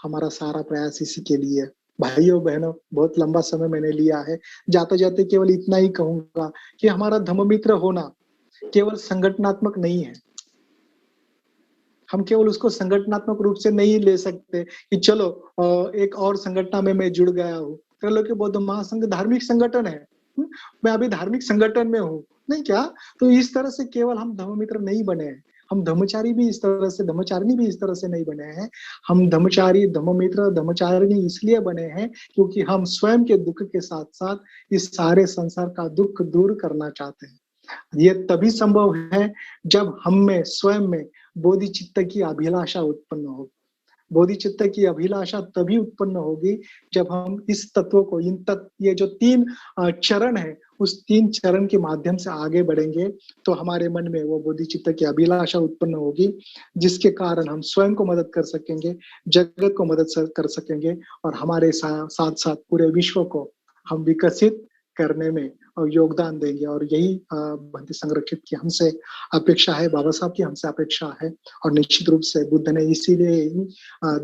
हमारा सारा प्रयास इसी के लिए। भाइयों बहनों, बहुत लंबा समय मैंने लिया है। जाते जाते केवल इतना ही कहूंगा कि हमारा धम्म मित्र होना केवल संगठनात्मक नहीं है। हम केवल उसको संगठनात्मक रूप से नहीं ले सकते कि चलो एक और संगठन में मैं जुड़ गया हूँ। त्रैलोक्य बौद्ध महासंघ धार्मिक संगठन है, मैं अभी धार्मिक संगठन में हूँ, नहीं क्या? तो इस तरह से केवल हम धम्म मित्र नहीं बने हैं। हम धर्मचारी भी इस तरह से, धर्मचारिणी भी इस तरह से नहीं बने हैं। हम धर्मचारी, धम्म मित्र, धर्मचारिणी इसलिए बने हैं क्योंकि हम स्वयं के दुख के साथ साथ इस सारे संसार का दुख दूर करना चाहते हैं। ये तभी संभव है जब हम में, स्वयं में बोधिचित्त की अभिलाषा उत्पन्न हो। बोधिचित्त की अभिलाषा तभी उत्पन्न होगी जब हम इस तत्व को, ये जो तीन चरण है, उस तीन चरण के माध्यम से आगे बढ़ेंगे, तो हमारे मन में वो बोधिचित्त की अभिलाषा उत्पन्न होगी, जिसके कारण हम स्वयं को मदद कर सकेंगे, जगत को मदद कर सकेंगे, और हमारे साथ साथ पूरे विश्व को हम विकसित करने में योगदान देंगे। और यही भक्ति संरक्षित की हमसे अपेक्षा है, बाबा साहब की हमसे अपेक्षा है। और निश्चित रूप से बुद्ध ने इसीलिए ही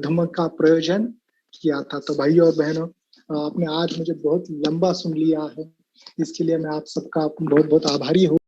धम्म का प्रयोजन किया था। तो भाइयों और बहनों, आपने आज मुझे बहुत लंबा सुन लिया है, इसके लिए मैं आप सबका बहुत बहुत आभारी हूँ।